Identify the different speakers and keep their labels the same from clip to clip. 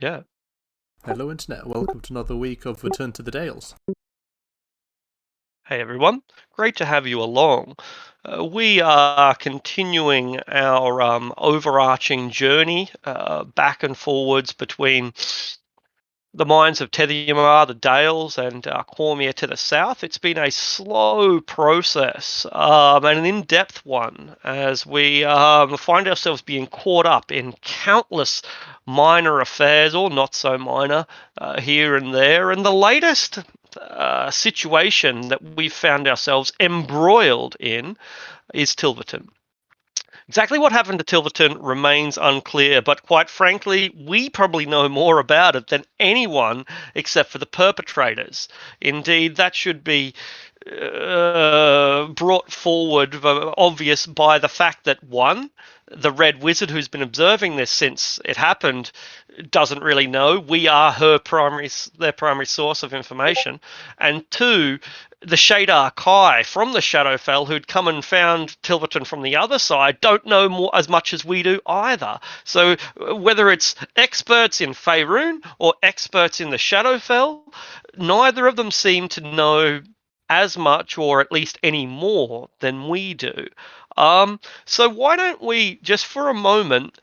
Speaker 1: Yeah.
Speaker 2: Hello, Internet. Welcome to another week of Return to the Dales.
Speaker 1: Hey everyone, great to have you along. We are continuing our overarching journey back and forwards between the mines of Tethymar, the Dales, and Cormier to the south. It's been a slow process and an in-depth one as we find ourselves being caught up in countless minor affairs, or not so minor, here and there. And the latest situation that we've found ourselves embroiled in is Tilverton. Exactly what happened to Tilverton remains unclear, but quite frankly, we probably know more about it than anyone except for the perpetrators. Indeed, that should be brought forward, obvious by the fact that one, the Red Wizard who's been observing this since it happened doesn't really know. We are their primary source of information, and two, the Shadar Kai from the Shadowfell, who'd come and found Tilverton from the other side, don't know more as much as we do either. So whether it's experts in Faerun or experts in the Shadowfell, neither of them seem to know as much, or at least any more, than we do. So why don't we, just for a moment,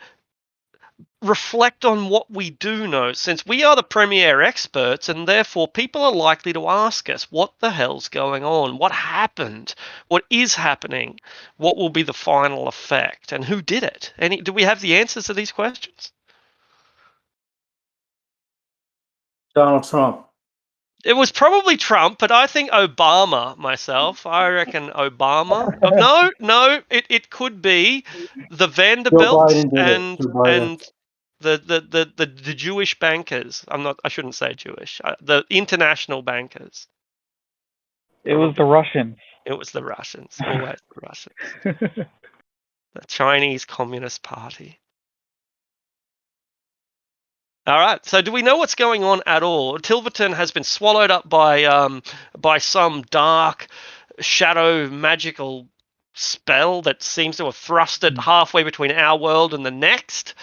Speaker 1: reflect on what we do know, since we are the premier experts, and therefore people are likely to ask us, what the hell's going on? What happened? What is happening? What will be the final effect? And who did it? Do we have the answers to these questions?
Speaker 3: Donald Trump.
Speaker 1: It was probably Trump, but I think Obama myself. I reckon Obama. No, it could be the
Speaker 3: Joe
Speaker 1: Vanderbilts
Speaker 3: Biden did it.
Speaker 1: and
Speaker 3: Joe Biden.
Speaker 1: and the Jewish bankers. I shouldn't say Jewish. The international bankers.
Speaker 4: It was the Russians.
Speaker 1: It was the Russians. Always the Russians. The Chinese Communist Party. All right. So, do we know what's going on at all? Tilverton has been swallowed up by some dark shadow magical spell that seems to have thrust it halfway between our world and the next.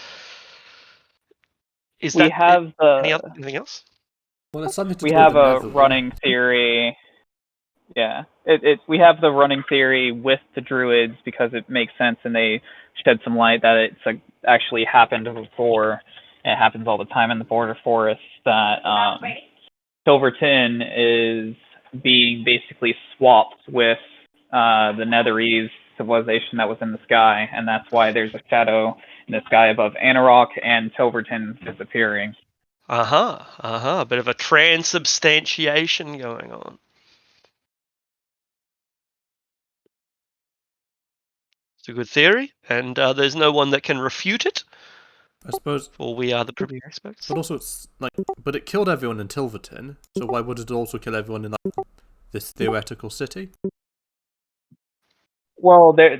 Speaker 1: Is
Speaker 4: we
Speaker 1: that it?
Speaker 4: have the
Speaker 1: Anything else?
Speaker 2: Well, it's something to
Speaker 4: we
Speaker 2: do with
Speaker 4: have
Speaker 2: the
Speaker 4: a
Speaker 2: Nether.
Speaker 4: running theory. Yeah, we have the running theory with the druids because it makes sense, and they shed some light that it's actually happened before. It happens all the time in the border forest that Silverton is being basically swapped with the Netherese civilization that was in the sky, and that's why there's a shadow in the sky above Anarok and Silverton disappearing.
Speaker 1: A bit of a transubstantiation going on. It's a good theory, and there's no one that can refute it.
Speaker 2: I suppose.
Speaker 1: For we are the premier experts.
Speaker 2: But also, but it killed everyone in Tilverton, so why would it also kill everyone in this theoretical city?
Speaker 4: Well, there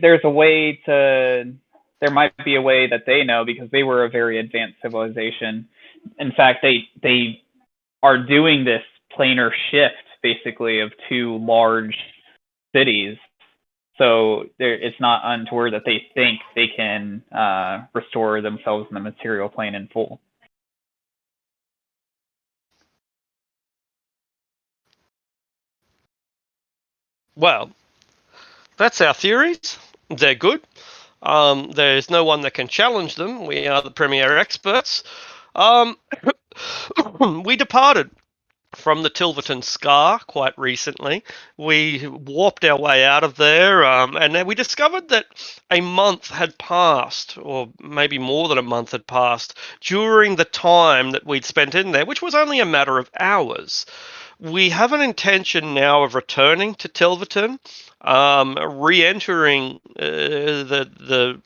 Speaker 4: might be a way that they know because they were a very advanced civilization. In fact, they are doing this planar shift basically of two large cities. So it's not untoward that they think they can restore themselves in the material plane in full.
Speaker 1: Well, that's our theories. They're good. There's no one that can challenge them. We are the premier experts. We departed from the Tilverton Scar quite recently. We warped our way out of there, and then we discovered that a month had passed, or maybe more than a month had passed, during the time that we'd spent in there, which was only a matter of hours. We have an intention now of returning to Tilverton, re-entering the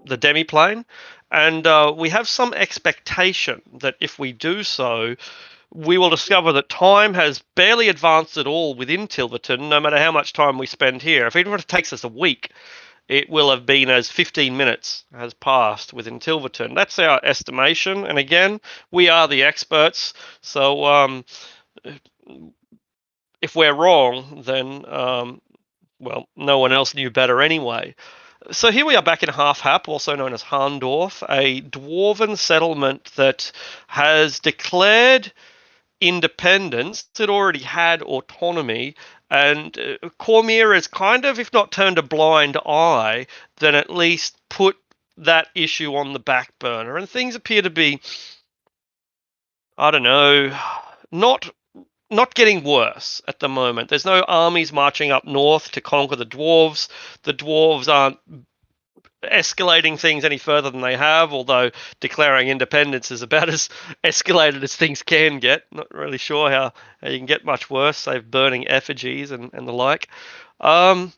Speaker 1: demiplane, and we have some expectation that if we do so, we will discover that time has barely advanced at all within Tilverton, no matter how much time we spend here. Even if it takes us a week, it will have been as 15 minutes has passed within Tilverton. That's our estimation. And again, we are the experts. So if we're wrong, then, well, no one else knew better anyway. So here we are back in Half Hap, also known as Harndorf, a dwarven settlement that has declared independence. It already had autonomy, and Cormier has kind of, if not turned a blind eye, then at least put that issue on the back burner. And things appear to be, I don't know, not getting worse at the moment. There's no armies marching up north to conquer the dwarves. The dwarves aren't escalating things any further than they have, although declaring independence is about as escalated as things can get. Not really sure how you can get much worse, save burning effigies and the like. Um,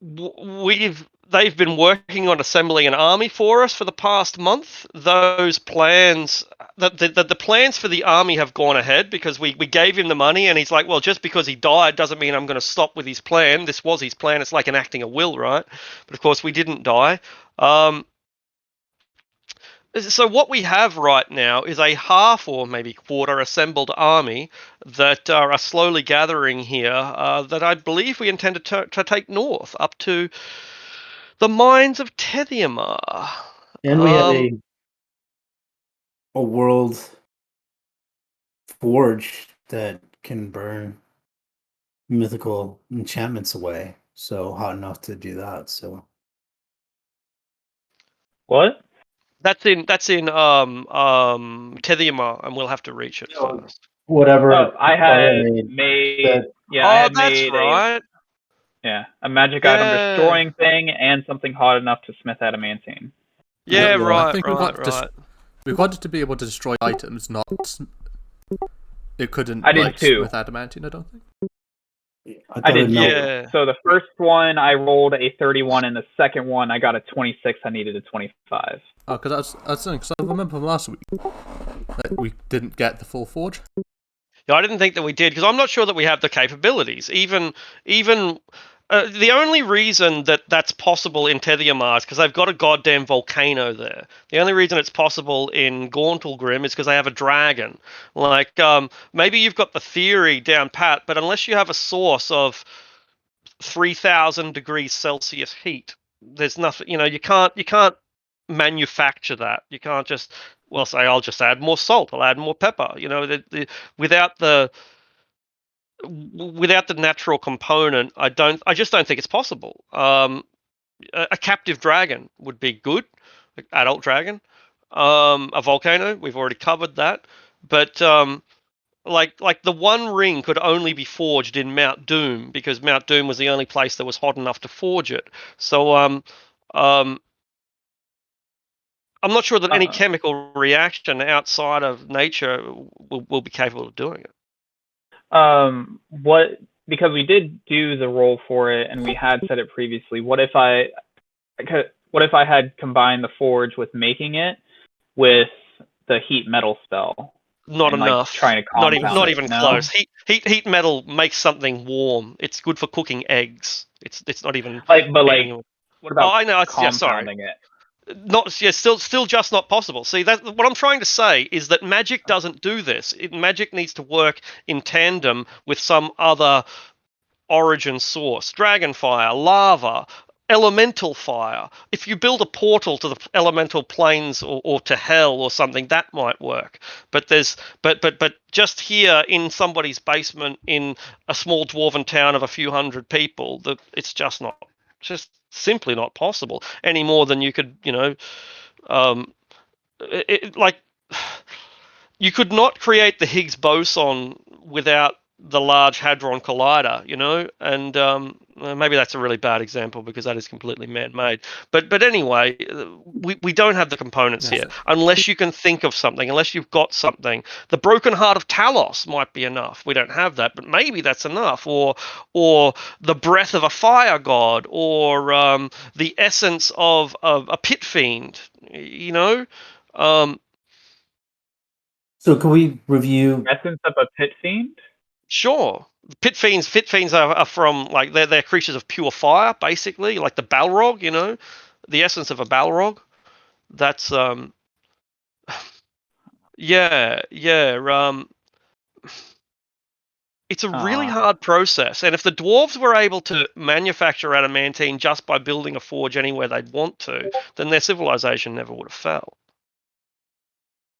Speaker 1: they've been working on assembling an army for us for the past month. Those plans, the plans for the army have gone ahead because we gave him the money, and he's like, well, just because he died doesn't mean I'm going to stop with his plan. This was his plan. It's like enacting a will, right? But of course, we didn't die. So what we have right now is a half or maybe quarter assembled army that are slowly gathering here. That I believe we intend to take north up to the mines of Tethiamar.
Speaker 3: And we have a world forge that can burn mythical enchantments away. So hot enough to do that. So
Speaker 4: What?
Speaker 1: That's in Tethiamar, and we'll have to reach it
Speaker 3: No.
Speaker 1: first.
Speaker 3: whatever
Speaker 4: Oh, I had
Speaker 3: made
Speaker 4: made.
Speaker 3: that
Speaker 4: Yeah, I
Speaker 1: Oh,
Speaker 4: had
Speaker 1: that's
Speaker 4: made
Speaker 1: right.
Speaker 4: a magic item
Speaker 1: Yeah,
Speaker 4: destroying thing and something hot enough to smith adamantine.
Speaker 1: yeah,
Speaker 3: Yeah,
Speaker 2: I
Speaker 1: right,
Speaker 2: think
Speaker 1: right.
Speaker 2: we got it to be able to destroy items, not it couldn't
Speaker 4: I did
Speaker 2: like
Speaker 4: too.
Speaker 2: smith adamantine. I don't think.
Speaker 3: I
Speaker 4: I
Speaker 3: thought
Speaker 4: did
Speaker 3: it melted.
Speaker 1: Yeah.
Speaker 4: So the first one I rolled a 31, and the second one I got a 26. I needed a 25.
Speaker 2: Oh, because that's something. Because I remember from last week that we didn't get the full forge.
Speaker 1: Yeah, I didn't think that we did because I'm not sure that we have the capabilities. Even the only reason that that's possible in Tethiamar is because they've got a goddamn volcano there. The only reason it's possible in Gauntlgrim is because they have a dragon. Like, maybe you've got the theory down pat, but unless you have a source of 3,000 degrees Celsius heat, there's nothing. You can't manufacture that. You can't just say I'll just add more salt. I'll add more pepper. Without the without the natural component, I just don't think it's possible. A captive dragon would be good, adult dragon. A volcano, we've already covered that, but like the One Ring could only be forged in Mount Doom because Mount Doom was the only place that was hot enough to forge it. So um, I'm not sure that any chemical reaction outside of nature will be capable of doing it.
Speaker 4: What? Because we did do the roll for it, and we had said it previously. What if I had combined the forge with making it with the heat metal spell
Speaker 1: Not
Speaker 4: and like
Speaker 1: enough.
Speaker 4: trying to
Speaker 1: Not even.
Speaker 4: compound
Speaker 1: Not
Speaker 4: it?
Speaker 1: even
Speaker 4: No.
Speaker 1: close. Heat metal makes something warm. It's good for cooking eggs. It's not even.
Speaker 4: But
Speaker 1: heating.
Speaker 4: what
Speaker 1: Oh,
Speaker 4: about
Speaker 1: I know. Yeah, sorry.
Speaker 4: compounding it?
Speaker 1: Not. Yeah, still just not possible. See, that what I'm trying to say is that magic doesn't do this. Magic needs to work in tandem with some other origin source. Dragonfire, lava, elemental fire. If you build a portal to the elemental planes or to hell or something, that might work. But just here in somebody's basement in a small dwarven town of a few hundred people, it's just simply not possible any more than you could, like you could not create the Higgs boson without the Large Hadron Collider, and maybe that's a really bad example because that is completely man-made. But anyway, we don't have the components
Speaker 2: Yes.
Speaker 1: here unless you can think of something, unless you've got something. The Broken Heart of Talos might be enough. We don't have that, but maybe that's enough. Or the breath of a fire god, or the essence of a pit fiend.
Speaker 3: So can we review?
Speaker 4: Essence of a pit fiend?
Speaker 1: Sure. Pit fiends are from like they're creatures of pure fire, basically, like the Balrog, the essence of a Balrog. That's yeah. It's a really hard process, and if the dwarves were able to manufacture adamantine just by building a forge anywhere they'd want to, then their civilization never would have fell.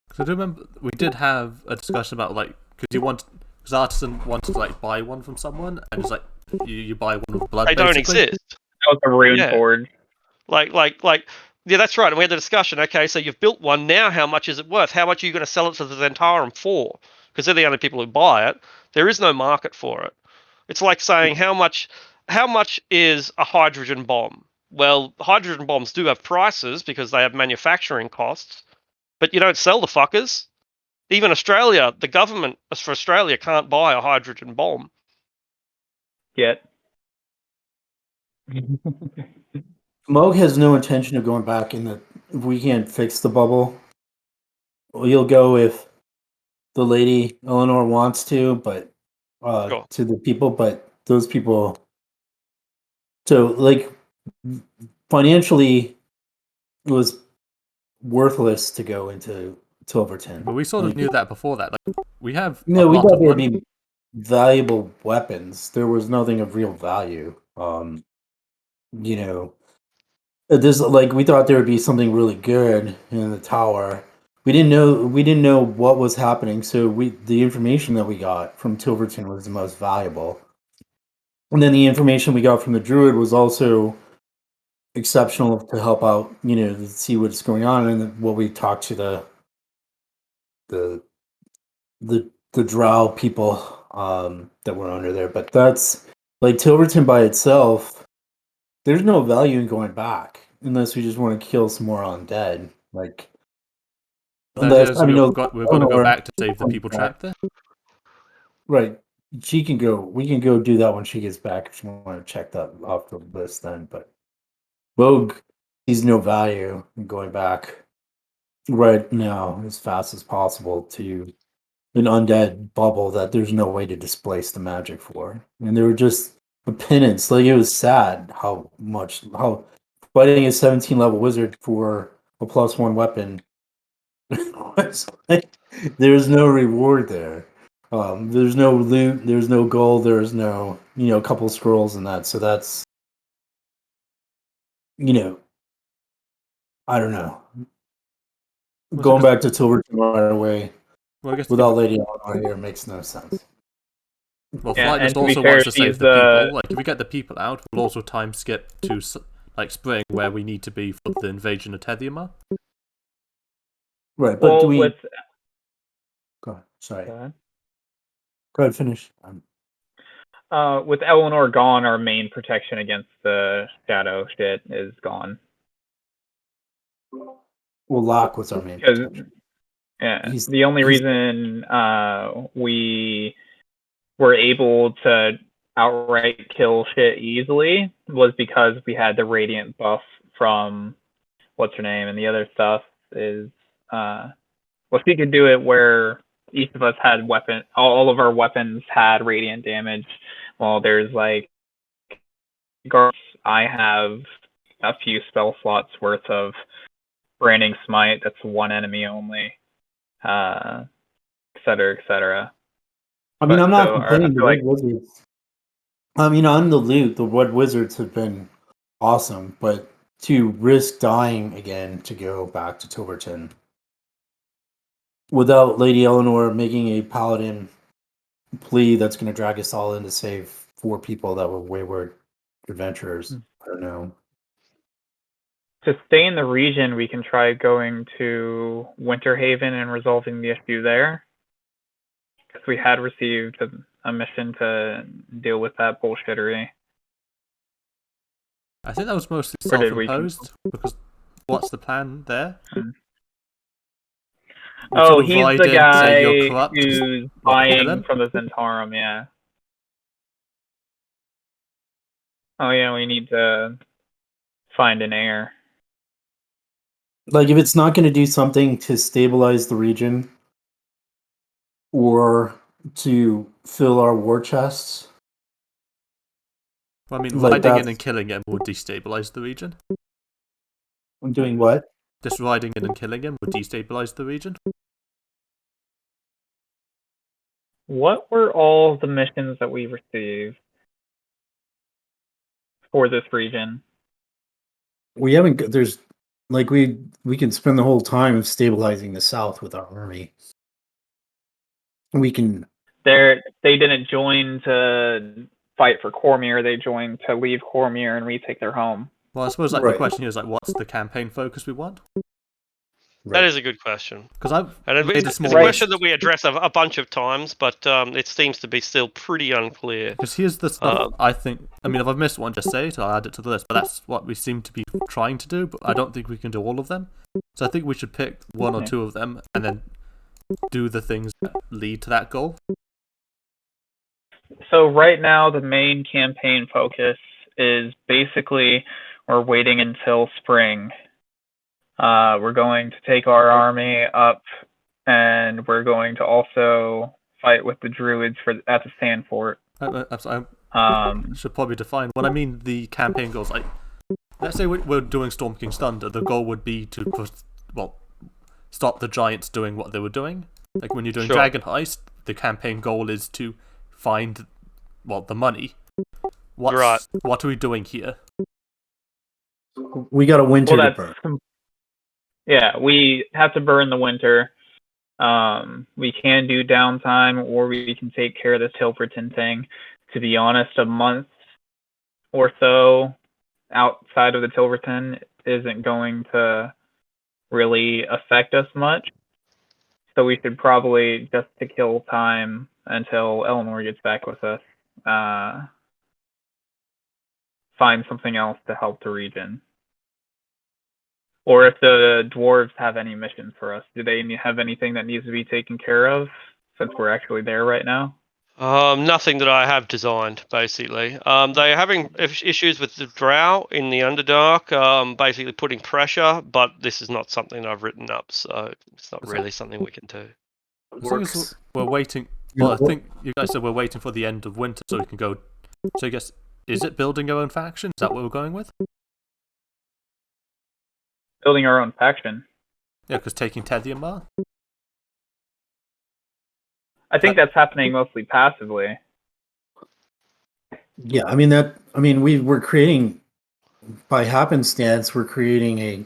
Speaker 2: Because I do remember we did have a discussion about because Artisan wanted to like buy one from someone, and it's like you buy one with blood.
Speaker 1: They don't
Speaker 2: basically.
Speaker 1: exist.
Speaker 4: That was a rune
Speaker 1: Yeah.
Speaker 4: forge.
Speaker 1: Yeah, that's right. And we had the discussion. Okay, so you've built one. Now, how much is it worth? How much are you going to sell it to the Zentarum for? Because they're the only people who buy it. There is no market for it. It's like saying how much is a hydrogen bomb? Well, hydrogen bombs do have prices because they have manufacturing costs, but you don't sell the fuckers. Even Australia, the government for Australia can't buy a hydrogen bomb.
Speaker 4: Yet.
Speaker 3: Moog has no intention of going back if we can't fix the bubble. He'll go if the lady Eleanor wants to, but
Speaker 1: Sure.
Speaker 3: to the people, but those people. So, like, financially, it was worthless to go into Tilverton.
Speaker 2: But we sort of knew that before that. Like we have
Speaker 3: No,
Speaker 2: a
Speaker 3: we
Speaker 2: lot
Speaker 3: thought
Speaker 2: of
Speaker 3: there would
Speaker 2: money.
Speaker 3: be valuable weapons. There was nothing of real value. You know, this like we thought there would be something really good in the tower. We didn't know what was happening, so the information that we got from Tilverton was the most valuable. And then the information we got from the druid was also exceptional to help out, to see what's going on, and what we talked to the the drow people that were under there. But that's like Tilverton by itself. There's no value in going back unless we just want to kill some more undead. Like,
Speaker 2: The idea
Speaker 3: unless
Speaker 2: is we're going to go back to save the people trapped there.
Speaker 3: Right. She can go. We can go do that when she gets back if you want to check that off the list then. But Rogue sees no value in going back right now as fast as possible to an undead bubble that there's no way to displace the magic for. And they were just a penance. Like, it was sad how fighting a 17 level wizard for a +1 weapon was like, there's no reward there. There's no loot, there's no gold, there's no, a couple scrolls and that. So that's, I don't know. Going back to Tilverton right away without Lady Eleanor here makes no sense.
Speaker 2: Well,
Speaker 4: Yeah,
Speaker 2: Flightless
Speaker 4: and to be
Speaker 2: also
Speaker 4: fair,
Speaker 2: wants to save
Speaker 4: she's
Speaker 2: the people. Like, if we get the people out, we'll also time skip to like spring where we need to be for the invasion of Tediumar.
Speaker 3: Right, but
Speaker 4: well,
Speaker 3: do we?
Speaker 4: with
Speaker 3: Go ahead. Sorry.
Speaker 4: Go ahead.
Speaker 3: Go ahead. Finish.
Speaker 4: With Eleanor gone, our main protection against the shadow shit is gone.
Speaker 3: Well, Locke was our main
Speaker 4: Because
Speaker 3: protection.
Speaker 4: yeah, the only reason we were able to outright kill shit easily was because we had the radiant buff from what's her name, and the other stuff is well, she could do it where each of us had all of our weapons had radiant damage. Well, there's like I have a few spell slots worth of branding smite that's one enemy only, et cetera, et cetera.
Speaker 3: I mean, I'm not complaining. The Red Wizards. I mean, on the loot, the Red Wizards have been awesome, but to risk dying again to go back to Tilverton without Lady Eleanor making a paladin plea that's going to drag us all in to save 4 people that were wayward adventurers. I don't know.
Speaker 4: To stay in the region, we can try going to Winterhaven and resolving the issue there. Because we had received a mission to deal with that bullshittery.
Speaker 2: I think that was mostly self-imposed, because what's the plan there?
Speaker 4: Oh, he's the guy who's buying from the Zentarum, yeah. Oh yeah, we need to find an heir.
Speaker 3: Like, if it's not going to do something to stabilize the region or to fill our war chests.
Speaker 2: Well, I mean, riding in and killing him would destabilize the region.
Speaker 3: I'm doing what?
Speaker 2: Just riding in and killing him would destabilize the region.
Speaker 4: what were all the missions that we received for this region?
Speaker 3: We haven't. There's like we can spend the whole time stabilizing the south with our army. We can.
Speaker 4: They didn't join to fight for Cormier. They joined to leave Cormier and retake their home.
Speaker 2: Well, I suppose like
Speaker 3: Right.
Speaker 2: the question here is like, what's the campaign focus we want?
Speaker 1: That is a good question.
Speaker 2: Because I've
Speaker 1: And
Speaker 2: made a
Speaker 1: it's
Speaker 2: small
Speaker 1: a question
Speaker 2: list.
Speaker 1: that we address a bunch of times, but it seems to be still pretty unclear.
Speaker 2: Because here's the stuff I think. I mean, if I've missed one, just say it. I'll add it to the list. But that's what we seem to be trying to do. But I don't think we can do all of them. So I think we should pick one or two of them and then do the things that lead to that goal.
Speaker 4: So right now, the main campaign focus is basically we're waiting until spring. We're going to take our army up, and we're going to also fight with the druids at the sand fort.
Speaker 2: I should probably define what I mean. The campaign goals, like, let's say we're doing Storm King's Thunder. The goal would be to stop the giants doing what they were doing. Like when you're doing Dragon Heist, the campaign goal is to find the money. What are we doing here?
Speaker 3: We got a winter to burn.
Speaker 4: Yeah, we have to burn the winter. We can do downtime, or we can take care of this Tilverton thing. To be honest, a month or so outside of the Tilverton isn't going to really affect us much. So we should probably, just to kill time until Eleanor gets back with us, find something else to help the region. Or if the dwarves have any missions for us, do they have anything that needs to be taken care of since we're actually there right now?
Speaker 1: Nothing that I have designed, basically. They're having issues with the drow in the Underdark, basically putting pressure, but this is not something that I've written up, so it's not really something we can do.
Speaker 2: We're waiting. Well, I think you guys said we're waiting for the end of winter so we can go. So I guess, is it building our own faction? Is that what we're going with?
Speaker 4: Building our own faction.
Speaker 2: Yeah, because taking Tediamar.
Speaker 4: I think that's happening mostly passively.
Speaker 3: Yeah, we're creating, by happenstance, we're creating a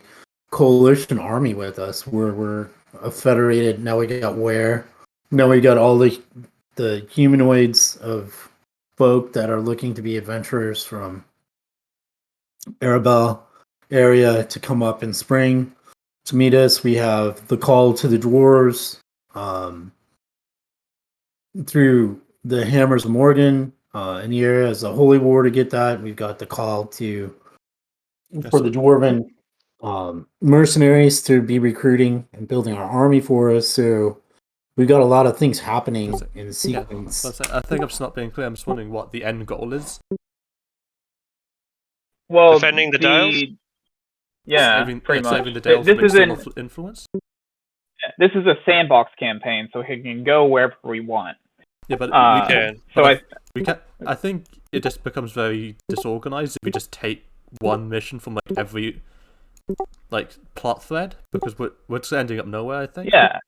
Speaker 3: coalition army with us. We're a federated. Now we got Ware. Now we got all the humanoids of folk that are looking to be adventurers from Arabelle area to come up in spring to meet us. We have the call to the dwarves through the Hammers of Morgan in the area as a holy war to get that. We've got the call for the dwarven mercenaries to be recruiting and building our army for us. So we've got a lot of things happening in sequence.
Speaker 2: I think I'm just not being clear. I'm just wondering what the end goal is.
Speaker 4: Well,
Speaker 1: defending the Dales?
Speaker 4: Yeah, pretty much.
Speaker 2: Saving the Dales from external influence?
Speaker 4: This is a sandbox campaign, so we can go wherever we want.
Speaker 2: Yeah, but we can.
Speaker 4: So
Speaker 2: I think it just becomes very disorganized if we just take one mission from every plot thread, because we're just ending up nowhere, I think.
Speaker 4: Yeah.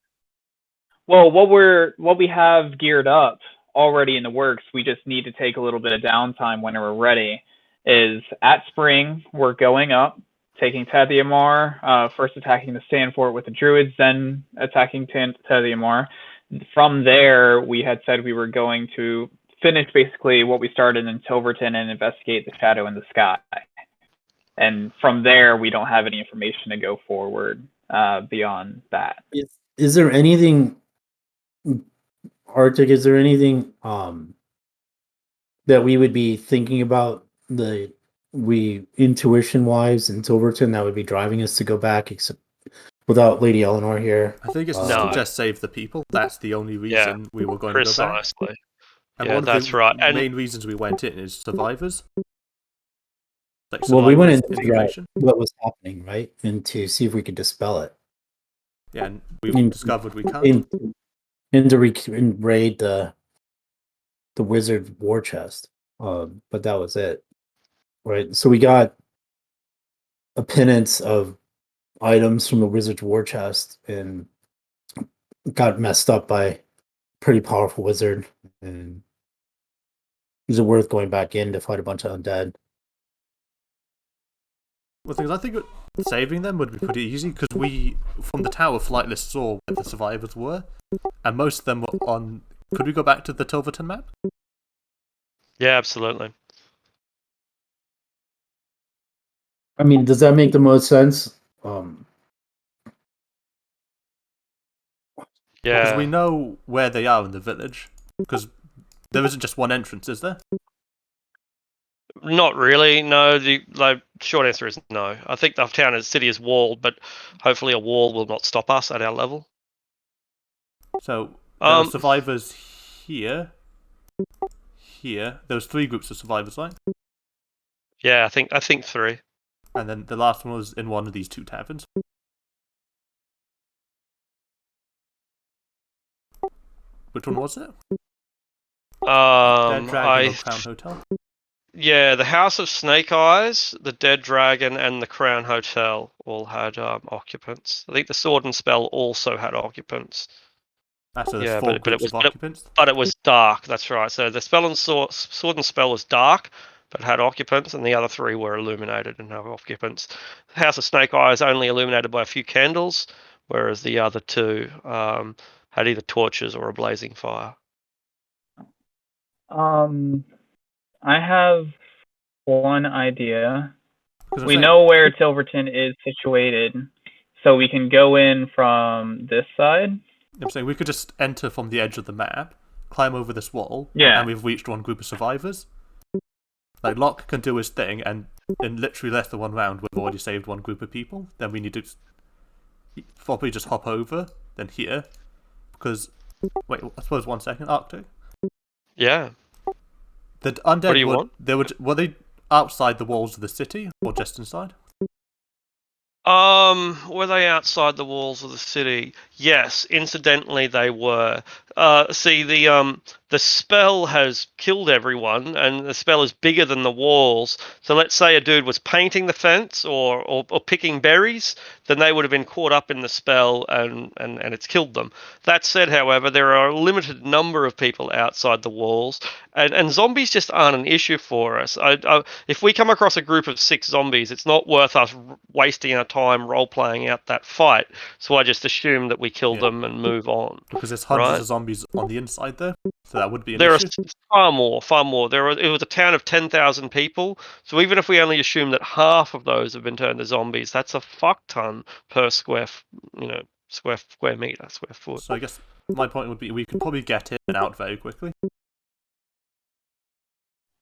Speaker 4: Well, what we have geared up already in the works, we just need to take a little bit of downtime when we're ready. Is at spring we're going up, taking Tediamar, first attacking the sand fort with the druids, then attacking Tediamar. From there, we had said we were going to finish basically what we started in Tilverton and investigate the shadow in the sky. And from there, we don't have any information to go forward beyond that.
Speaker 3: Is there anything, Arctic, is there anything that we would be thinking about intuition-wise in Tilverton that would be driving us to go back, except without Lady Eleanor here?
Speaker 2: I think it's just save the people. That's the only reason we were going to go back.
Speaker 1: Precisely.
Speaker 2: And one of the main reasons we went in is survivors.
Speaker 3: We went into what was happening, right? And to see if we could dispel it.
Speaker 2: Yeah, and we discovered we can't.
Speaker 3: And raid the wizard war chest. But that was it. Right. So we got a penance of items from the wizard's war chest and got messed up by pretty powerful wizard, and is it worth going back in to fight a bunch of undead?
Speaker 2: Well, things I think saving them would be pretty easy because we, from the tower, flightless saw where the survivors were, and most of them were on. Could we go back to the Tilverton map?
Speaker 1: Yeah, absolutely.
Speaker 3: I mean, does that make the most sense?
Speaker 1: Yeah.
Speaker 2: Because we know where they are in the village. Because there isn't just one entrance, is there?
Speaker 1: Not really. No. The short answer is no. I think the town and city is walled, but hopefully a wall will not stop us at our level.
Speaker 2: So there are survivors here. Here, there was 3 groups of survivors, right?
Speaker 1: Yeah, I think 3.
Speaker 2: And then the last one was in one of these 2 taverns. Which one was it? Dead Dragon or Crown Hotel?
Speaker 1: Yeah, the House of Snake Eyes, the Dead Dragon, and the Crown Hotel all had occupants. I think the Sword and Spell also had occupants.
Speaker 2: So there's 4 groups of occupants.
Speaker 1: But it was dark. That's right. So the Sword and Spell was dark, but had occupants, and the other 3 were illuminated and have occupants. The House of Snake Eyes only illuminated by a few candles, whereas the other 2 had either torches or a blazing fire.
Speaker 4: I have one idea. We
Speaker 2: saying,
Speaker 4: know where Tilverton is situated, so we can go in from this side.
Speaker 2: I'm saying we could just enter from the edge of the map, climb over this wall,
Speaker 4: Yeah.
Speaker 2: and we've reached one group of survivors. Like, Locke can do his thing, and in literally less than 1 round, we've already saved one group of people. Then we need to probably just hop over, then here. Because, wait, I suppose 1 second, Arctic?
Speaker 1: Yeah.
Speaker 2: The undead
Speaker 1: What do you want?
Speaker 2: Were they outside the walls of the city, or just inside?
Speaker 1: Were they outside the walls of the city? Yes, incidentally they were. See, the spell has killed everyone, and the spell is bigger than the walls. So let's say a dude was painting the fence or picking berries, then they would have been caught up in the spell, and it's killed them. That said, however, there are a limited number of people outside the walls, and zombies just aren't an issue for us. If we come across a group of 6 zombies, it's not worth us wasting our time role-playing out that fight. So I just assume that we kill them and move on.
Speaker 2: Because there's hundreds of zombies on the inside there, so that would be an
Speaker 1: there
Speaker 2: issue.
Speaker 1: Are far more. It was a town of 10,000 people, so even if we only assume that half of those have been turned to zombies, that's a fuck ton per square meter, square foot.
Speaker 2: So I guess my point would be we could probably get in and out very quickly.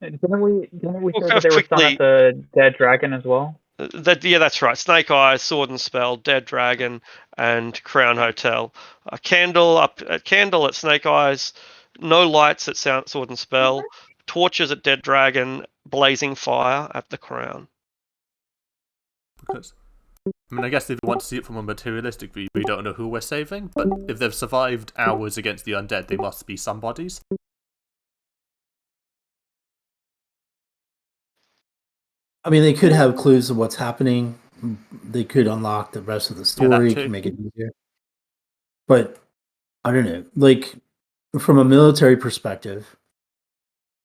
Speaker 4: Didn't we say that there was some at the Dead Dragon as well?
Speaker 1: Yeah, that's right. Snake Eyes, Sword and Spell, Dead Dragon, and Crown Hotel. A candle at Snake Eyes. No lights at Sword and Spell. Torches at Dead Dragon. Blazing fire at the Crown.
Speaker 2: Because, I mean, I guess if you want to see it from a materialistic view, we don't know who we're saving, but if they've survived hours against the undead, they must be somebodies.
Speaker 3: I mean, they could have clues of what's happening. They could unlock the rest of the story to make it easier. But I don't know. Like, from a military perspective,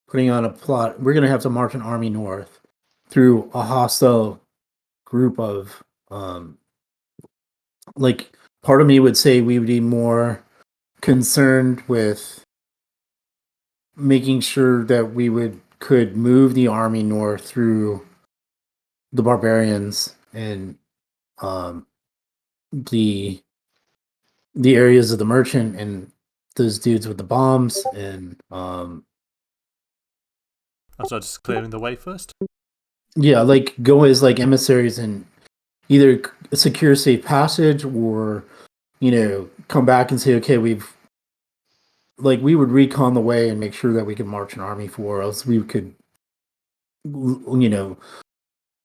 Speaker 3: putting on a plot, we're going to have to march an army north through a hostile group of, like, part of me would say we would be more concerned with making sure that we could move the army north through the barbarians and the areas of the merchant and those dudes with the bombs and
Speaker 2: so just clearing the way first.
Speaker 3: Yeah, like go as like emissaries and either secure safe passage or come back and say, okay, we would recon the way and make sure that we can march an army for, else we could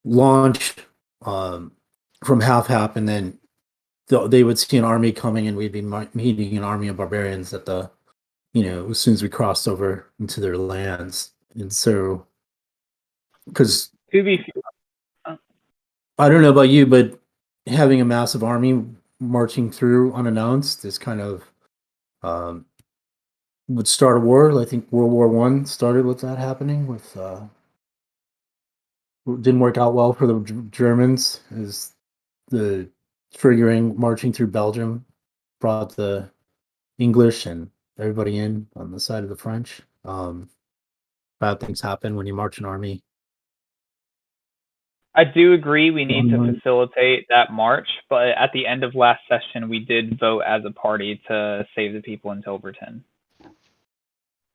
Speaker 3: launch from half and then they would see an army coming and we'd be meeting an army of barbarians at the as soon as we crossed over into their lands. And so because I don't know about you, but having a massive army marching through unannounced is kind of would start a war. I think World War One started with that happening. With didn't work out well for the Germans. Is the triggering marching through Belgium brought the English and everybody in on the side of the French. Bad things happen when you march an army.
Speaker 4: I do agree we need to
Speaker 3: Mhm.
Speaker 4: facilitate that march, but at the end of last session, we did vote as a party to save the people in Tilberton.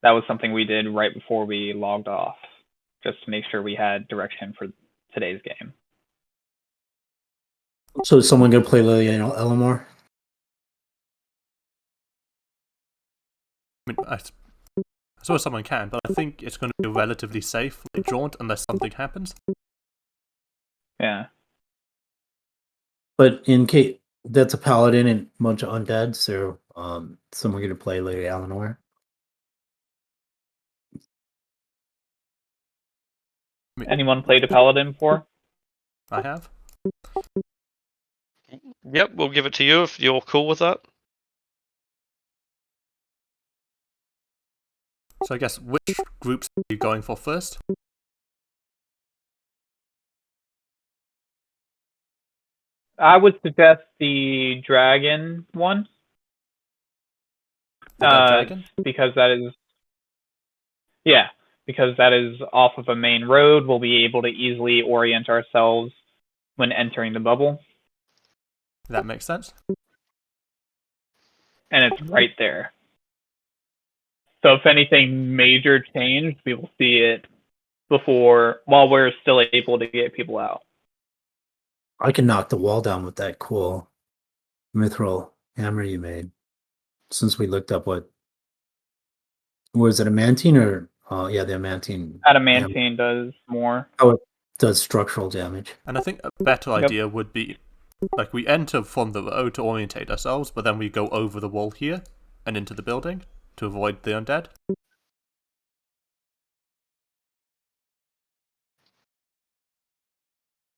Speaker 4: That was something we did right before we logged off, just to make sure we had direction for today's game.
Speaker 3: So is someone gonna play Lily and Elamore?
Speaker 2: I mean, I suppose someone can, but I think it's going to be relatively safe, like jaunt, unless something happens.
Speaker 4: Yeah.
Speaker 3: But in case that's a paladin and a bunch of undead, so someone gonna play Lady Eleanor.
Speaker 2: I mean,
Speaker 4: Anyone played a paladin before?
Speaker 2: I have.
Speaker 1: Yep, we'll give it to you if you're cool with that.
Speaker 2: So I guess which groups are you going for first?
Speaker 4: I would suggest the dragon one.
Speaker 2: The Dead Dragon?
Speaker 4: Because that is, yeah, because that is off of a main road. We'll be able to easily orient ourselves when entering the bubble,
Speaker 2: That makes sense.
Speaker 4: and it's right there. So if anything major changed, we will see it while we're still able to get people out.
Speaker 3: I can knock the wall down with that cool mithril hammer you made. Since we looked up what was it, a mantine or yeah, the amantine.
Speaker 4: Adamantine does more.
Speaker 3: How it does structural damage.
Speaker 2: And I think a better idea would be, like, we enter from the road to orientate ourselves, but then we go over the wall here and into the building to avoid the undead.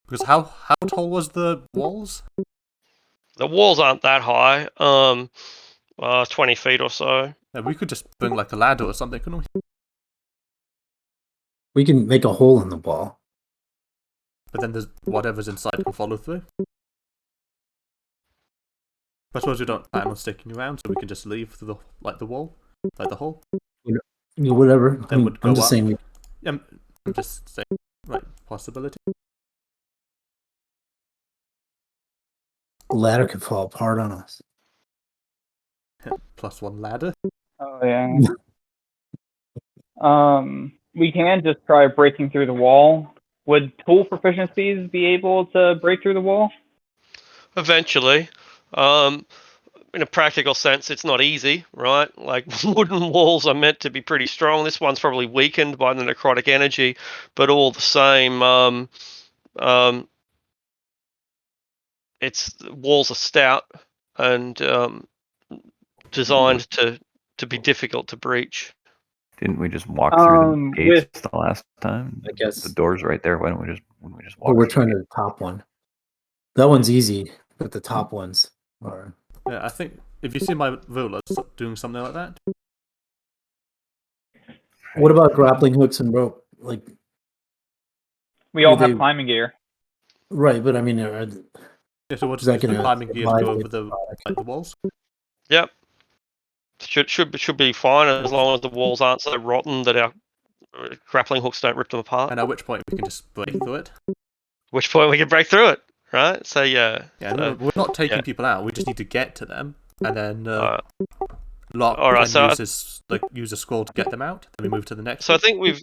Speaker 2: Because how tall was the walls?
Speaker 1: The walls aren't that high, 20 feet or so.
Speaker 2: Yeah, we could just bring like a ladder or something, couldn't we?
Speaker 3: We can make a hole in the wall.
Speaker 2: But then there's whatever's inside can follow through. I suppose we don't plan on sticking around, so we can just leave through the wall, like the hole.
Speaker 3: Whatever.
Speaker 2: Then would go
Speaker 3: I'm just
Speaker 2: up.
Speaker 3: saying.
Speaker 2: Yeah, I'm just saying, right, possibility.
Speaker 3: The ladder could fall apart on us.
Speaker 2: +1 ladder.
Speaker 4: Oh yeah. We can just try breaking through the wall. Would tool proficiencies be able to break through the wall?
Speaker 1: Eventually. In a practical sense, it's not easy, right? Like, wooden walls are meant to be pretty strong. This one's probably weakened by the necrotic energy, but all the same, its walls are stout and designed to be difficult to breach.
Speaker 5: Didn't we just walk through the gates the last time?
Speaker 3: I guess
Speaker 5: the door's right there. Why don't we just walk?
Speaker 3: But we're
Speaker 5: through
Speaker 3: trying to the top one. That one's easy, but the top ones are.
Speaker 2: Yeah, I think if you see my ruler doing something like that.
Speaker 3: What about grappling hooks and rope? Like,
Speaker 4: we all have climbing gear.
Speaker 3: Right, but I mean,
Speaker 2: yeah, so we'll just use the climbing gear to go over the walls.
Speaker 1: Yep. Should be fine as long as the walls aren't so rotten that our grappling hooks don't rip them apart.
Speaker 2: And at which point we can just break through it.
Speaker 1: Which point we can break through it, right? So yeah.
Speaker 2: Yeah, no, we're not taking people out. We just need to get to them, and then lock.
Speaker 1: All right, so
Speaker 2: use a scroll to get them out. Then we move to the next.
Speaker 1: So I think we've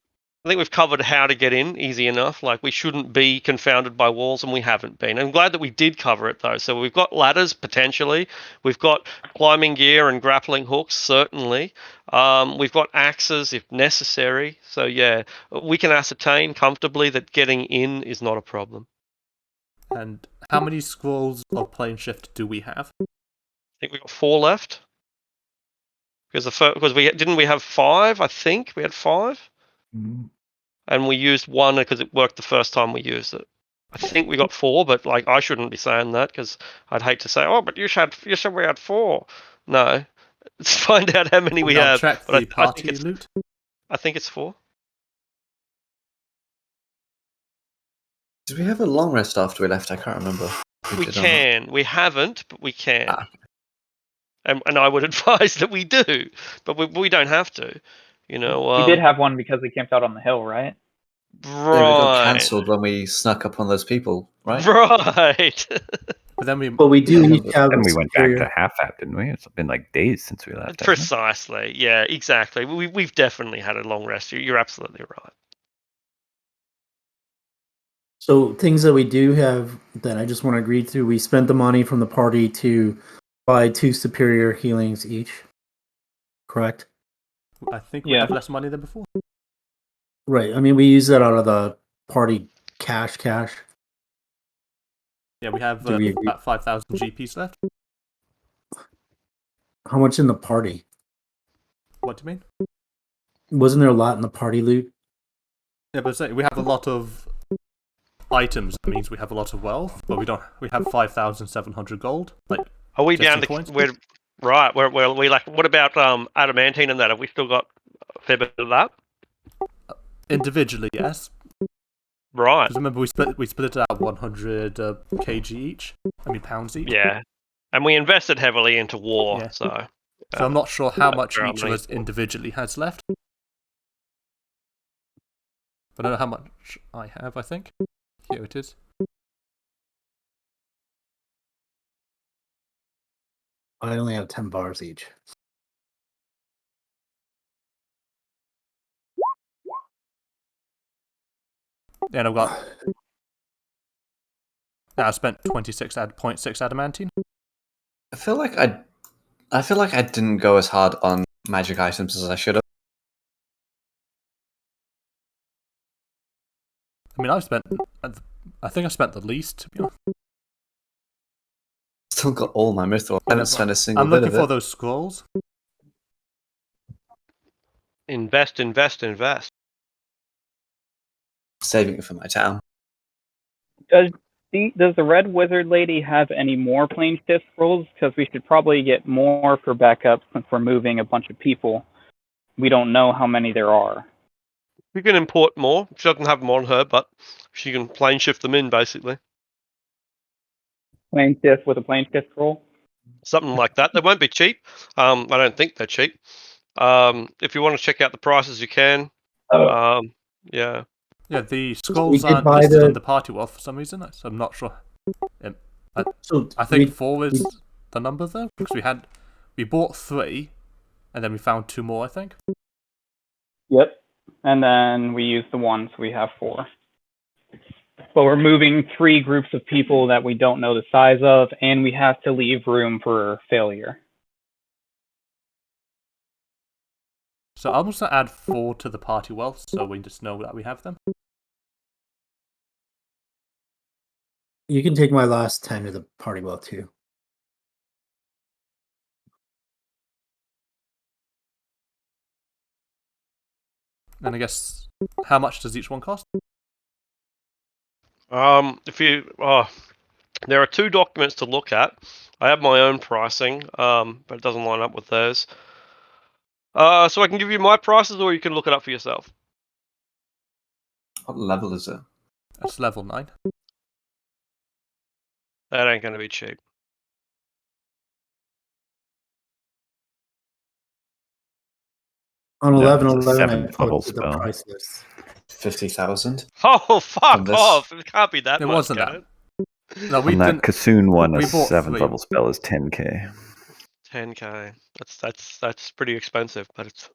Speaker 1: covered how to get in easy enough. Like, we shouldn't be confounded by walls, and we haven't been. I'm glad that we did cover it though. So we've got ladders potentially. We've got climbing gear and grappling hooks certainly. We've got axes if necessary. So yeah, we can ascertain comfortably that getting in is not a problem.
Speaker 2: And how many scrolls of plane shift do we have?
Speaker 1: I think we've got 4 left. Because we have 5. I think we had 5.
Speaker 3: Mm-hmm.
Speaker 1: And we used 1 because it worked the first time we used it. I think we got 4, but like, I shouldn't be saying that because I'd hate to say, oh, but you said we had 4. No, Let's find out how many we
Speaker 2: Now
Speaker 1: have.
Speaker 2: check
Speaker 1: But
Speaker 2: the party loot.
Speaker 1: I think it's 4.
Speaker 5: Did we have a long rest after we left? I can't remember.
Speaker 1: We can. We haven't, but we can.
Speaker 5: Ah.
Speaker 1: And I would advise that we do, but we don't have to. You know.
Speaker 4: We did have one because we camped out on the hill, right?
Speaker 1: Right.
Speaker 5: Yeah, we got cancelled when we snuck up on those people, right?
Speaker 1: Right.
Speaker 2: But then we
Speaker 3: do each have
Speaker 5: Then
Speaker 3: a
Speaker 5: we went back
Speaker 3: superior.
Speaker 5: to half that, didn't we? It's been like days since we left.
Speaker 1: Precisely. Yeah, exactly. We've definitely had a long rest. You're absolutely right.
Speaker 3: So things that we do have that I just want to agree to, we spent the money from the party to buy 2 superior healings each. Correct?
Speaker 2: I think we have less money than before.
Speaker 3: Right. I mean, we use that out of the party cash.
Speaker 2: Yeah, we have
Speaker 3: Do we agree?
Speaker 2: about 5,000 GPs left.
Speaker 3: How much in the party?
Speaker 2: What do you mean?
Speaker 3: Wasn't there a lot in the party loot?
Speaker 2: Yeah, but we have a lot of items. That means we have a lot of wealth, but we don't. We have 5,700 gold. Like,
Speaker 1: Are we down to
Speaker 2: coins?
Speaker 1: Right? Where we like? What about adamantine and that? Have we still got a fair bit of that?
Speaker 2: Individually, yes.
Speaker 1: Right.
Speaker 2: Because remember, we split it out 100 kg each. I mean pounds each.
Speaker 1: Yeah. And we invested heavily into war,
Speaker 2: Yeah.
Speaker 1: so.
Speaker 2: So I'm not sure how much
Speaker 1: where our
Speaker 2: each of
Speaker 1: money-
Speaker 2: us individually has left. But I don't know how much I have. I think here it is.
Speaker 3: I only have 10 bars each.
Speaker 2: And I've got. Now I spent 26.6 adamantine.
Speaker 5: I feel like I didn't go as hard on magic items as I should have.
Speaker 2: I mean, I think I spent the least, to be honest.
Speaker 5: Still got all my mithril. I haven't spent a single
Speaker 2: I'm
Speaker 5: bit
Speaker 2: looking
Speaker 5: of
Speaker 2: for
Speaker 5: it.
Speaker 2: those scrolls.
Speaker 1: Invest.
Speaker 5: Saving it for my town.
Speaker 4: Does the red wizard lady have any more plane shift scrolls? Because we should probably get more for backup since we're moving a bunch of people. We don't know how many there are.
Speaker 1: We can import more. She doesn't have them on her, but she can plane shift them in, basically.
Speaker 4: Plane shift with a plane shift scroll?
Speaker 1: Something like that. They won't be cheap. I don't think they're cheap. If you want to check out the prices, you can. Yeah.
Speaker 2: Yeah, the scrolls
Speaker 3: did
Speaker 2: aren't
Speaker 3: buy
Speaker 2: listed
Speaker 3: the-
Speaker 2: on the party wealth for some reason, so I'm not sure.
Speaker 3: So
Speaker 2: I think 4 is the number though, because we bought 3, and then we found 2 more. I think.
Speaker 4: Yep. And then we use the 1, so we have 4. But we're moving 3 groups of people that we don't know the size of, and we have to leave room for failure.
Speaker 2: So I'm just gonna add 4 to the party wealth, so we just know that we have them.
Speaker 3: you can take my last 10 to the party wealth too.
Speaker 2: And I guess how much does each one cost?
Speaker 1: There are 2 documents to look at. I have my own pricing, but it doesn't line up with theirs. So I can give you my prices, or you can look it up for yourself.
Speaker 5: What level is it?
Speaker 2: That's level 9.
Speaker 1: That ain't going to be cheap.
Speaker 3: On
Speaker 5: No,
Speaker 3: 11,
Speaker 5: it's a
Speaker 3: 11, I
Speaker 5: 7th level
Speaker 3: posted the
Speaker 5: spell.
Speaker 3: price list.
Speaker 5: 50,000.
Speaker 1: Oh, fuck
Speaker 5: this-
Speaker 1: off! It can't be that
Speaker 2: It
Speaker 1: much,
Speaker 2: wasn't
Speaker 1: can
Speaker 2: that.
Speaker 1: it?
Speaker 2: No, we
Speaker 5: On that
Speaker 2: didn't.
Speaker 5: Kassoon one, a
Speaker 2: we bought
Speaker 5: 7th
Speaker 2: 3.
Speaker 5: level spell is 10k.
Speaker 1: 10k. That's pretty expensive, but it's.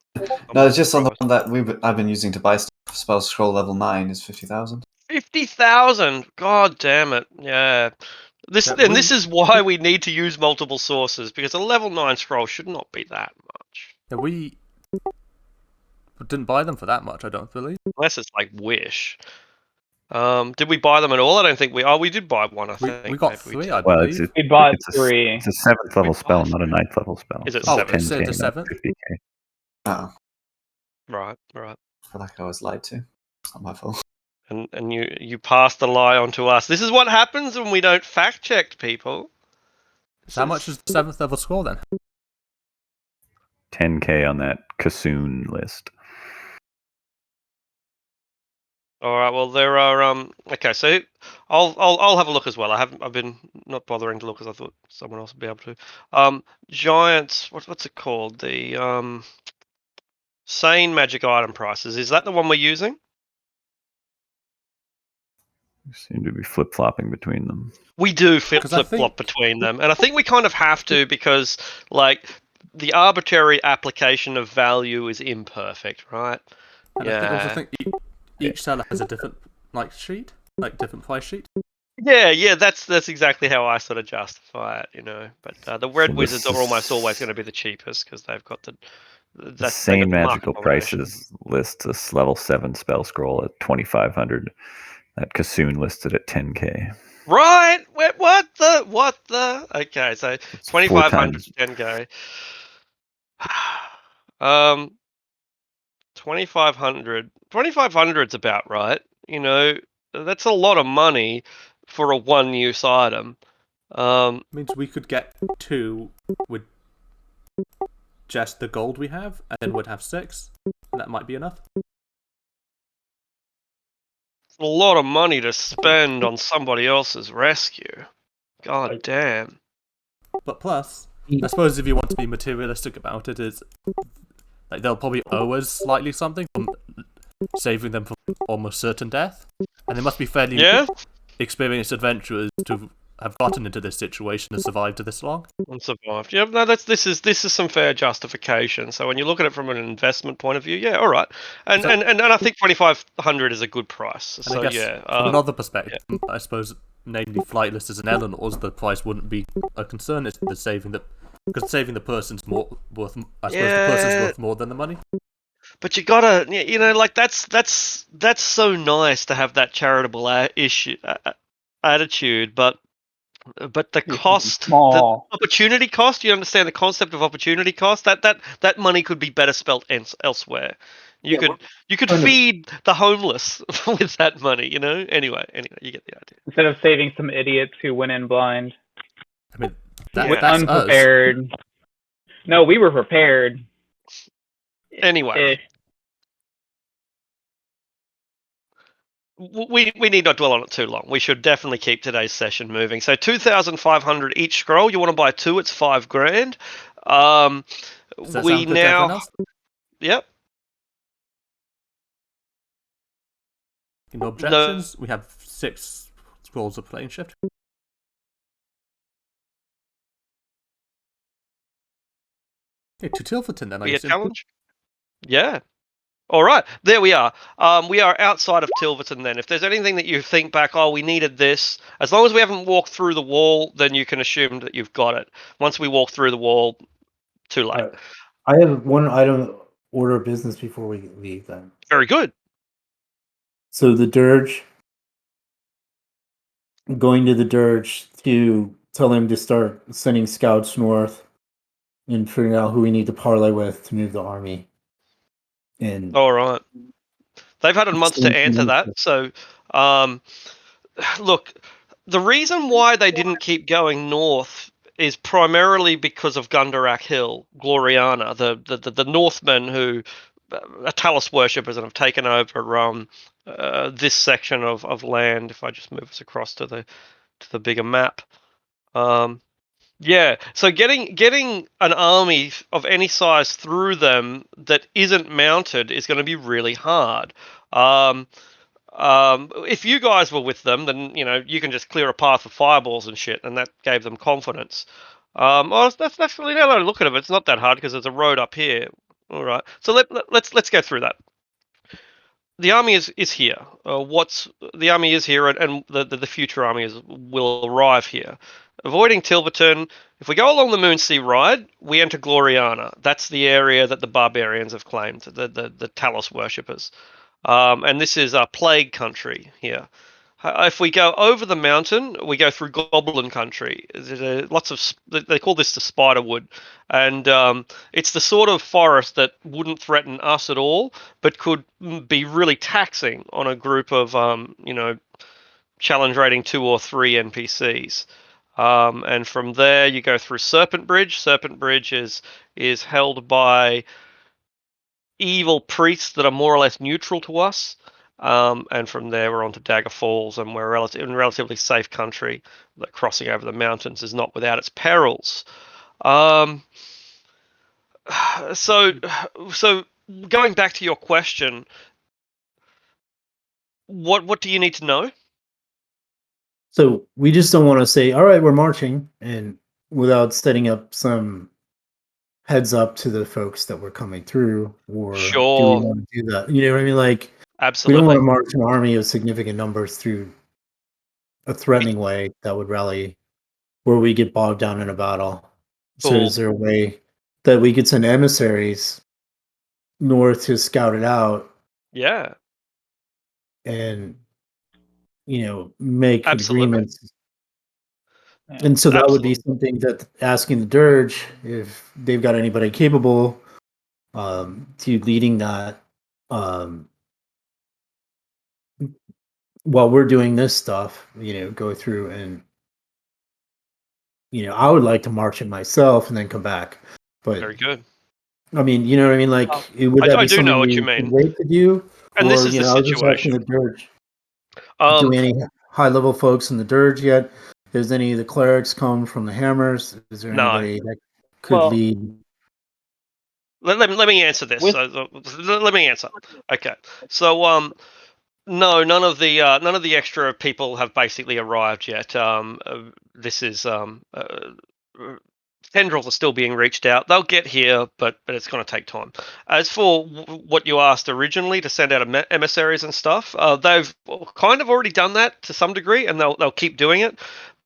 Speaker 5: No, it's just on the one that I've been using to buy stuff. Spell scroll level 9 is 50,000.
Speaker 1: 50,000. God damn it! Yeah. This is why we need to use multiple sources, because a level 9 scroll should not be that much.
Speaker 2: Yeah, we didn't buy them for that much, I don't believe.
Speaker 1: Unless it's like Wish. Did we buy them at all? I don't think we. Oh, we did buy one. I think
Speaker 2: We got
Speaker 1: maybe
Speaker 2: 3,
Speaker 1: did.
Speaker 2: I
Speaker 5: Well,
Speaker 2: believe.
Speaker 4: We bought
Speaker 5: it's
Speaker 4: 3.
Speaker 5: It's a 7th level
Speaker 1: We
Speaker 5: spell,
Speaker 1: bought
Speaker 5: not a 9th level spell.
Speaker 1: Is it
Speaker 5: So
Speaker 1: 7th?
Speaker 2: It's a
Speaker 5: 10k, not
Speaker 2: 7th?
Speaker 5: 50k. Oh,
Speaker 1: Right.
Speaker 5: I feel like I was lied to. It's not my fault.
Speaker 1: And you passed the lie on to us. This is what happens when we don't fact check people.
Speaker 2: So how much is the 7th level score then?
Speaker 6: 10k on that Kassoon list.
Speaker 1: All right. Well, there are Okay, so I'll have a look as well. I've been not bothering to look as I thought someone else would be able to. Giants. What's it called? The Sane magic item prices. Is that the one we're using?
Speaker 6: We seem to be flip flopping between them.
Speaker 1: We do flip
Speaker 2: 'Cause I
Speaker 1: flop
Speaker 2: think-
Speaker 1: between them, and I think we kind of have to because like the arbitrary application of value is imperfect, right?
Speaker 2: And I think each seller has a different sheet, different price sheet.
Speaker 1: Yeah, that's exactly how I sort of justify it, you know. But the red
Speaker 6: So
Speaker 1: wizards
Speaker 6: this
Speaker 1: are almost
Speaker 6: is-
Speaker 1: always going to be the cheapest because they've got the
Speaker 6: The same magical prices lists this level 7 spell scroll at 2,500. That Kassoon listed at 10k.
Speaker 1: Right? What the? Okay, so
Speaker 6: It's
Speaker 1: 2,500
Speaker 6: 4
Speaker 1: to 10k. 2,500. 2,500's about right. You know, that's a lot of money for a one-use item.
Speaker 2: Means we could get 2 with just the gold we have, and then we'd have 6. And that might be enough.
Speaker 1: A lot of money to spend on somebody else's rescue. God damn.
Speaker 2: But plus, I suppose if you want to be materialistic about it, is they'll probably owe us slightly something from saving them from almost certain death, and they must be fairly experienced adventurers to have gotten into this situation and survived this long.
Speaker 1: And survived. Yeah, no, this is some fair justification. So when you look at it from an investment point of view, yeah, all right. And I think 2,500 is a good price.
Speaker 2: And
Speaker 1: so
Speaker 2: I guess
Speaker 1: yeah.
Speaker 2: from another perspective, I suppose namely flightless and Eleanor's, the price wouldn't be a concern. It's the saving the person's more worth. I suppose the person's worth more than the money.
Speaker 1: But you gotta, you know, like that's so nice to have that charitable attitude, but the cost, the opportunity cost. You understand the concept of opportunity cost? That money could be better spelt elsewhere. You could feed the homeless with that money. You know. Anyway, you get the idea.
Speaker 4: Instead of saving some idiots who went in blind.
Speaker 2: I mean,
Speaker 4: That's
Speaker 2: unprepared.
Speaker 4: Us. No, we were prepared.
Speaker 1: Anyway. We need not dwell on it too long. We should definitely keep today's session moving. So 2,500 each scroll. You want to buy 2? It's $5,000.
Speaker 2: Does that sound good to everyone else?
Speaker 1: Yep.
Speaker 2: No objections. We have 6 scrolls of plane shift. Okay, to Tilverton then.
Speaker 1: Be a challenge. Yeah. All right, there we are. We are outside of Tilverton then. If there's anything that you think back, oh, we needed this, as long as we haven't walked through the wall, then you can assume that you've got it. Once we walk through the wall, too late.
Speaker 3: I have one item order of business before we leave then.
Speaker 1: Very good.
Speaker 3: So the Dirge, going to the Dirge to tell him to start sending scouts north and figuring out who we need to parlay with to move the army. And
Speaker 1: all right, they've had a month to answer that. So, look, the reason why they didn't keep going north is primarily because of Gundarak Hill, Gloriana, the Northmen who are Talos worshippers and have taken over this section of land. If I just move us across to the bigger map. Yeah, so getting an army of any size through them that isn't mounted is going to be really hard. If you guys were with them, then you know you can just clear a path with fireballs and shit, and that gave them confidence. That's really now that I look at it, it's not that hard because there's a road up here. All right, so let's go through that. The army is here. The army is here, and the future army will arrive here. Avoiding Tilverton, if we go along the Moonsea Ride, we enter Gloriana. That's the area that the barbarians have claimed, the Talos worshippers. And this is a plague country here. If we go over the mountain, we go through Goblin country. They call this the Spiderwood, and it's the sort of forest that wouldn't threaten us at all, but could be really taxing on a group of challenge rating 2 or 3 NPCs. And from there you go through Serpent Bridge. Serpent Bridge is held by evil priests that are more or less neutral to us. And from there we're on to Dagger Falls, and we're in a relatively safe country. That crossing over the mountains is not without its perils. Um, so going back to your question, what do you need to know?
Speaker 3: So we just don't want to say, all right, we're marching, and without setting up some heads up to the folks that we're coming through, or do we
Speaker 1: Sure,
Speaker 3: want to do that? You know what I mean? Like, we don't want
Speaker 1: absolutely.
Speaker 3: to march an army of significant numbers through a threatening way that would rally where we get bogged down in a battle. So
Speaker 1: Cool.
Speaker 3: is there a way that we could send emissaries north to scout it out
Speaker 1: Yeah,
Speaker 3: and make
Speaker 1: absolutely.
Speaker 3: agreements? And so that would be
Speaker 1: Absolutely.
Speaker 3: something that asking the dirge if they've got anybody capable to leading that um, while we're doing this stuff, go through and I would like to march it myself and then come back. But
Speaker 1: Very good.
Speaker 3: I mean, you know what I mean? Like, would that
Speaker 1: I
Speaker 3: be
Speaker 1: do know
Speaker 3: something
Speaker 1: what you
Speaker 3: we can
Speaker 1: mean.
Speaker 3: wait to do?
Speaker 1: And this
Speaker 3: Or,
Speaker 1: is the
Speaker 3: I was just asking
Speaker 1: situation.
Speaker 3: the dirge. Do
Speaker 1: Um,
Speaker 3: any high level folks in the dirge yet? Does any of the clerics come from the hammers? Is there
Speaker 1: no.
Speaker 3: anybody that could
Speaker 4: Well,
Speaker 3: lead?
Speaker 1: Let me answer this.
Speaker 4: with
Speaker 1: Let me answer. Okay. So no, none of the extra people have basically arrived yet. This is tendrils are still being reached out. They'll get here, but it's going to take time. As for what you asked originally to send out emissaries and stuff, they've kind of already done that to some degree, and they'll keep doing it.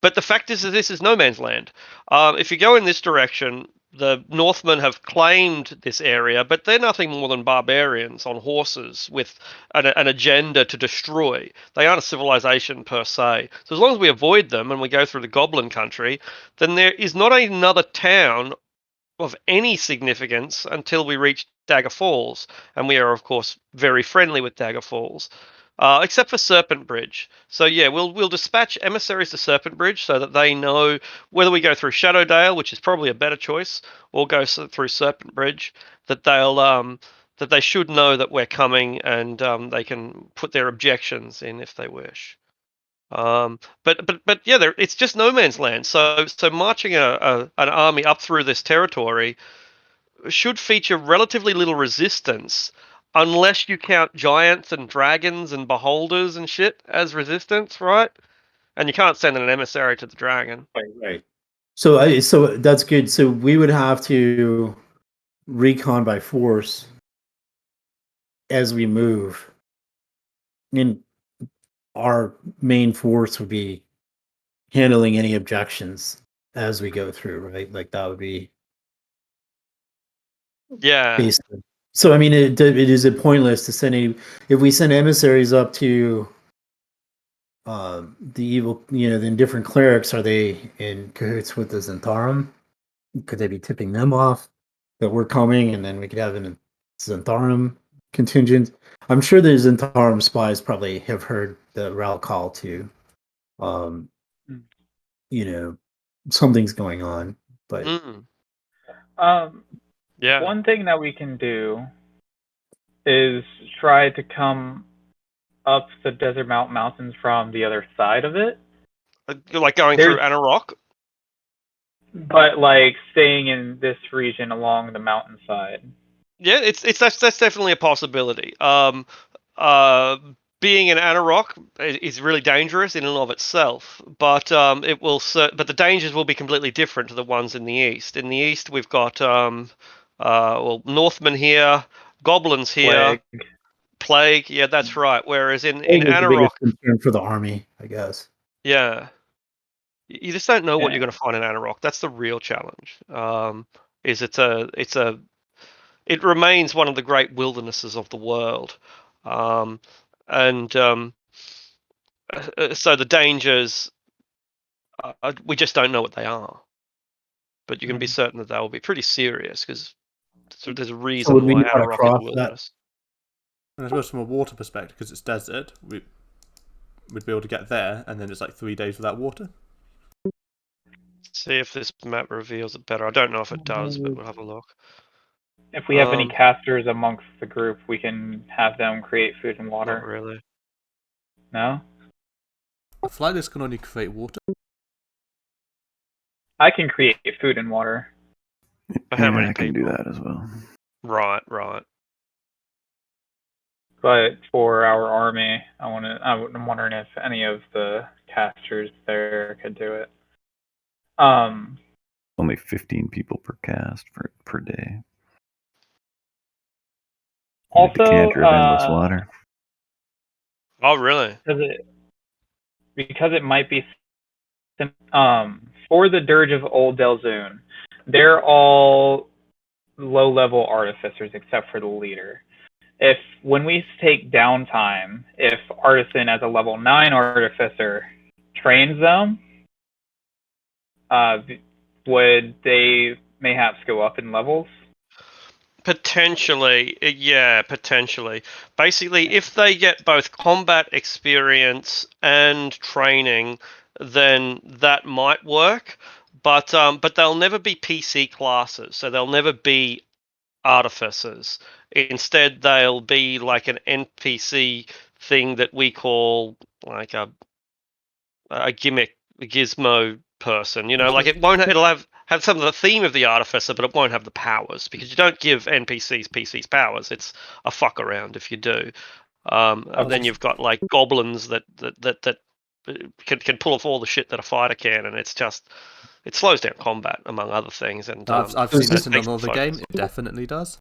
Speaker 1: But the fact is that this is no man's land. If you go in this direction, the Northmen have claimed this area, but they're nothing more than barbarians on horses with an agenda to destroy. They aren't a civilization per se. So as long as we avoid them and we go through the Goblin country, then there is not another town of any significance until we reach Dagger Falls, and we are of course very friendly with Dagger Falls, except for Serpent Bridge. So yeah, we'll dispatch emissaries to Serpent Bridge so that they know whether we go through Shadowdale, which is probably a better choice, or go through Serpent Bridge. That they should know that we're coming, and they can put their objections in if they wish. But yeah, it's just no man's land. So marching an army up through this territory should feature relatively little resistance, unless you count giants and dragons and beholders and shit as resistance, right? And you can't send an emissary to the dragon.
Speaker 3: Right. So that's good. So we would have to recon by force as we move. And our main force would be handling any objections as we go through, right? Like that would be
Speaker 1: Yeah,
Speaker 3: basically. So I mean, it is it pointless to send any if we send emissaries up to the evil, the different clerics. Are they in cahoots with the Zentharum? Could they be tipping them off that we're coming, and then we could have a Zentharum contingent? I'm sure the Zentharum spies probably have heard the Ral call to, um, you know, something's going on. But
Speaker 4: um,
Speaker 1: yeah.
Speaker 4: one thing that we can do is try to come up the Desert Mountains from the other side of it.
Speaker 1: Like going
Speaker 4: There's
Speaker 1: through Anarok.
Speaker 4: but like staying in this region along the mountainside.
Speaker 1: Yeah, that's definitely a possibility. Uh, Being in Anarok is really dangerous in and of itself, but but the dangers will be completely different to the ones in the east. In the east, we've got Northmen here, goblins here,
Speaker 4: Plague.
Speaker 1: plague. Yeah, that's right. Whereas in
Speaker 3: plague is the
Speaker 1: Anarok,
Speaker 3: biggest concern for the army, I guess.
Speaker 1: yeah, you just don't know what
Speaker 4: Yeah.
Speaker 1: you're going to find in Anarok. That's the real challenge. Is it remains one of the great wildernesses of the world, um, and so the dangers we just don't know what they are. But you can be certain that they will be pretty serious because there's a
Speaker 3: So would
Speaker 1: reason
Speaker 3: we
Speaker 1: why
Speaker 3: know how to
Speaker 1: Anarok is a
Speaker 3: cross that?
Speaker 1: wilderness.
Speaker 2: And I suppose from a water perspective, because it's desert, we'd be able to get there, and then it's like 3 days without water.
Speaker 1: See if this map reveals it better. I don't know if it does, but we'll have a look.
Speaker 4: If we have any casters amongst the group, we can have them create food and water.
Speaker 1: Not really.
Speaker 4: No?
Speaker 2: A flightless can only create water.
Speaker 4: I can create food and water.
Speaker 1: For how many
Speaker 6: I can
Speaker 1: people?
Speaker 6: do that as well.
Speaker 1: Right.
Speaker 4: But for our army, I'm wondering if any of the casters there could do it.
Speaker 6: Only 15 people per cast per day.
Speaker 4: Also,
Speaker 6: Decanter of endless water.
Speaker 1: Oh, really?
Speaker 4: Because it might be for the Dirge of Old Delzoon, they're all low-level artificers except for the leader. If when we take downtime, if Artisan as a level 9 artificer trains them, would they mayhaps go up in levels?
Speaker 1: Potentially, yeah, potentially. Basically, if they get both combat experience and training, then that might work. But they'll never be PC classes, so they'll never be artificers. Instead, they'll be like an NPC thing that we call like a gimmick, a gizmo person. You know, like it won't. It'll have some of the theme of the artificer, but it won't have the powers because you don't give NPCs PCs powers. It's a fuck around if you do. And then you've got like goblins that can pull off all the shit that a fighter can, and it's just it slows down combat among other things. And
Speaker 2: I've seen this in
Speaker 1: takes
Speaker 2: another
Speaker 1: the
Speaker 2: game.
Speaker 1: focus.
Speaker 2: It definitely does.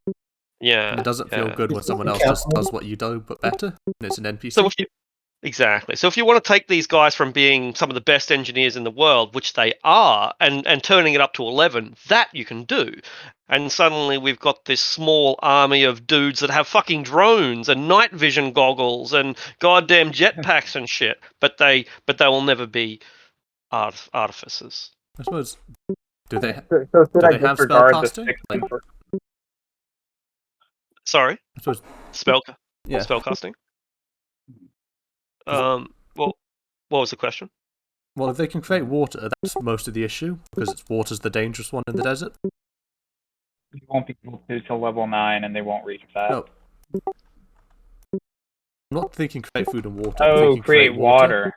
Speaker 1: Yeah,
Speaker 2: And it doesn't feel
Speaker 1: yeah.
Speaker 2: good when someone else just does what you do, but better. And it's an NPC.
Speaker 1: So exactly. So if you want to take these guys from being some of the best engineers in the world, which they are, and turning it up to 11, that you can do. And suddenly we've got this small army of dudes that have fucking drones and night vision goggles and goddamn jetpacks and shit. But they will never be artificers.
Speaker 2: I suppose. Do they
Speaker 4: So should I
Speaker 2: have
Speaker 4: disregard the
Speaker 2: spellcasting?
Speaker 4: 6 link?
Speaker 1: Sorry?
Speaker 2: I suppose.
Speaker 1: Yeah. Spellcasting? Well, what was the question?
Speaker 2: Well, if they can create water, that's most of the issue, because water's the dangerous one in the desert.
Speaker 4: You won't be able to till level 9, and they won't reach that.
Speaker 2: No. I'm not thinking create food and water.
Speaker 4: Oh,
Speaker 2: I'm thinking
Speaker 4: create water.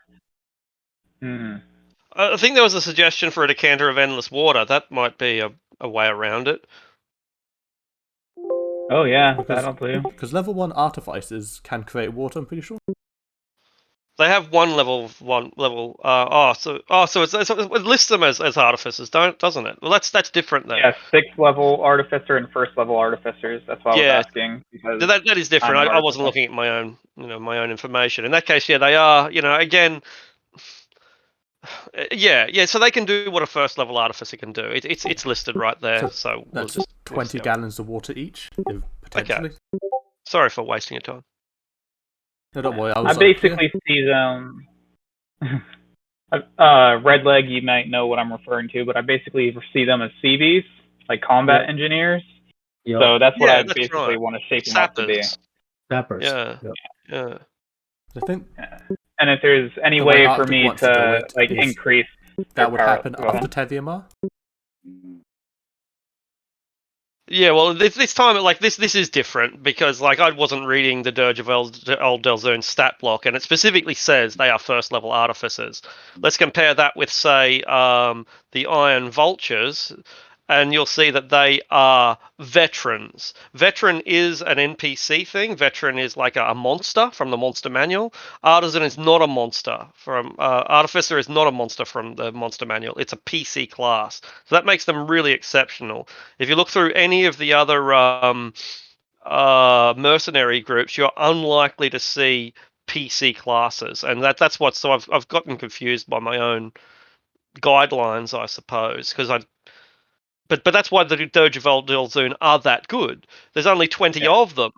Speaker 1: I think there was a suggestion for a decanter of endless water. That might be a way around it.
Speaker 4: Oh yeah, that'll do.
Speaker 2: Because level 1 artificers can create water, I'm pretty sure.
Speaker 1: They have one level. So it lists them as artificers, doesn't it? Well, that's different then.
Speaker 4: Yeah, 6th level artificer and 1st level artificers. That's why I was asking. Because
Speaker 1: that is different. I wasn't looking at my own information. In that case, yeah, they are. Again. Yeah. So they can do what a 1st level artificer can do. It's listed right there. So
Speaker 2: that's
Speaker 1: we'll
Speaker 2: 20 gallons of water each, potentially.
Speaker 1: Okay. Sorry for wasting your time.
Speaker 2: No, don't worry.
Speaker 4: I basically see them. Red Leg, you might know what I'm referring to, but I basically see them as CVs, like combat engineers. Yep. So that's what I basically want to shape them up to be.
Speaker 3: Sappers.
Speaker 1: Yeah.
Speaker 2: I think.
Speaker 4: And if there's any way for me to increase
Speaker 2: that would happen after Tediamar.
Speaker 1: Yeah, well, this time, this is different because, I wasn't reading the Dirge of Old Delzoon stat block, and it specifically says they are 1st level artificers. Let's compare that with, say, the Iron Vultures, and you'll see that they are veterans. Veteran is an NPC thing. Veteran is like a monster from the Monster Manual. Artisan is not a monster from Artificer is not a monster from the Monster Manual. It's a PC class, so that makes them really exceptional. If you look through any of the other mercenary groups, you're unlikely to see PC classes, and that's what. So I've gotten confused by my own guidelines, I suppose, because But that's why the Dirge of Old Delzoon are that good. There's only 20 of them.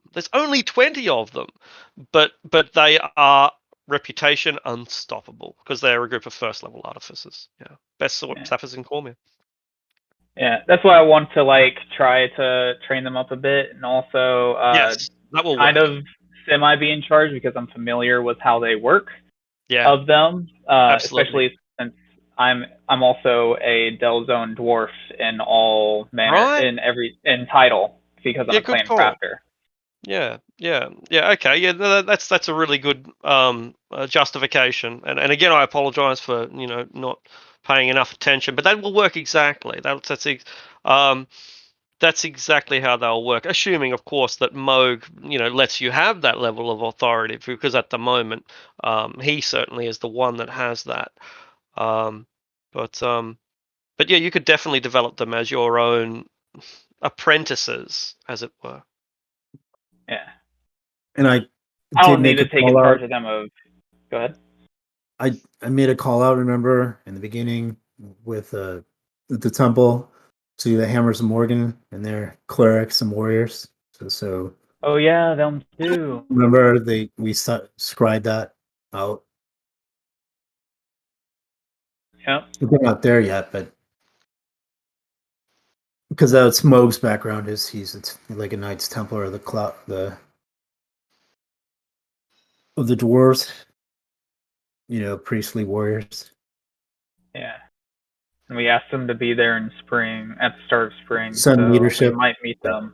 Speaker 1: But they are reputation unstoppable because they're a group of 1st level artificers. Yeah, best sort Sappers in Cormier.
Speaker 4: Yeah, that's why I want to try to train them up a bit, and also
Speaker 1: yes, that will
Speaker 4: kind of semi be in charge because I'm familiar with how they work.
Speaker 1: Yeah,
Speaker 4: of them, especially since I'm also a Delzone dwarf in all manner
Speaker 1: Right.
Speaker 4: in title because I'm
Speaker 1: Yeah,
Speaker 4: a
Speaker 1: good
Speaker 4: clan
Speaker 1: call.
Speaker 4: crafter.
Speaker 1: Yeah. Okay. Yeah, that's a really good justification. And again, I apologize for not paying enough attention, but that will work exactly. That's exactly how they'll work. Assuming, of course, that Moog lets you have that level of authority, because at the moment he certainly is the one that has that. Um, but yeah, you could definitely develop them as your own apprentices, as it were.
Speaker 4: Yeah.
Speaker 3: And I
Speaker 4: I
Speaker 3: did
Speaker 4: don't need
Speaker 3: make
Speaker 4: to
Speaker 3: a
Speaker 4: take in
Speaker 3: call
Speaker 4: charge
Speaker 3: out.
Speaker 4: of them. Go ahead.
Speaker 3: I made a call out. Remember in the beginning with the temple to the Hammers of Morgan and their clerics and warriors. So
Speaker 4: Oh yeah, them too.
Speaker 3: remember we scried that out.
Speaker 4: Yep.
Speaker 3: We're not there yet, but because that's Moog's background is it's like a Knights Templar of the of the dwarves, priestly warriors.
Speaker 4: Yeah. And we asked them to be there in spring, at the start of spring,
Speaker 3: Sun
Speaker 4: so we
Speaker 3: leadership.
Speaker 4: might meet them.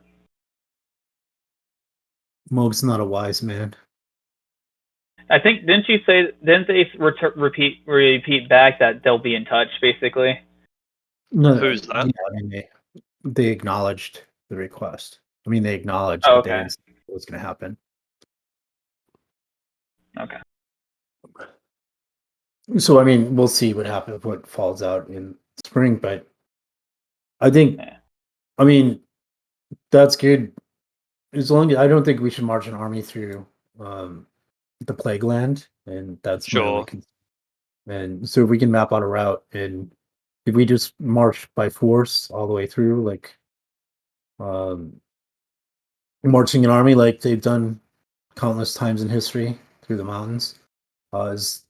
Speaker 3: Moog's not a wise man.
Speaker 4: I think didn't they repeat back that they'll be in touch basically?
Speaker 3: No,
Speaker 1: Who's that?
Speaker 3: yeah, I mean they acknowledged the request. I mean they acknowledged,
Speaker 4: Oh,
Speaker 3: but they
Speaker 4: okay.
Speaker 3: didn't say what was going to happen.
Speaker 4: Okay.
Speaker 3: So I mean, we'll see what happens, what falls out in spring. But I think,
Speaker 4: Yeah.
Speaker 3: I mean, that's good. As long as I don't think we should march an army through the Plague Land, and that's my only
Speaker 1: Sure.
Speaker 3: concern. And so if we can map out a route, and if we just march by force all the way through, like um, marching an army like they've done countless times in history through the mountains, is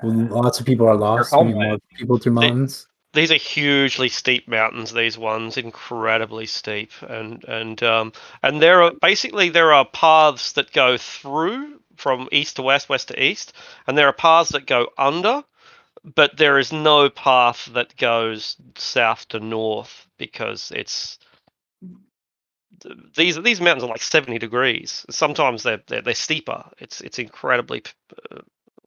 Speaker 3: when lots of people are
Speaker 4: Your
Speaker 3: lost when you
Speaker 4: helmet.
Speaker 3: march people through mountains.
Speaker 1: These are hugely steep mountains. These ones, incredibly steep, and there are paths that go through from east to west, west to east, and there are paths that go under, but there is no path that goes south to north, because these mountains are like 70 degrees. Sometimes they're steeper. It's incredibly,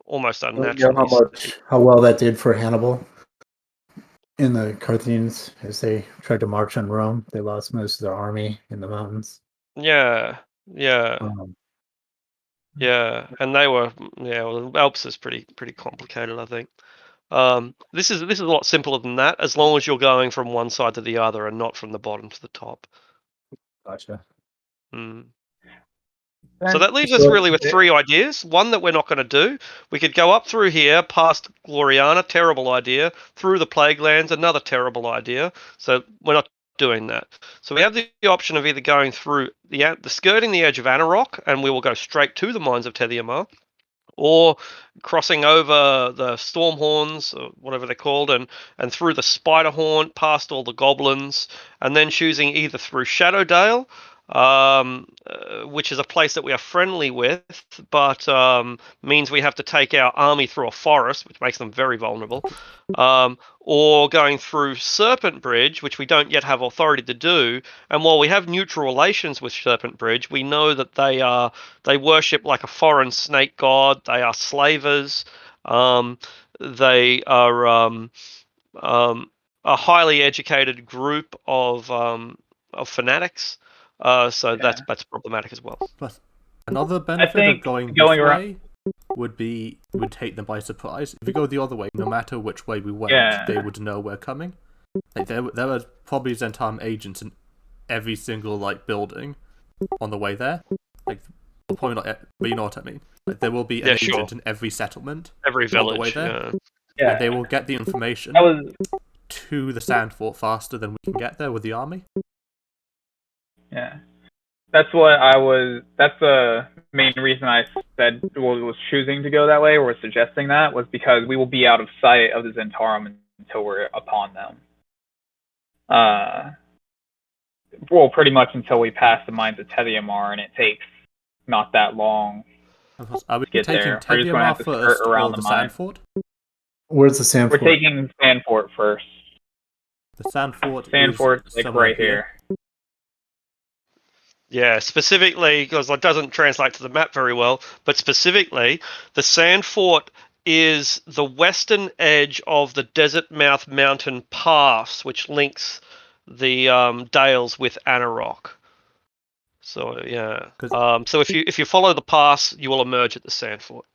Speaker 1: almost
Speaker 3: You know
Speaker 1: unnaturally steep.
Speaker 3: how well that did for Hannibal in the Carthaginians as they tried to march on Rome. They lost most of their army in the mountains.
Speaker 1: Yeah, yeah.
Speaker 3: Um,
Speaker 1: Yeah, and well, the Alps is pretty complicated, I think. This is a lot simpler than that, as long as you're going from one side to the other and not from the bottom to the top.
Speaker 3: gotcha.
Speaker 1: Mm. So
Speaker 4: Then
Speaker 1: that leaves us
Speaker 3: So,
Speaker 1: really with three ideas. One that we're not going to do. We could go up through here, past Gloriana, terrible idea. Through the Plague Lands, another terrible idea. So we're not doing that. So we have the option of either going through the skirting the edge of Anarok, and we will go straight to the mines of Tediamar, or crossing over the Stormhorns, or whatever they're called, and through the Spiderhorn, past all the goblins, and then choosing either through Shadowdale, which is a place that we are friendly with, but means we have to take our army through a forest, which makes them very vulnerable, or going through Serpent Bridge, which we don't yet have authority to do. And while we have neutral relations with Serpent Bridge, we know that they worship like a foreign snake god. They are slavers. They are a highly educated group of fanatics. So
Speaker 4: yeah.
Speaker 1: that's problematic as well.
Speaker 2: But another
Speaker 4: I
Speaker 2: benefit of
Speaker 4: think
Speaker 2: going
Speaker 4: going
Speaker 2: this
Speaker 4: around.
Speaker 2: way would take them by surprise. If we go the other way, no matter which way we went,
Speaker 4: Yeah.
Speaker 2: they would know we're coming. Like there were probably Zentarm agents in every single building on the way there. Like probably not, but you know what I mean. Like there will be an
Speaker 1: Yeah,
Speaker 2: agent
Speaker 1: sure.
Speaker 2: in every settlement
Speaker 1: Every
Speaker 2: on the way
Speaker 1: village.
Speaker 2: there,
Speaker 4: Yeah.
Speaker 2: and they will get the information
Speaker 4: That was
Speaker 2: to the sand fort faster than we can get there with the army.
Speaker 4: yeah. That's what I was. That's the main reason I said was choosing to go that way, or suggesting that, was because we will be out of sight of the Zentarum until we're upon them. Well, pretty much until we pass the mines of Tediamar, and it takes not that long
Speaker 2: Are we
Speaker 4: to get
Speaker 2: taking
Speaker 4: there. We're just going to
Speaker 2: Tediamar
Speaker 4: have to skirt
Speaker 2: first
Speaker 4: around
Speaker 2: or
Speaker 4: the
Speaker 2: the
Speaker 4: mine.
Speaker 2: sand fort?
Speaker 3: Where's the sand
Speaker 4: We're
Speaker 3: fort?
Speaker 4: taking Sandfort first.
Speaker 2: The sand fort
Speaker 4: Sandfort's
Speaker 2: is
Speaker 4: like right here.
Speaker 1: Yeah, specifically, because it doesn't translate to the map very well, but specifically, the Sand Fort is the western edge of the Desert Mouth Mountain Pass, which links the Dales with Anarok. So yeah, so if you follow the pass, you will emerge at the Sand Fort.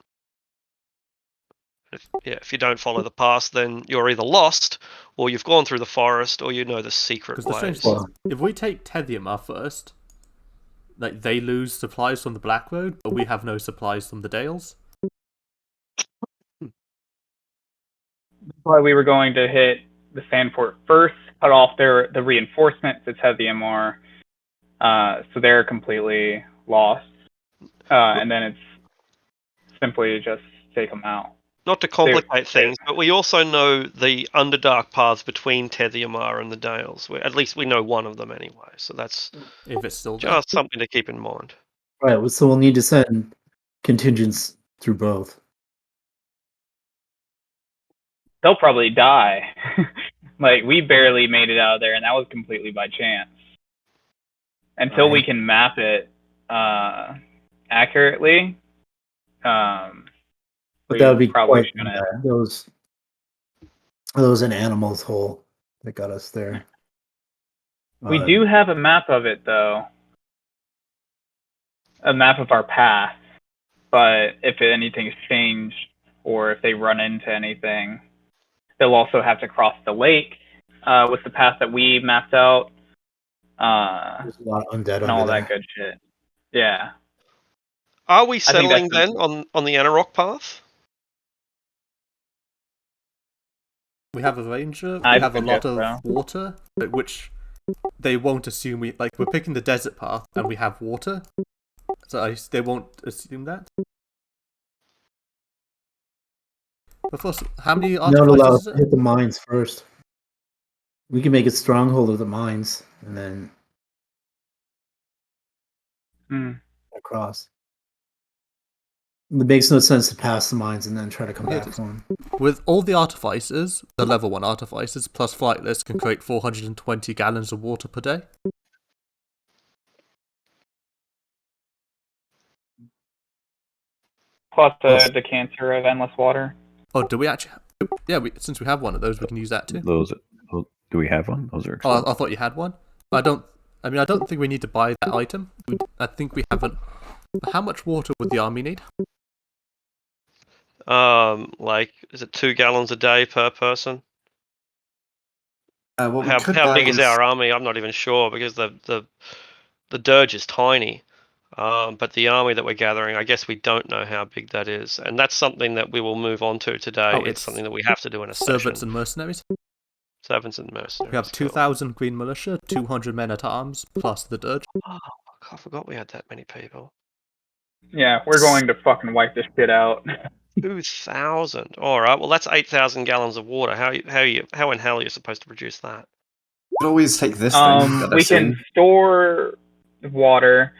Speaker 1: If you don't follow the pass, then you're either lost, or you've gone through the forest, or you know the secret
Speaker 2: Because the strange
Speaker 1: ways.
Speaker 2: thing is, if we take Tediamar first, like they lose supplies from the Black Road, but we have no supplies from the Dales.
Speaker 4: That's why we were going to hit the Sandfort first, cut off the reinforcements to Tediamar, so they're completely lost, and then it's simply just take them out.
Speaker 1: Not to complicate things, but we also know the Underdark paths between Tediamar and the Dales. At least we know one of them anyway, so that's
Speaker 2: if it's still there.
Speaker 1: Just something to keep in mind.
Speaker 3: Right, so we'll need to send contingents through both.
Speaker 4: They'll probably die. Like, we barely made it out of there, and that was completely by chance. Until we can map it accurately,
Speaker 3: but that would be
Speaker 4: probably
Speaker 3: quite those an animal's hole that got us there.
Speaker 4: We do have a map of it, though. A map of our path. But if anything's changed, or if they run into anything, they'll also have to cross the lake with the path that we mapped out.
Speaker 3: There's a lot of undead
Speaker 4: and all that good shit. Yeah.
Speaker 1: Are we settling then on the Anarok path?
Speaker 2: We have a ranger. We have a lot of water, which they won't assume we like. We're picking the desert path, and we have water, so they won't assume that. But first, how many artificers?
Speaker 3: Not allowed to hit the mines first. We can make a stronghold of the mines, and then across. It makes no sense to pass the mines and then try to come back for them.
Speaker 2: With all the artificers, the level 1 artificers, plus flightless can create 420 gallons of water per day.
Speaker 4: Plus the decanter of endless water.
Speaker 2: Oh, do we actually? Yeah, since we have one of those, we can use that too.
Speaker 6: Do we have one? Those are
Speaker 2: expensive. Oh, I thought you had one. I don't think we need to buy that item. I think we haven't. How much water would the army need?
Speaker 1: Is it 2 gallons a day per person?
Speaker 5: How
Speaker 1: big is our army? I'm not even sure, because the dirge is tiny. But the army that we're gathering, I guess we don't know how big that is, and that's something that we will move on to today. It's something that we have to do in a session.
Speaker 2: Servants and mercenaries.
Speaker 1: Servants and mercenaries.
Speaker 2: We have 2,000 green militia, 200 men at arms, plus the dirge.
Speaker 1: Oh, I forgot we had that many people.
Speaker 4: Yeah, we're going to fucking wipe this shit out.
Speaker 1: 2,000. All right. Well, that's 8,000 gallons of water. How in hell are you supposed to produce that?
Speaker 5: You could always take this thing.
Speaker 4: We can store water.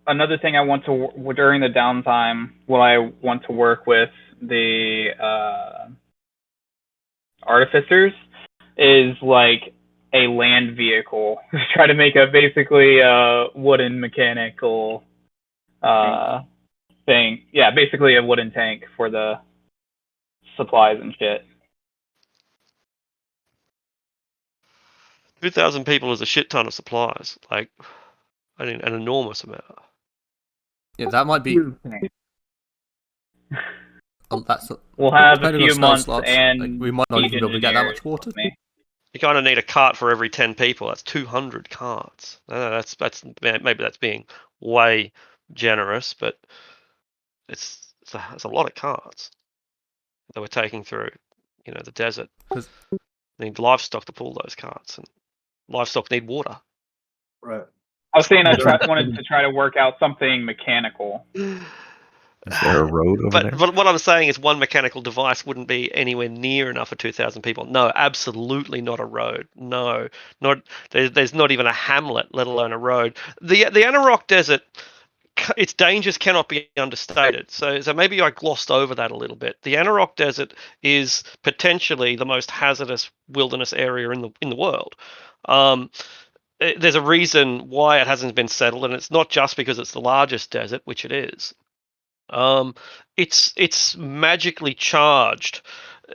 Speaker 4: Another thing I want to during the downtime, what I want to work with the artificers is like a land vehicle. Try to make basically a wooden mechanical thing. Yeah, basically a wooden tank for the supplies and shit.
Speaker 1: 2,000 people is a shit ton of supplies. Like, an enormous amount.
Speaker 2: Yeah, that might be.
Speaker 4: We'll have a few months, and
Speaker 2: like, we might not even be able to get that much water.
Speaker 1: You kind of need a cart for every 10 people. That's 200 carts. That's maybe that's being way generous, but it's a lot of carts that we're taking through, the desert. Need livestock to pull those carts, and livestock need water.
Speaker 3: Right.
Speaker 4: I was saying wanted to try to work out something mechanical.
Speaker 6: Is there a road over there?
Speaker 1: But what I'm saying is one mechanical device wouldn't be anywhere near enough for 2,000 people. No, absolutely not a road. No, there's not even a hamlet, let alone a road. The Anarok Desert its dangers cannot be understated. So maybe I glossed over that a little bit. The Anarok Desert is potentially the most hazardous wilderness area in the world. There's a reason why it hasn't been settled, and it's not just because it's the largest desert, which it is. It's magically charged.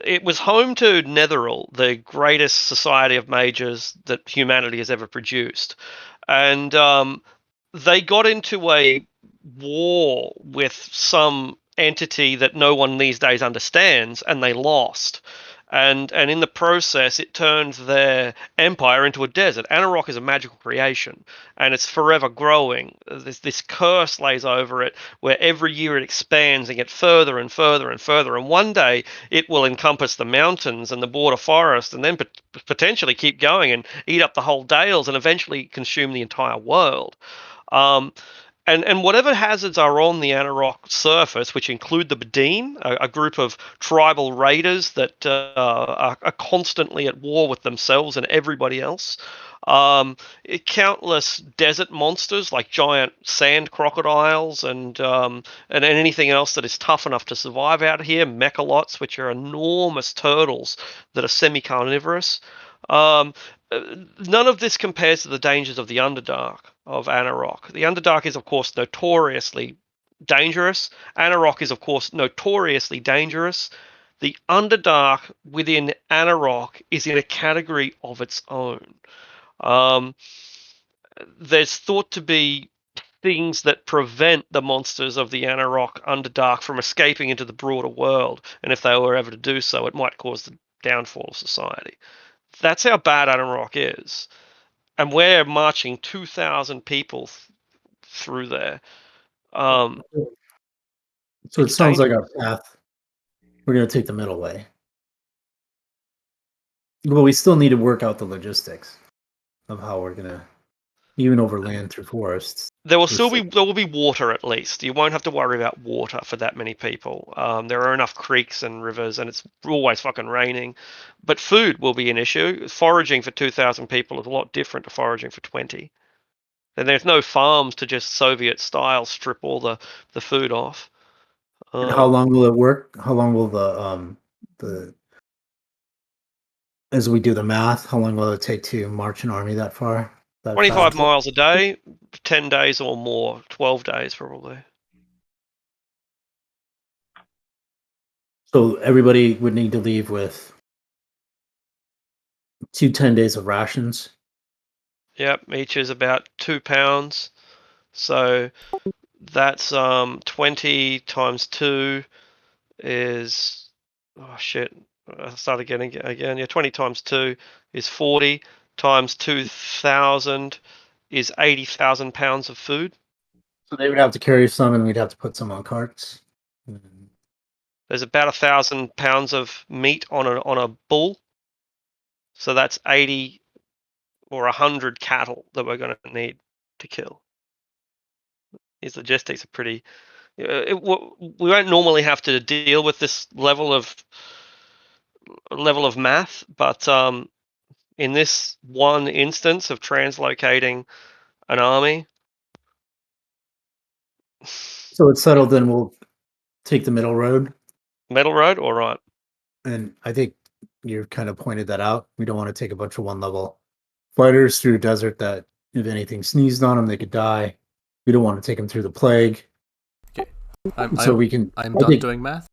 Speaker 1: It was home to Netheril, the greatest society of mages that humanity has ever produced, and they got into a war with some entity that no one these days understands, and they lost. And in the process, it turned their empire into a desert. Anarok is a magical creation, and it's forever growing. This curse lays over it, where every year it expands and gets further and further and further. And one day it will encompass the mountains and the border forest, and then potentially keep going and eat up the whole dales, and eventually consume the entire world. Um, and whatever hazards are on the Anarok surface, which include the Badeen, a group of tribal raiders that are constantly at war with themselves and everybody else, countless desert monsters like giant sand crocodiles and anything else that is tough enough to survive out here, mechalots, which are enormous turtles that are semi-carnivorous. Um, None of this compares to the dangers of the Underdark of Anarok. The Underdark is, of course, notoriously dangerous. Anarok is, of course, notoriously dangerous. The Underdark within Anarok is in a category of its own. There's thought to be things that prevent the monsters of the Anarok Underdark from escaping into the broader world, and if they were ever to do so, it might cause the downfall of society. That's how bad Anarok is. And we're marching 2,000 people through there.
Speaker 3: So it sounds like our path. We're going to take the middle way. But we still need to work out the logistics of how we're going to, even over land through forests.
Speaker 1: There will be water at least. You won't have to worry about water for that many people. There are enough creeks and rivers, and it's always fucking raining. But food will be an issue. Foraging for 2,000 people is a lot different to foraging for 20. And there's no farms to just Soviet style strip all the food off.
Speaker 3: And how long will it work? How long will the as we do the math, how long will it take to march an army that far?
Speaker 1: 25 miles a day, 10 days or more, 12 days probably.
Speaker 3: So everybody would need to leave with 10 days of rations.
Speaker 1: Yep, each is about 2 pounds. So that's 20 times 2 is, oh shit, I'll start again. Yeah, 20 times 2 is 40, times 2,000 is 80,000 pounds of food.
Speaker 3: So they would have to carry some, and we'd have to put some on carts.
Speaker 1: There's about 1,000 pounds of meat on a bull, so that's 80 or 100 cattle that we're going to need to kill. These logistics are pretty. We won't normally have to deal with this level of math, but in this one instance of translocating an army.
Speaker 3: So it's settled, then we'll take the middle road.
Speaker 1: Middle road, all right.
Speaker 3: And I think you've kind of pointed that out. We don't want to take a bunch of one-level fighters through a desert that, if anything sneezed on them, they could die. We don't want to take them through the plague.
Speaker 2: Okay.
Speaker 3: I'm
Speaker 2: done doing math.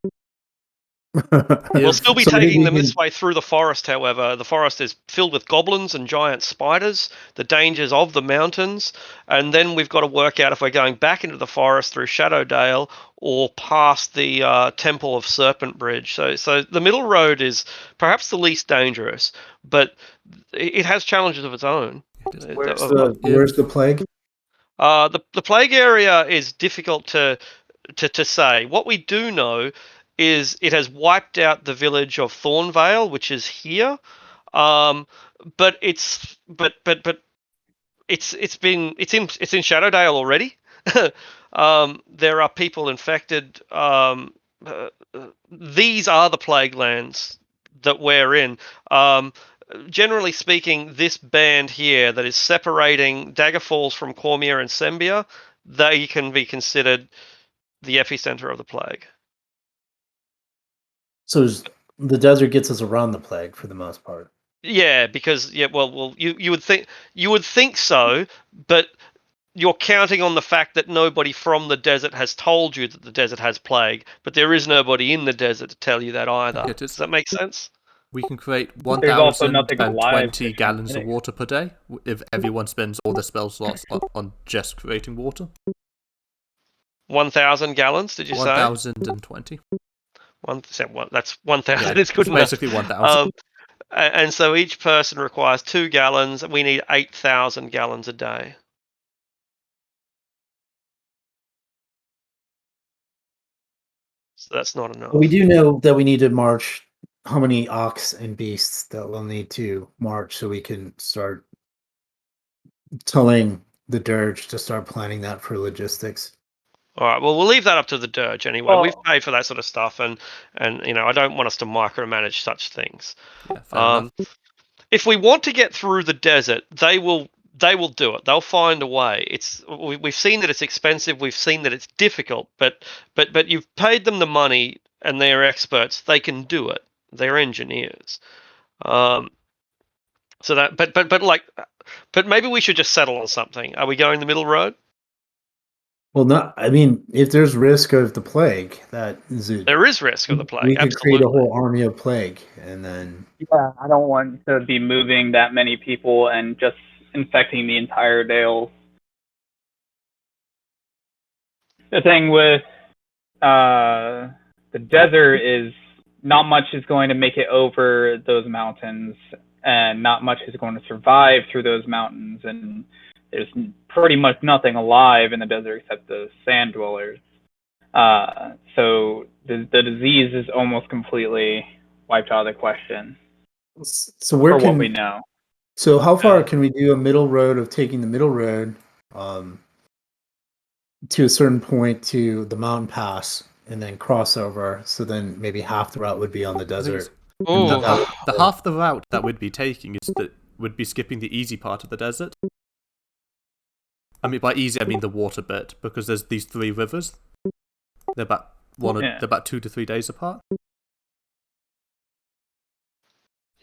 Speaker 1: We'll still be taking them this way through the forest, however. The forest is filled with goblins and giant spiders, the dangers of the mountains, and then we've got to work out if we're going back into the forest through Shadowdale or past the Temple of Serpent Bridge. So the middle road is perhaps the least dangerous, but it has challenges of its own.
Speaker 3: Where's the plague?
Speaker 1: The plague area is difficult to say. What we do know is it has wiped out the village of Thornvale, which is here. But it's in Shadowdale already. There are people infected. These are the plague lands that we're in. Generally speaking, this band here that is separating Daggerfalls from Cormier and Sembia, they can be considered the epicenter of the plague.
Speaker 3: So the desert gets us around the plague for the most part.
Speaker 1: Yeah, because well, you would think so, but you're counting on the fact that nobody from the desert has told you that the desert has plague, but there is nobody in the desert to tell you that either. Does that make sense?
Speaker 2: We can create
Speaker 4: There's also nothing alive
Speaker 2: 1,020
Speaker 4: to
Speaker 2: gallons of
Speaker 4: transmit it.
Speaker 2: water per day if everyone spends all their spell slots on just creating water.
Speaker 1: 1,000 gallons, did you say?
Speaker 2: 1,020.
Speaker 1: That's 1,000.
Speaker 2: Yeah,
Speaker 1: It's good
Speaker 2: it's
Speaker 1: enough.
Speaker 2: basically 1,000.
Speaker 1: And so each person requires 2 gallons. We need 8,000 gallons a day. So that's not enough.
Speaker 3: We do know that we need to march how many ox and beasts that we'll need to march so we can start telling the dirge to start planning that for logistics.
Speaker 1: All right. Well, we'll leave that up to the dirge anyway.
Speaker 4: Well-
Speaker 1: We've paid for that sort of stuff, and I don't want us to micromanage such things.
Speaker 2: Yeah, fair enough.
Speaker 1: If we want to get through the desert, they will do it. They'll find a way. We've seen that it's expensive. We've seen that it's difficult. But you've paid them the money, and they're experts. They can do it. They're engineers. So that, but maybe we should just settle on something. Are we going the middle road?
Speaker 3: Well, I mean, if there's risk of the plague, that is it.
Speaker 1: There is risk of the plague.
Speaker 3: We could
Speaker 1: Absolutely.
Speaker 3: create a whole army of plague, and then
Speaker 4: Yeah, I don't want to be moving that many people and just infecting the entire Dale. The thing with the desert is not much is going to make it over those mountains, and not much is going to survive through those mountains, and there's pretty much nothing alive in the desert except the sand dwellers. So the disease is almost completely wiped out of the question.
Speaker 3: So where
Speaker 4: for
Speaker 3: can
Speaker 4: what we know?
Speaker 3: So how far can we do a middle road of taking the middle road to a certain point to the mountain pass and then cross over? So then maybe half the route would be on the desert.
Speaker 2: The half the route that we'd be taking would be skipping the easy part of the desert. I mean, by easy, I mean the water bit, because there's these 3 rivers. They're about they're about 2 to 3 days apart.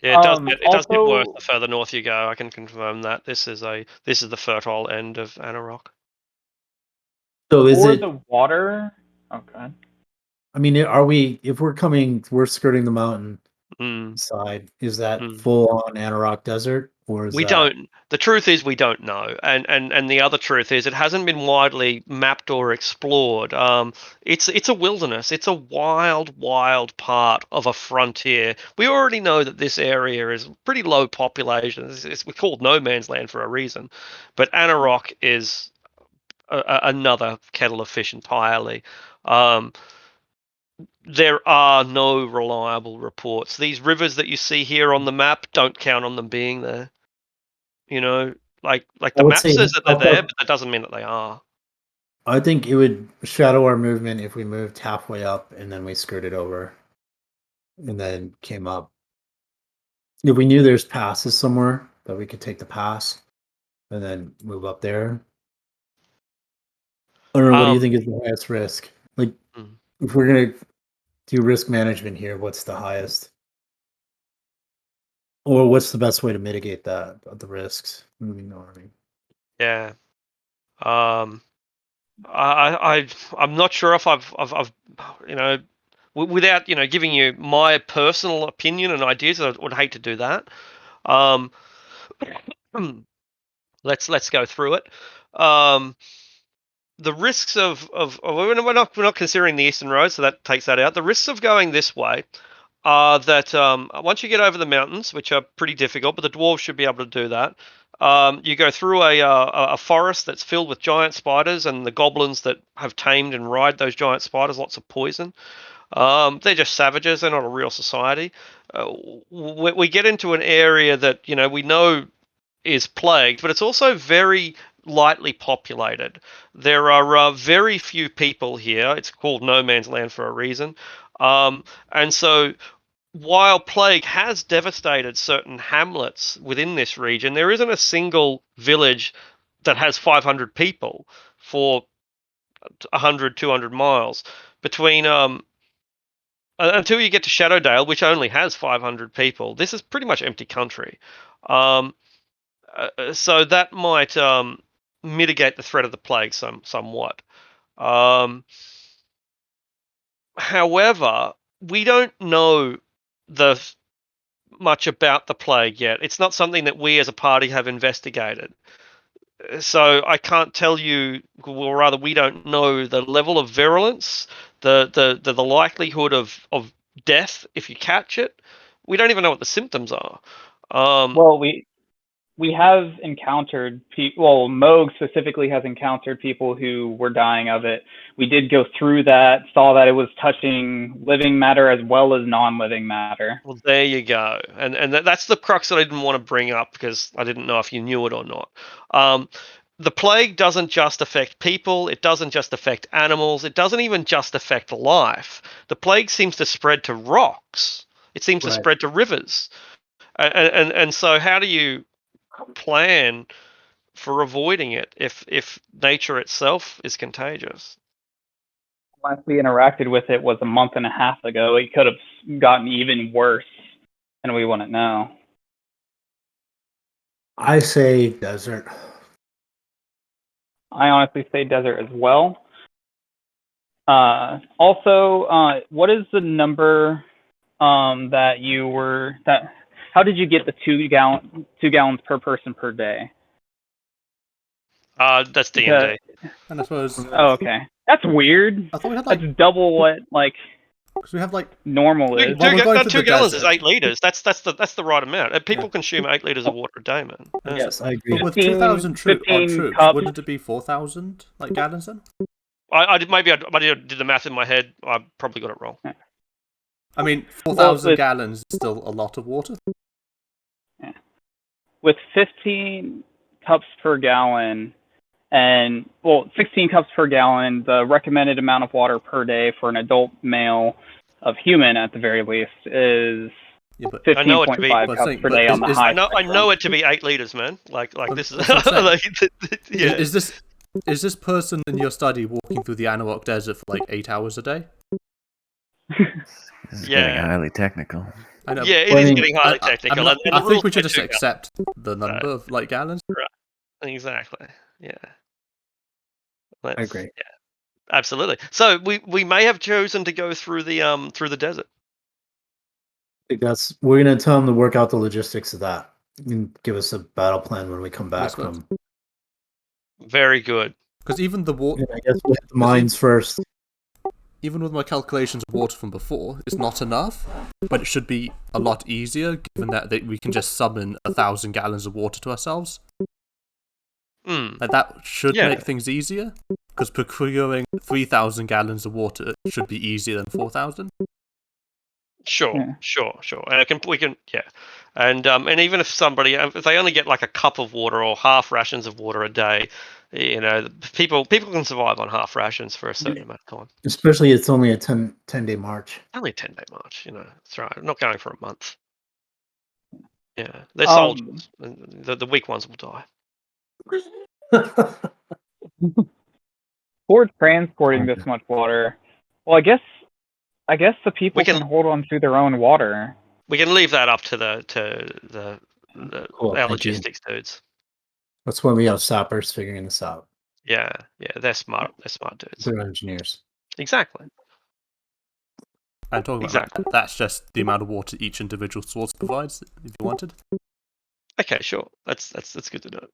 Speaker 1: Yeah, it does get worse the further north you go. I can confirm that. This is the fertile end of Anarok.
Speaker 3: So is it
Speaker 4: the water? Okay.
Speaker 3: I mean, if we're skirting the mountain side, is that full on Anarok desert? Or is
Speaker 1: don't. The truth is we don't know, and the other truth is it hasn't been widely mapped or explored. It's a wilderness. It's a wild part of a frontier. We already know that this area is pretty low population. It's called no man's land for a reason, but Anarok is another kettle of fish entirely. There are no reliable reports. These rivers that you see here on the map, don't count on them being there. You know, like the map says that they're there, but that doesn't mean that they are.
Speaker 3: I think it would shadow our movement if we moved halfway up and then we skirted over and then came up. If we knew there's passes somewhere that we could take the pass and then move up there. I don't know, what do you think is the highest risk? Like, if we're going to do risk management here, what's the highest? Or what's the best way to mitigate the risks moving the army?
Speaker 1: Yeah. I'm not sure if I've without giving you my personal opinion and ideas, I would hate to do that. Let's go through it. The risks of we're not considering the eastern road, so that takes that out. The risks of going this way are that once you get over the mountains, which are pretty difficult, but the dwarves should be able to do that. You go through a forest that's filled with giant spiders, and the goblins that have tamed and ride those giant spiders, lots of poison. They're just savages. They're not a real society. We get into an area that we know is plagued, but it's also very lightly populated. There are very few people here. It's called no man's land for a reason. And so while plague has devastated certain hamlets within this region, there isn't a single village that has 500 people for 100, 200 miles between until you get to Shadowdale, which only has 500 people. This is pretty much empty country. So that might mitigate the threat of the plague somewhat. However, we don't know much about the plague yet. It's not something that we as a party have investigated. So I can't tell you, or rather, we don't know the level of virulence, the likelihood of death if you catch it. We don't even know what the symptoms are.
Speaker 4: Well, we have encountered people. Well, Moog specifically has encountered people who were dying of it. We did go through that, saw that it was touching living matter as well as non-living matter.
Speaker 1: Well, there you go, and that's the crux that I didn't want to bring up because I didn't know if you knew it or not. The plague doesn't just affect people, it doesn't just affect animals, it doesn't even just affect life. The plague seems to spread to rocks. It seems to spread to rivers. And so how do you plan for avoiding it if nature itself is contagious?
Speaker 4: Last we interacted with it was a month and a half ago. It could have gotten even worse, and we wouldn't know.
Speaker 3: I say desert.
Speaker 4: I honestly say desert as well. Also, what is the number that you were that? How did you get the 2 gallons per person per day?
Speaker 1: That's D&D.
Speaker 2: And I suppose.
Speaker 4: Oh, okay. That's weird.
Speaker 2: I thought we had
Speaker 4: That's double what
Speaker 2: because we have
Speaker 4: normal is.
Speaker 2: Well, we're going through
Speaker 1: 2
Speaker 2: the
Speaker 1: gallons
Speaker 2: desert.
Speaker 1: is 8 liters. That's the right amount. People consume 8 liters of water a day, man. Yeah.
Speaker 3: Yes, I agree.
Speaker 2: But with 2,000 troops,
Speaker 4: 15 cups.
Speaker 2: wouldn't it be 4,000 gallons then?
Speaker 1: I did did the math in my head. I probably got it wrong.
Speaker 2: I mean, 4,000
Speaker 4: Well,
Speaker 2: gallons is still a lot of water.
Speaker 4: Yeah. With 15 cups per gallon, and 16 cups per gallon, the recommended amount of water per day for an adult male of human, at the very least, is 15.5 cups per day on the high.
Speaker 1: I know it to be 8 liters, man. Like this is. Yeah.
Speaker 2: Is this person in your study walking through the Anuak desert for like 8 hours a day?
Speaker 6: This is getting highly technical.
Speaker 2: I know.
Speaker 1: Yeah, it is getting highly technical.
Speaker 2: I think we should just accept the number of gallons.
Speaker 1: Right. Exactly. Yeah.
Speaker 3: I agree.
Speaker 1: Yeah, absolutely. So we may have chosen to go through the desert.
Speaker 3: I think we're gonna tell them to work out the logistics of that and give us a battle plan when we come back from.
Speaker 1: Very good.
Speaker 2: Because even the water.
Speaker 3: I guess we'll hit the mines first.
Speaker 2: Even with my calculations of water from before, it's not enough, but it should be a lot easier given that we can just summon 1,000 gallons of water to ourselves. Like that should make things easier, because procuring 3,000 gallons of water should be easier than 4,000.
Speaker 1: Sure. And we can, and even if if they only get like a cup of water or half rations of water a day, people can survive on half rations for a certain amount of time.
Speaker 3: Especially it's only a 10-day march.
Speaker 1: Only a 10-day march, that's right. I'm not going for a month. Yeah, they're soldiers. The weak ones will die.
Speaker 4: For transporting this much water, well, I guess the people can hold on to their own water.
Speaker 1: We can leave that up to our logistics dudes.
Speaker 3: That's when we have sappers figuring this out.
Speaker 1: Yeah, they're smart. They're smart dudes.
Speaker 3: They're engineers.
Speaker 1: Exactly.
Speaker 2: And talking about that, that's just the amount of water each individual source provides, if you wanted.
Speaker 1: Okay, sure. That's good to know.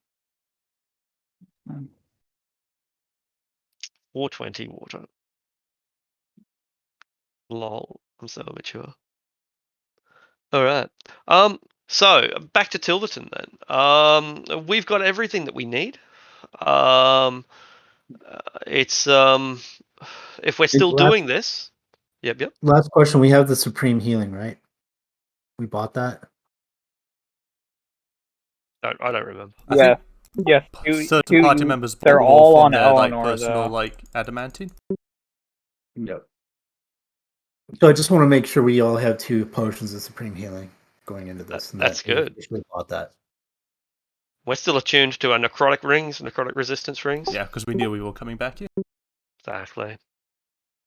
Speaker 1: 420 water. Lol, I'm so immature. All right. So back to Tilverton then. We've got everything that we need. It's if we're still doing this. Yep.
Speaker 3: Last question. We have the Supreme Healing, right? We bought that.
Speaker 1: I don't remember.
Speaker 4: Yes.
Speaker 2: Certain party members.
Speaker 4: They're all on
Speaker 2: their,
Speaker 4: Eleanor,
Speaker 2: personal adamantine.
Speaker 3: Yep. So I just want to make sure we all have 2 potions of Supreme Healing going into this.
Speaker 1: That's good.
Speaker 3: We bought that.
Speaker 1: We're still attuned to our necrotic resistance rings.
Speaker 2: Yeah, because we knew we were coming back here.
Speaker 1: Exactly.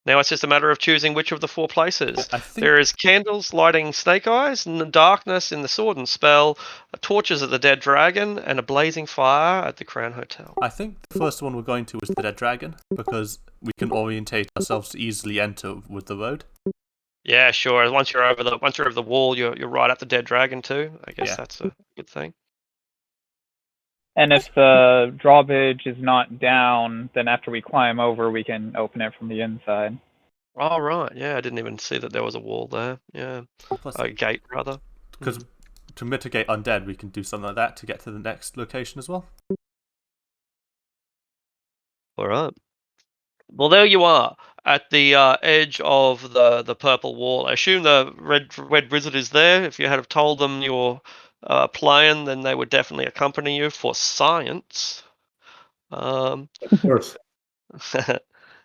Speaker 1: Now it's just a matter of choosing which of the 4 places.
Speaker 2: I think
Speaker 1: There is candles lighting Snake Eyes, and the darkness in the Sword and Spell, torches at the Dead Dragon, and a blazing fire at the Crown Hotel.
Speaker 2: I think the first one we're going to is the Dead Dragon, because we can orientate ourselves to easily enter with the road.
Speaker 1: Yeah, sure. Once you're over the wall, you're right at the Dead Dragon too. I guess that's a good thing.
Speaker 4: And if the drawbridge is not down, then after we climb over, we can open it from the inside.
Speaker 1: Oh, right. Yeah, I didn't even see that there was a wall there. Yeah.
Speaker 2: Plus,
Speaker 1: A gate, rather.
Speaker 2: because to mitigate undead, we can do something like that to get to the next location as well.
Speaker 1: All right. Well, there you are at the edge of the purple wall. I assume the red wizard is there. If you had have told them you're playing, then they would definitely accompany you for science.
Speaker 3: Of course.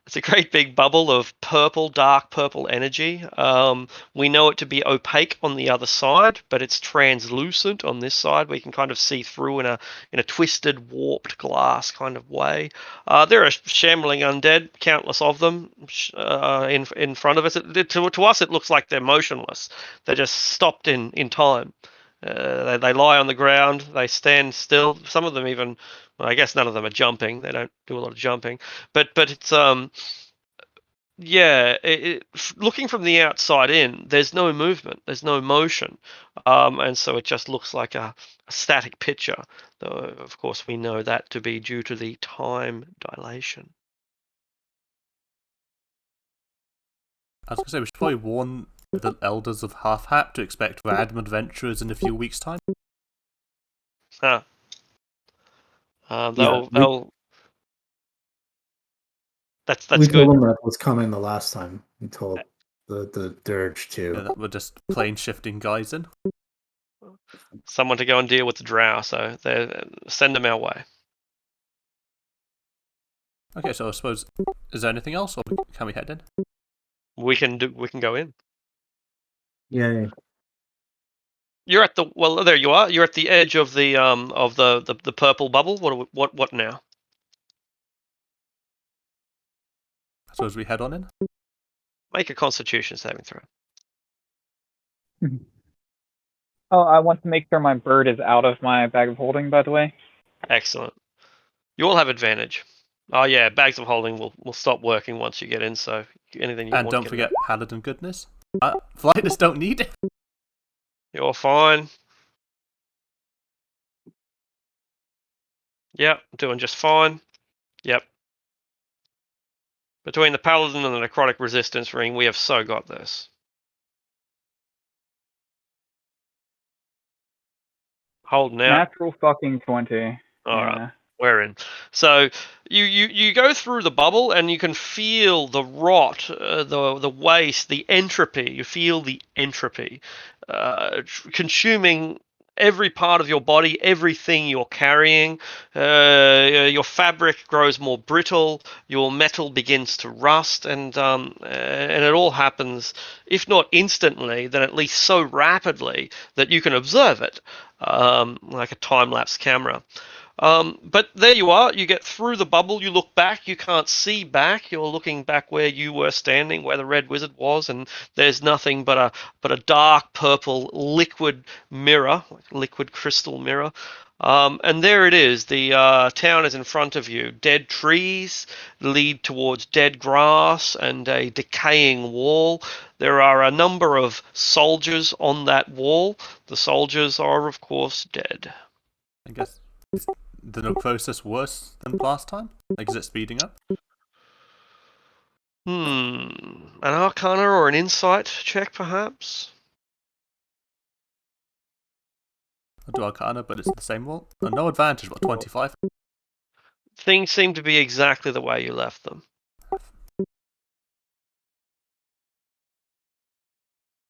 Speaker 1: It's a great big bubble of purple, dark purple energy. We know it to be opaque on the other side, but it's translucent on this side. We can kind of see through in a twisted, warped glass kind of way. There are shambling undead, countless of them, in front of us. To us, it looks like they're motionless. They're just stopped in time. They lie on the ground. They stand still. Some of them even. Well, I guess none of them are jumping. They don't do a lot of jumping, but it's yeah. Looking from the outside in, there's no movement. There's no motion, and so it just looks like a static picture. Though of course we know that to be due to the time dilation.
Speaker 2: I was going to say, we should probably warn the elders of Half Hat to expect random adventurers in a few weeks' time.
Speaker 1: Huh.
Speaker 3: Yeah,
Speaker 1: they'll. That's
Speaker 3: we
Speaker 1: good.
Speaker 3: told them that was coming the last time. We told the Dirge too.
Speaker 2: That we're just plane shifting guys in.
Speaker 1: Someone to go and deal with the drow, so they send them our way.
Speaker 2: Okay, so I suppose, is there anything else, or can we head in?
Speaker 1: We can go in.
Speaker 3: Yay.
Speaker 1: You're at there you are. You're at the edge of the purple bubble. What now?
Speaker 2: I suppose we head on in?
Speaker 1: Make a Constitution saving throw.
Speaker 4: Oh, I want to make sure my bird is out of my bag of holding, by the way.
Speaker 1: Excellent. You all have advantage. Oh yeah, bags of holding will stop working once you get in. So anything you
Speaker 2: And
Speaker 1: want.
Speaker 2: don't forget Paladin Goodness. Flighters don't need it.
Speaker 1: You're fine. Yep, doing just fine. Yep. Between the Paladin and the Necrotic Resistance ring, we have so got this. Holding out.
Speaker 4: Natural fucking 20.
Speaker 1: All right. We're in. So you go through the bubble and you can feel the rot, the waste, the entropy. You feel the entropy consuming every part of your body, everything you're carrying. Your fabric grows more brittle. Your metal begins to rust, and it all happens, if not instantly, then at least so rapidly that you can observe it, like a time-lapse camera. But there you are. You get through the bubble. You look back. You can't see back. You're looking back where you were standing, where the red wizard was, and there's nothing but a dark purple liquid mirror, like liquid crystal mirror. And there it is. The town is in front of you. Dead trees lead towards dead grass and a decaying wall. There are a number of soldiers on that wall. The soldiers are, of course, dead.
Speaker 2: I guess the necrosis worse than last time? Like, is it speeding up?
Speaker 1: An Arcana or an Insight check, perhaps?
Speaker 2: I'll do Arcana, but it's the same roll. No advantage, what, 25?
Speaker 1: Things seem to be exactly the way you left them.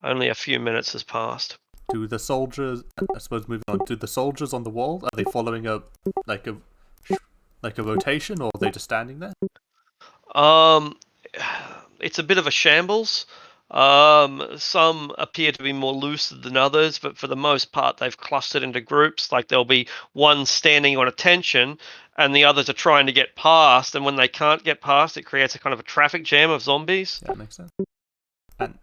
Speaker 1: Only a few minutes has passed.
Speaker 2: Do the soldiers, I suppose moving on, do the soldiers on the wall, are they following a rotation, or are they just standing there?
Speaker 1: It's a bit of a shambles. Some appear to be more lucid than others, but for the most part, they've clustered into groups. Like there'll be one standing on attention, and the others are trying to get past, and when they can't get past, it creates a kind of a traffic jam of zombies.
Speaker 2: Yeah, that makes sense. And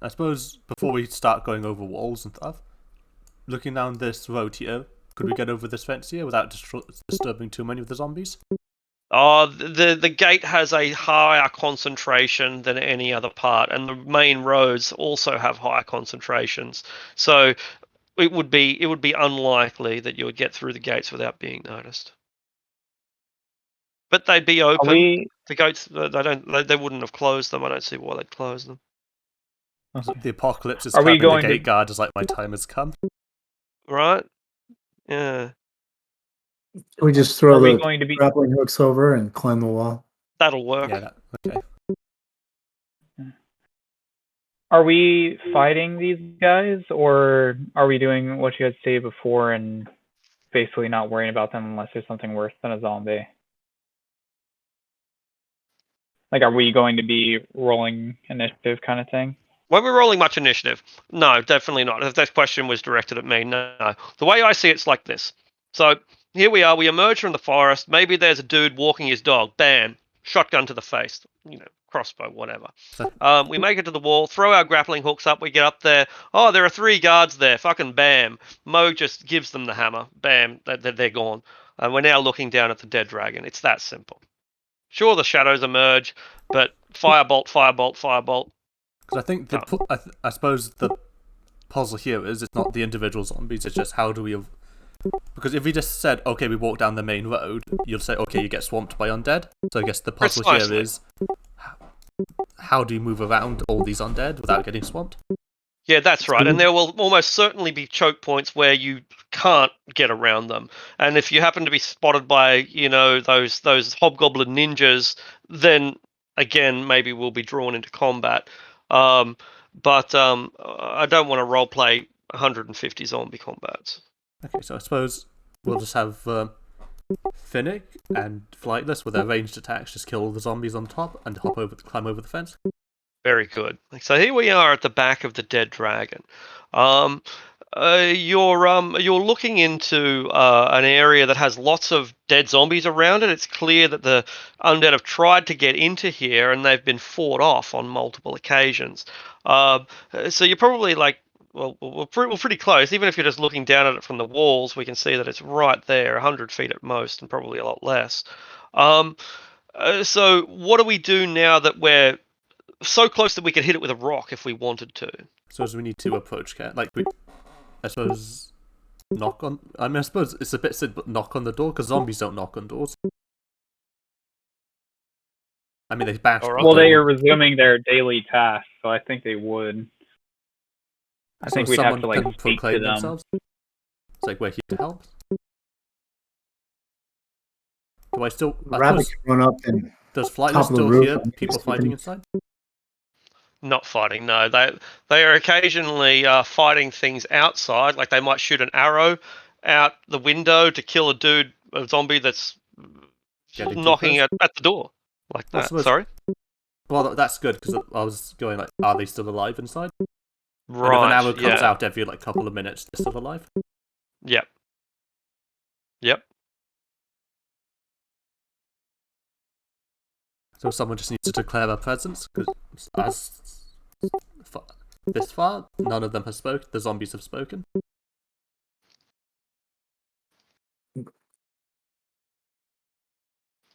Speaker 2: I suppose before we start going over walls and stuff, looking down this road here, could we get over this fence here without disturbing too many of the zombies?
Speaker 1: The gate has a higher concentration than any other part, and the main roads also have higher concentrations. So it would be unlikely that you would get through the gates without being noticed. But they'd be open. The gates, they wouldn't have closed them. I don't see why they'd close them.
Speaker 2: The apocalypse is
Speaker 4: Are we
Speaker 2: coming. The
Speaker 4: going
Speaker 2: gate
Speaker 4: to-
Speaker 2: guard is like, my time has come.
Speaker 1: Right? Yeah.
Speaker 3: We just throw
Speaker 4: Are we
Speaker 3: the
Speaker 4: going to be?
Speaker 3: grappling hooks over and climb the wall.
Speaker 1: That'll work.
Speaker 2: Yeah, okay.
Speaker 4: Are we fighting these guys, or are we doing what you had stated before and basically not worrying about them unless there's something worse than a zombie? Like, are we going to be rolling initiative kind of thing?
Speaker 1: Won't be rolling much initiative. No, definitely not. If that question was directed at me, no. The way I see it's like this. So here we are. We emerge from the forest. Maybe there's a dude walking his dog. Bam! Shotgun to the face. Crossbow, whatever. We make it to the wall. Throw our grappling hooks up. We get up there. Oh, there are 3 guards there. Fucking bam! Mo just gives them the hammer. Bam! They're gone. And we're now looking down at the dead dragon. It's that simple. Sure, the shadows emerge, but firebolt, firebolt, firebolt.
Speaker 2: Because I think I suppose the puzzle here is it's not the individual zombies, it's just how do we... Because if we just said, okay, we walk down the main road, you'll say, okay, you get swamped by undead. So I guess the puzzle here is how do you move around all these undead without getting swamped?
Speaker 1: Yeah, that's right. And there will almost certainly be choke points where you can't get around them. And if you happen to be spotted by, those hobgoblin ninjas, then again, maybe we'll be drawn into combat. But I don't want to roleplay 150 zombie combats.
Speaker 2: Okay, so I suppose we'll just have Finnick and Flightless with their ranged attacks just kill all the zombies on top and climb over the fence.
Speaker 1: Very good. So here we are at the back of the dead dragon. You're looking into an area that has lots of dead zombies around it. It's clear that the undead have tried to get into here and they've been fought off on multiple occasions. So you're probably we're pretty close. Even if you're just looking down at it from the walls, we can see that it's right there, 100 feet at most, and probably a lot less. So what do we do now that we're so close that we could hit it with a rock if we wanted to?
Speaker 2: So as we need to approach, I suppose knock on. I mean, I suppose it's a bit silly, but knock on the door because zombies don't knock on doors. I mean, they bash.
Speaker 1: All right.
Speaker 4: Well, they are resuming their daily tasks, so I think they would. I think we'd have to speak to them.
Speaker 2: Themselves. It's like we're here to help. Do I still?
Speaker 3: Rabbit can run up and
Speaker 2: does Flightless still hear people fighting inside? Not
Speaker 1: fighting, no. They are occasionally fighting things outside, like they might shoot an arrow out the window to kill a zombie that's knocking at the door, like that. Sorry.
Speaker 2: Well, that's good because I was going like, are they still alive inside?
Speaker 1: Right.
Speaker 2: And if an arrow comes out every couple of minutes, they're still alive.
Speaker 1: Yep.
Speaker 2: So someone just needs to declare their presence because this far, none of them has spoken. The zombies have spoken. I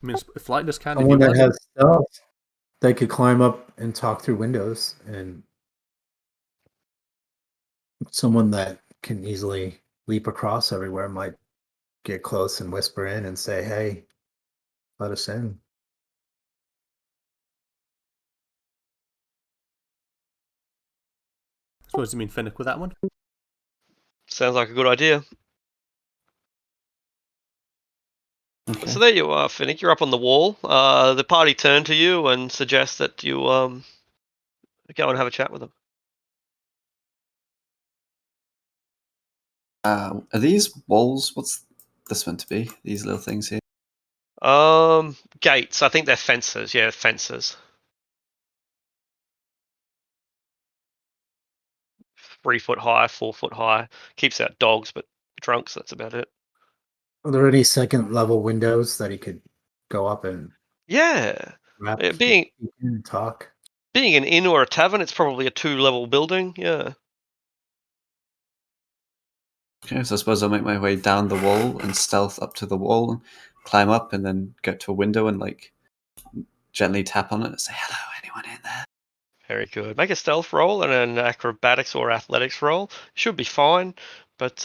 Speaker 2: mean, if Flightless can...
Speaker 3: Someone that has stealth, they could climb up and talk through windows, and someone that can easily leap across everywhere might get close and whisper in and say, hey, let us in.
Speaker 2: I suppose you mean Finnick with that one?
Speaker 1: Sounds like a good idea.
Speaker 5: Okay.
Speaker 1: So there you are, Finnick. You're up on the wall. The party turn to you and suggest that you go and have a chat with them.
Speaker 5: Are these walls? What's this meant to be? These little things here?
Speaker 1: Gates. I think they're fences. Yeah, fences. 3 foot high, 4 foot high. Keeps out dogs, but drunks, that's about it.
Speaker 3: Are there any second level windows that he could go up and
Speaker 1: Yeah.
Speaker 3: grab
Speaker 1: Being
Speaker 3: and talk?
Speaker 1: being an inn or a tavern, it's probably a 2-level building. Yeah.
Speaker 5: Okay, so I suppose I'll make my way down the wall and stealth up to the wall, and climb up, and then get to a window and like gently tap on it and say, "Hello, anyone in there?"
Speaker 1: Very good. Make a stealth roll and an acrobatics or athletics roll. Should be fine, but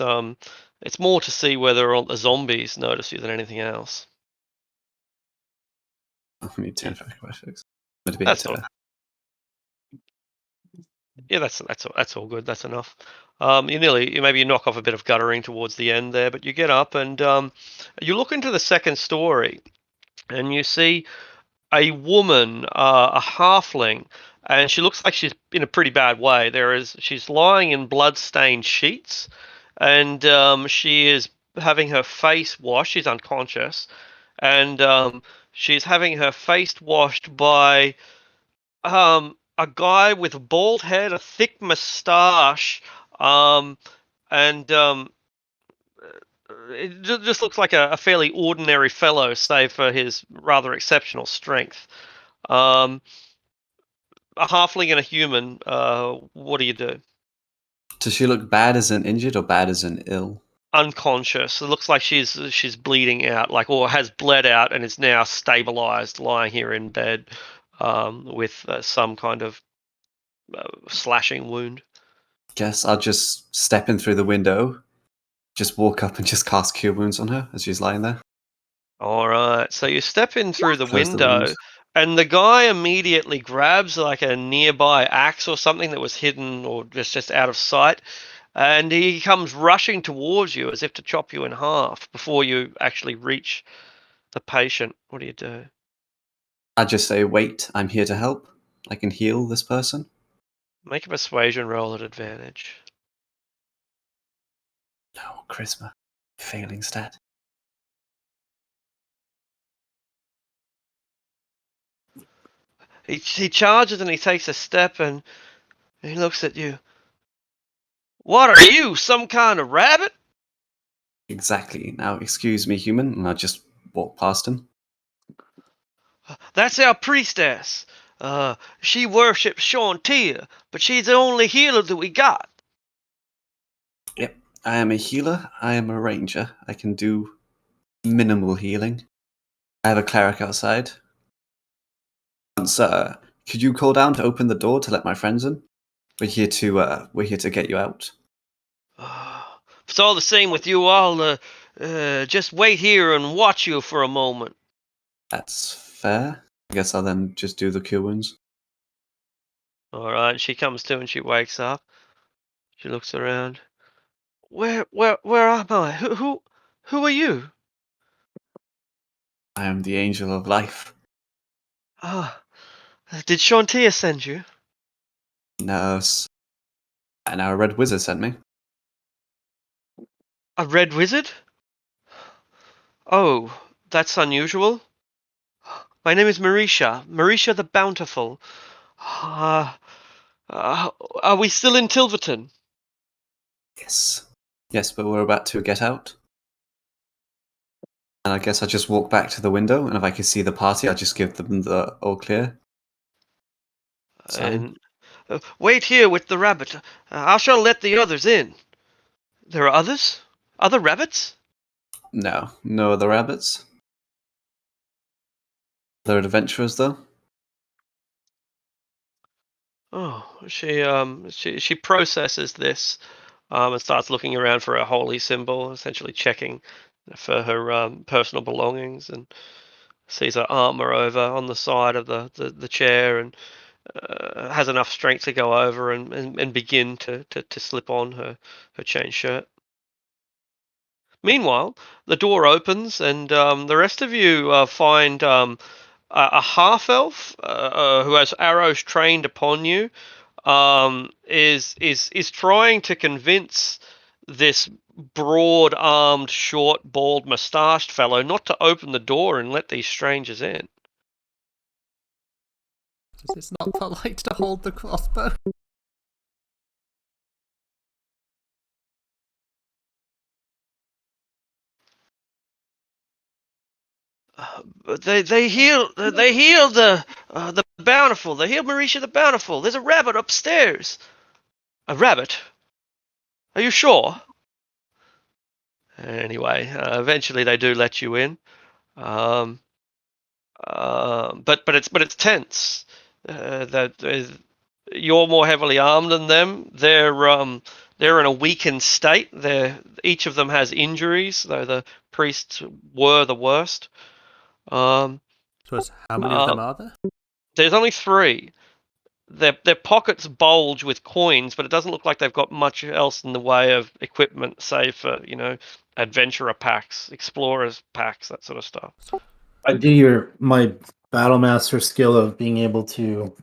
Speaker 1: it's more to see whether all the zombies notice you than anything else.
Speaker 5: I need 10 for acrobatics. Would be
Speaker 1: That's all. Yeah, that's all good. That's enough. Maybe you knock off a bit of guttering towards the end there, but you get up and you look into the second story, and you see a woman, a halfling, and she looks like she's in a pretty bad way. She's lying in blood-stained sheets, and she is having her face washed. She's unconscious, and she's having her face washed by a guy with a bald head, a thick moustache, um, and it just looks like a fairly ordinary fellow, save for his rather exceptional strength. Um, a halfling and a human. What do you do?
Speaker 5: Does she look bad as in injured or bad as in ill?
Speaker 1: Unconscious. It looks like she's bleeding out, like, or has bled out and is now stabilized, lying here in bed, with some kind of slashing wound.
Speaker 5: Guess I'll just step in through the window, just walk up and just cast Cure Wounds on her as she's lying there.
Speaker 1: All right. So you step in through the
Speaker 5: Close the
Speaker 1: window,
Speaker 5: wound.
Speaker 1: and the guy immediately grabs like a nearby axe or something that was hidden or just out of sight, and he comes rushing towards you as if to chop you in half before you actually reach the patient. What do you do?
Speaker 5: I just say, "Wait, I'm here to help. I can heal this person."
Speaker 1: Make a persuasion roll at advantage.
Speaker 5: No, charisma. Failing stat.
Speaker 1: He charges and he takes a step and he looks at you. What are you, some kind of rabbit?
Speaker 5: Exactly. Now, excuse me, human, and I just walk past him.
Speaker 1: That's our priestess. She worships Shantia, but she's the only healer that we got.
Speaker 5: Yep, I am a healer. I am a ranger. I can do minimal healing. I have a cleric outside. Sir, could you call down to open the door to let my friends in? We're here to get you out.
Speaker 1: If it's all the same with you, I'll just wait here and watch you for a moment.
Speaker 5: That's fair. I guess I'll then just do the cure wounds.
Speaker 1: All right. She comes to and she wakes up. She looks around. Where am I? Who are you?
Speaker 5: I am the angel of life.
Speaker 1: Ah, did Shantia send you?
Speaker 5: Nurse. And our red wizard sent me.
Speaker 1: A red wizard? Oh, that's unusual. My name is Marisha the Bountiful. Are we still in Tilverton?
Speaker 5: Yes. Yes, but we're about to get out. And I guess I just walk back to the window, and if I can see the party, I just give them the all clear.
Speaker 1: And wait here with the rabbit. I shall let the others in. There are others? Other rabbits?
Speaker 5: No, no other rabbits. They're adventurers, though.
Speaker 1: Oh, she processes this, and starts looking around for a holy symbol, essentially checking for her personal belongings, and sees her armor over on the side of the chair, and has enough strength to go over and begin to slip on her chain shirt. Meanwhile, the door opens, and the rest of you find a half elf who has arrows trained upon you. Is trying to convince this broad-armed, short, bald, moustached fellow not to open the door and let these strangers in.
Speaker 2: It's not polite to hold the crossbow.
Speaker 1: They heal the Bountiful. They healed Marisha the Bountiful. There's a rabbit upstairs. A rabbit? Are you sure? Anyway, eventually they do let you in. But it's tense. You're more heavily armed than them. They're in a weakened state. Each of them has injuries, though the priests were the worst.
Speaker 2: So how many of them are there?
Speaker 1: There's only 3. Their pockets bulge with coins, but it doesn't look like they've got much else in the way of equipment, save for adventurer packs, explorers packs, that sort of stuff.
Speaker 3: I do my battlemaster skill of being able to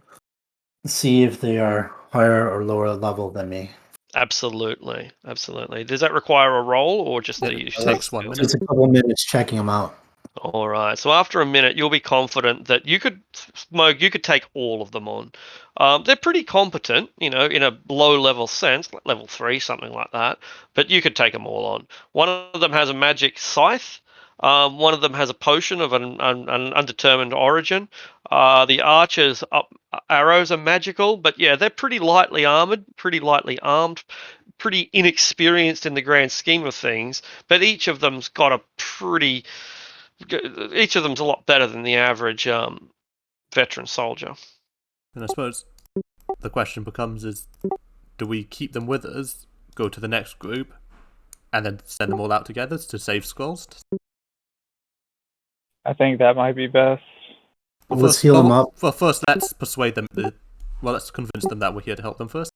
Speaker 3: see if they are higher or lower level than me.
Speaker 1: Absolutely. Does that require a roll or just that you
Speaker 2: takes 1 minute?
Speaker 3: It's a couple minutes checking them out.
Speaker 1: All right. So after a minute, you'll be confident that you could take all of them on. They're pretty competent, in a low-level sense, like level 3, something like that. But you could take them all on. One of them has a magic scythe. One of them has a potion of an undetermined origin. The archer's arrows are magical, but yeah, they're pretty lightly armored, pretty lightly armed, pretty inexperienced in the grand scheme of things. But each of them's got each of them's a lot better than the average veteran soldier.
Speaker 2: And I suppose the question becomes do we keep them with us, go to the next group, and then send them all out together to save skulls?
Speaker 4: I think that might be best.
Speaker 3: Let's heal them up.
Speaker 2: Well, first, let's persuade them. Let's convince them that we're here to help them first.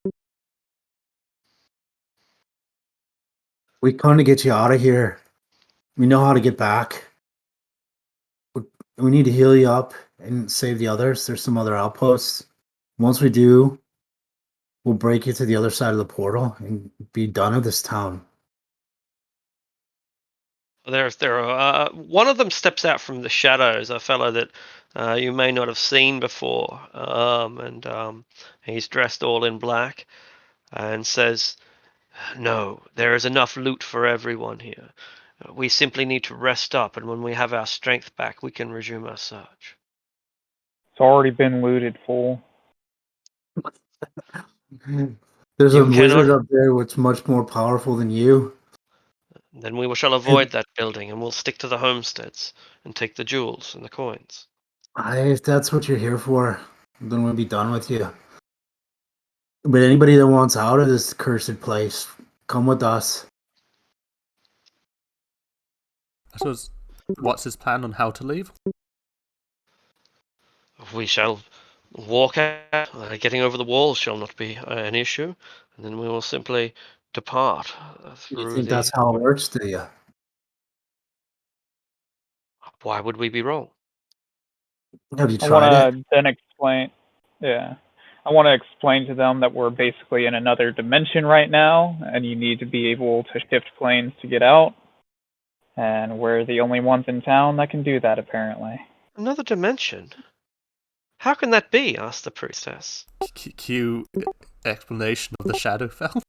Speaker 3: We come to get you out of here. We know how to get back. We need to heal you up and save the others. There's some other outposts. Once we do, we'll break you to the other side of the portal and be done with this town.
Speaker 1: One of them steps out from the shadows, a fellow that you may not have seen before, and he's dressed all in black, and says, "No, there is enough loot for everyone here. We simply need to rest up, and when we have our strength back, we can resume our search."
Speaker 4: It's already been looted, fool.
Speaker 3: There's a wizard up there which much more powerful than you.
Speaker 1: Then we shall avoid that building, and we'll stick to the homesteads and take the jewels and the coins.
Speaker 3: If that's what you're here for, then we'll be done with you. But anybody that wants out of this cursed place, come with us.
Speaker 2: So, what's his plan on how to leave?
Speaker 1: We shall walk out. Getting over the walls shall not be an issue, and then we will simply depart through.
Speaker 3: You think that's how it works, do you?
Speaker 1: Why would we be wrong?
Speaker 3: Have you tried it?
Speaker 4: Then explain. Yeah. I want to explain to them that we're basically in another dimension right now, and you need to be able to shift planes to get out. And we're the only ones in town that can do that, apparently.
Speaker 1: Another dimension? How can that be? Asked the priestess.
Speaker 2: Cue explanation of the Shadowfell.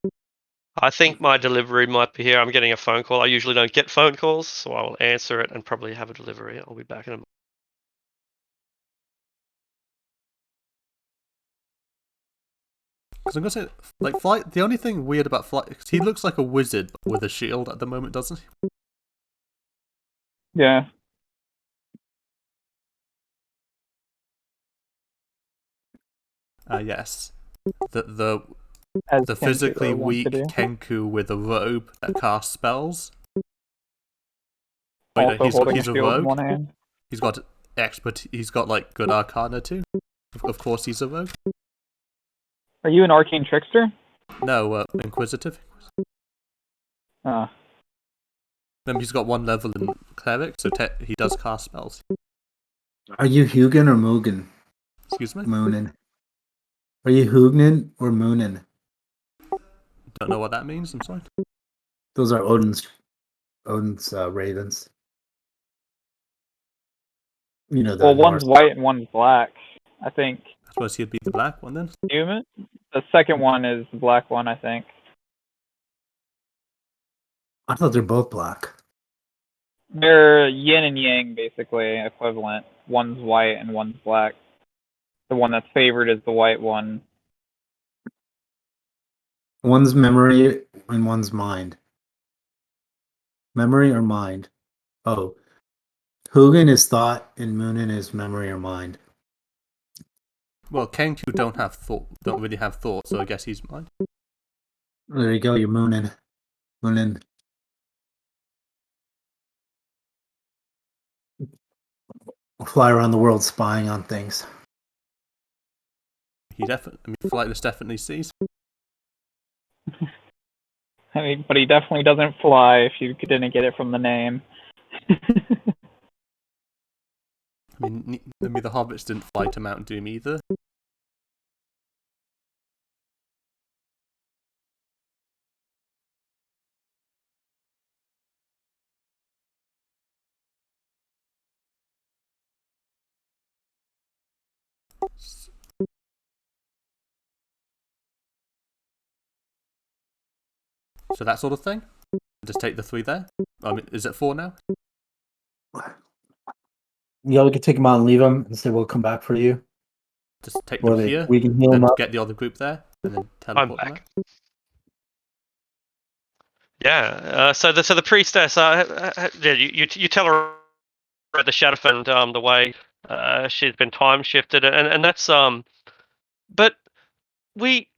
Speaker 1: I think my delivery might be here. I'm getting a phone call. I usually don't get phone calls, so I will answer it and probably have a delivery. I'll be back in a moment.
Speaker 2: Because I'm gonna say, Flight. The only thing weird about Flight, cause he looks like a wizard with a shield at the moment, doesn't he?
Speaker 4: Yeah.
Speaker 2: Yes. The
Speaker 4: As
Speaker 2: physically
Speaker 4: Kenku
Speaker 2: weak
Speaker 4: wants to do.
Speaker 2: Kenku with a robe that casts spells.
Speaker 4: Also
Speaker 2: He's
Speaker 4: holding
Speaker 2: a
Speaker 4: a shield in
Speaker 2: rogue.
Speaker 4: one hand.
Speaker 2: He's got He's got good arcana too. Of course, he's a rogue.
Speaker 4: Are you an arcane trickster?
Speaker 2: No, inquisitive.
Speaker 4: Ah.
Speaker 2: Remember, he's got 1 level in cleric, so he does cast spells.
Speaker 3: Are you Hugin or Mugen?
Speaker 2: Excuse me?
Speaker 3: Moonin. Are you Hugnin or Moonin?
Speaker 2: Don't know what that means, I'm sorry.
Speaker 3: Those are Odin's ravens. You know that.
Speaker 4: Well, one's white and one's black. I think.
Speaker 2: I suppose he'd be the black one then.
Speaker 4: Human? The second one is the black one, I think.
Speaker 3: I thought they're both black.
Speaker 4: They're yin and yang, basically, equivalent. One's white and one's black. The one that's favored is the white one.
Speaker 3: One's memory and one's mind. Memory or mind? Oh. Hugin is thought and Moonin is memory or mind.
Speaker 2: Well, Kenku don't really have thought, so I guess he's mind.
Speaker 3: There you go, you're Moonin. Moonin. Fly around the world spying on things.
Speaker 2: Flightless definitely sees.
Speaker 4: I mean, but he definitely doesn't fly if you didn't get it from the name.
Speaker 2: I mean, the hobbits didn't fly to Mount Doom either. So that sort of thing? Just take the 3 there? I mean, is it 4 now?
Speaker 3: Yeah, we can take them out and leave them and say we'll come back for you.
Speaker 2: Just take them here,
Speaker 3: we can heal
Speaker 2: then
Speaker 3: them up.
Speaker 2: get the other group there, and then teleport them
Speaker 1: back.
Speaker 2: out.
Speaker 1: Yeah. So the priestess, you tell her at the Shadowfen the way she's been time shifted, and that's but we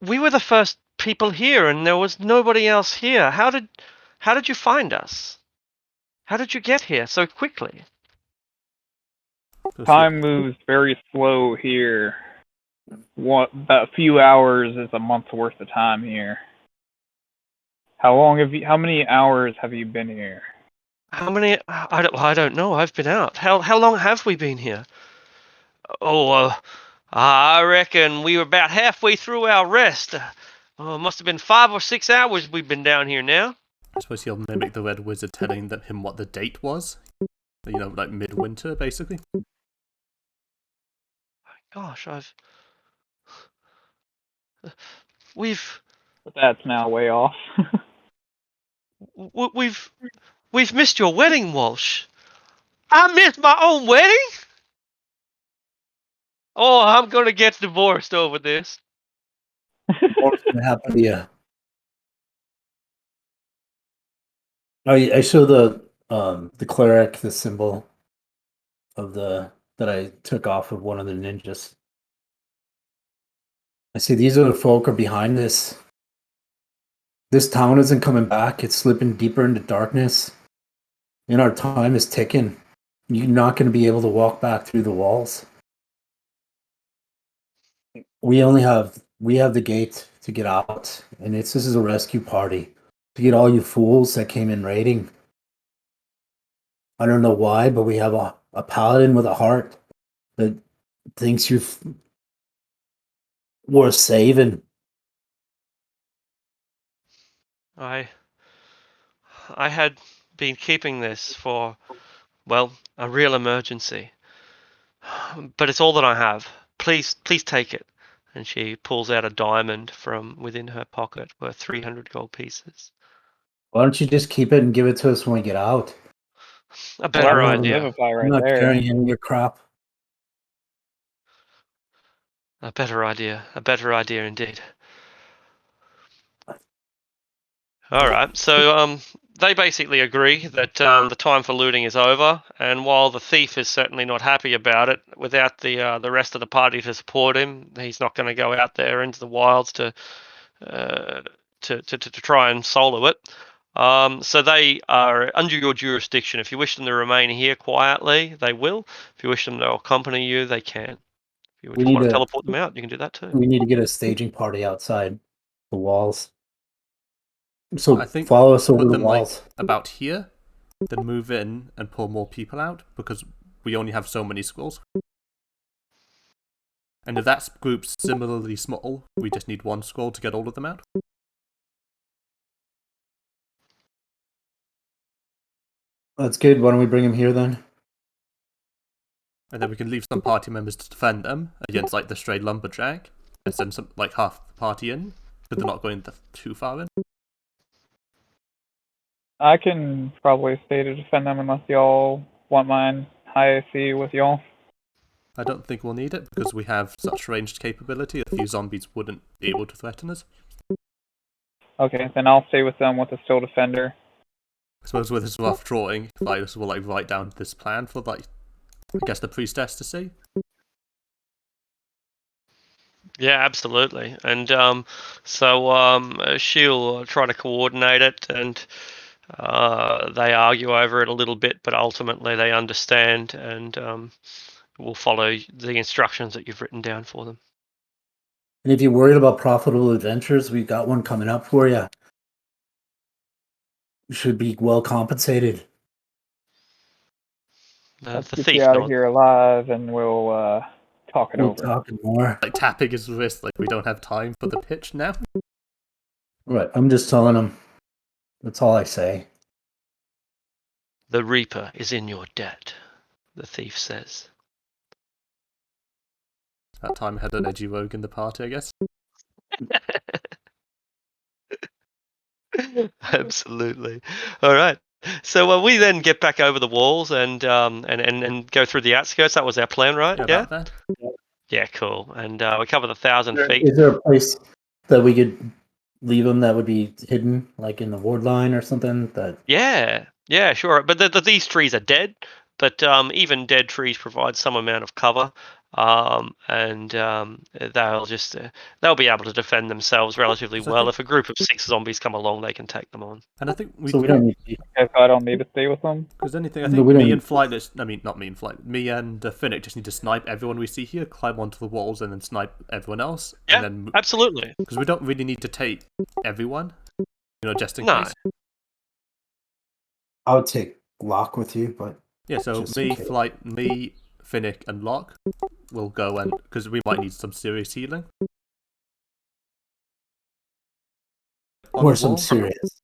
Speaker 1: were the first people here, and there was nobody else here. How did you find us? How did you get here so quickly?
Speaker 4: Time moves very slow here. About a few hours is a month's worth of time here. How many hours have you been here?
Speaker 1: How many? I don't know. I've been out. How long have we been here? Oh, I reckon we were about halfway through our rest. Oh, it must have been 5 or 6 hours we've been down here now.
Speaker 2: I suppose he'll mimic the Red Wizard telling him what the date was. You know, like midwinter, basically.
Speaker 1: Gosh, we've
Speaker 4: But that's now way off.
Speaker 1: we've missed your wedding, Walsh. I missed my own wedding? Oh, I'm gonna get divorced over this.
Speaker 3: What's gonna happen to you? I show the cleric the symbol of that I took off of one of the ninjas. I see these are the folk are behind this. This town isn't coming back. It's slipping deeper into darkness. And our time is ticking. You're not going to be able to walk back through the walls. We have the gate to get out, and this is a rescue party to get all you fools that came in raiding. I don't know why, but we have a paladin with a heart that thinks you're worth saving.
Speaker 1: I had been keeping this for, well, a real emergency. But it's all that I have. Please take it. And she pulls out a diamond from within her pocket worth 300 gold pieces.
Speaker 3: Why don't you just keep it and give it to us when we get out?
Speaker 1: A better idea.
Speaker 3: I'm not carrying any of your crap.
Speaker 1: A better idea. A better idea indeed. All right. So they basically agree that the time for looting is over, and while the thief is certainly not happy about it, without the rest of the party to support him, he's not going to go out there into the wilds to try and solo it. So they are under your jurisdiction. If you wish them to remain here quietly, they will. If you wish them to accompany you, they can. If you just want to teleport them out, you can do that too.
Speaker 3: We need to get a staging party outside the walls. So
Speaker 2: I think
Speaker 3: follow us over
Speaker 2: put
Speaker 3: the
Speaker 2: them
Speaker 3: walls.
Speaker 2: like about here, then move in and pull more people out because we only have so many scrolls. And if that group's similarly small, we just need one scroll to get all of them out.
Speaker 3: That's good. Why don't we bring him here then?
Speaker 2: And then we can leave some party members to defend them against like the stray lumberjack, and send some like half the party in, because they're not going too far in.
Speaker 4: I can probably stay to defend them unless y'all want mine high AC with y'all.
Speaker 2: I don't think we'll need it because we have such ranged capability. A few zombies wouldn't be able to threaten us.
Speaker 4: Okay, then I'll stay with them with a still defender.
Speaker 2: I suppose with this rough drawing, Vitus will write down this plan for I guess the priestess to see.
Speaker 1: Yeah, absolutely. And she'll try to coordinate it, and they argue over it a little bit, but ultimately they understand and will follow the instructions that you've written down for them.
Speaker 3: And if you're worried about profitable adventures, we've got one coming up for you. You should be well compensated.
Speaker 4: Let's
Speaker 1: The
Speaker 4: get
Speaker 1: thief
Speaker 4: you out of
Speaker 1: nod.
Speaker 4: here alive, and we'll talk it
Speaker 3: We'll
Speaker 4: over.
Speaker 3: talk more.
Speaker 2: Like tapping his wrist, like we don't have time for the pitch now.
Speaker 3: Right, I'm just telling him. That's all I say.
Speaker 1: The Reaper is in your debt, the thief says.
Speaker 2: That time I had an edgy rogue in the party, I guess.
Speaker 1: Absolutely. All right. So we then get back over the walls and go through the outskirts. That was our plan, right?
Speaker 2: Yeah. About that.
Speaker 1: Yeah, cool. And we cover the 1,000 feet.
Speaker 3: Is there a place that we could leave them that would be hidden, like in the ward line or something? That
Speaker 1: Yeah, sure. But these trees are dead. But even dead trees provide some amount of cover, and they'll be able to defend themselves relatively well. If a group of 6 zombies come along, they can take them on.
Speaker 2: And I think we
Speaker 3: don't need to.
Speaker 4: Okay, so I don't need to stay with them.
Speaker 2: Because anything, I
Speaker 3: No,
Speaker 2: think
Speaker 3: we don't
Speaker 2: me
Speaker 3: need
Speaker 2: and Flight, not me and Flight, me and Finnick just need to snipe everyone we see here, climb onto the walls, and then snipe everyone else.
Speaker 1: Yeah,
Speaker 2: and then
Speaker 1: absolutely.
Speaker 2: Because we don't really need to take everyone, just in
Speaker 1: No.
Speaker 2: case.
Speaker 3: I would take Locke with you, but
Speaker 2: Yeah, so
Speaker 3: just
Speaker 2: me,
Speaker 3: in case.
Speaker 2: Flight, me, Finnick, and Locke will go and because we might need some serious healing.
Speaker 3: Or some serious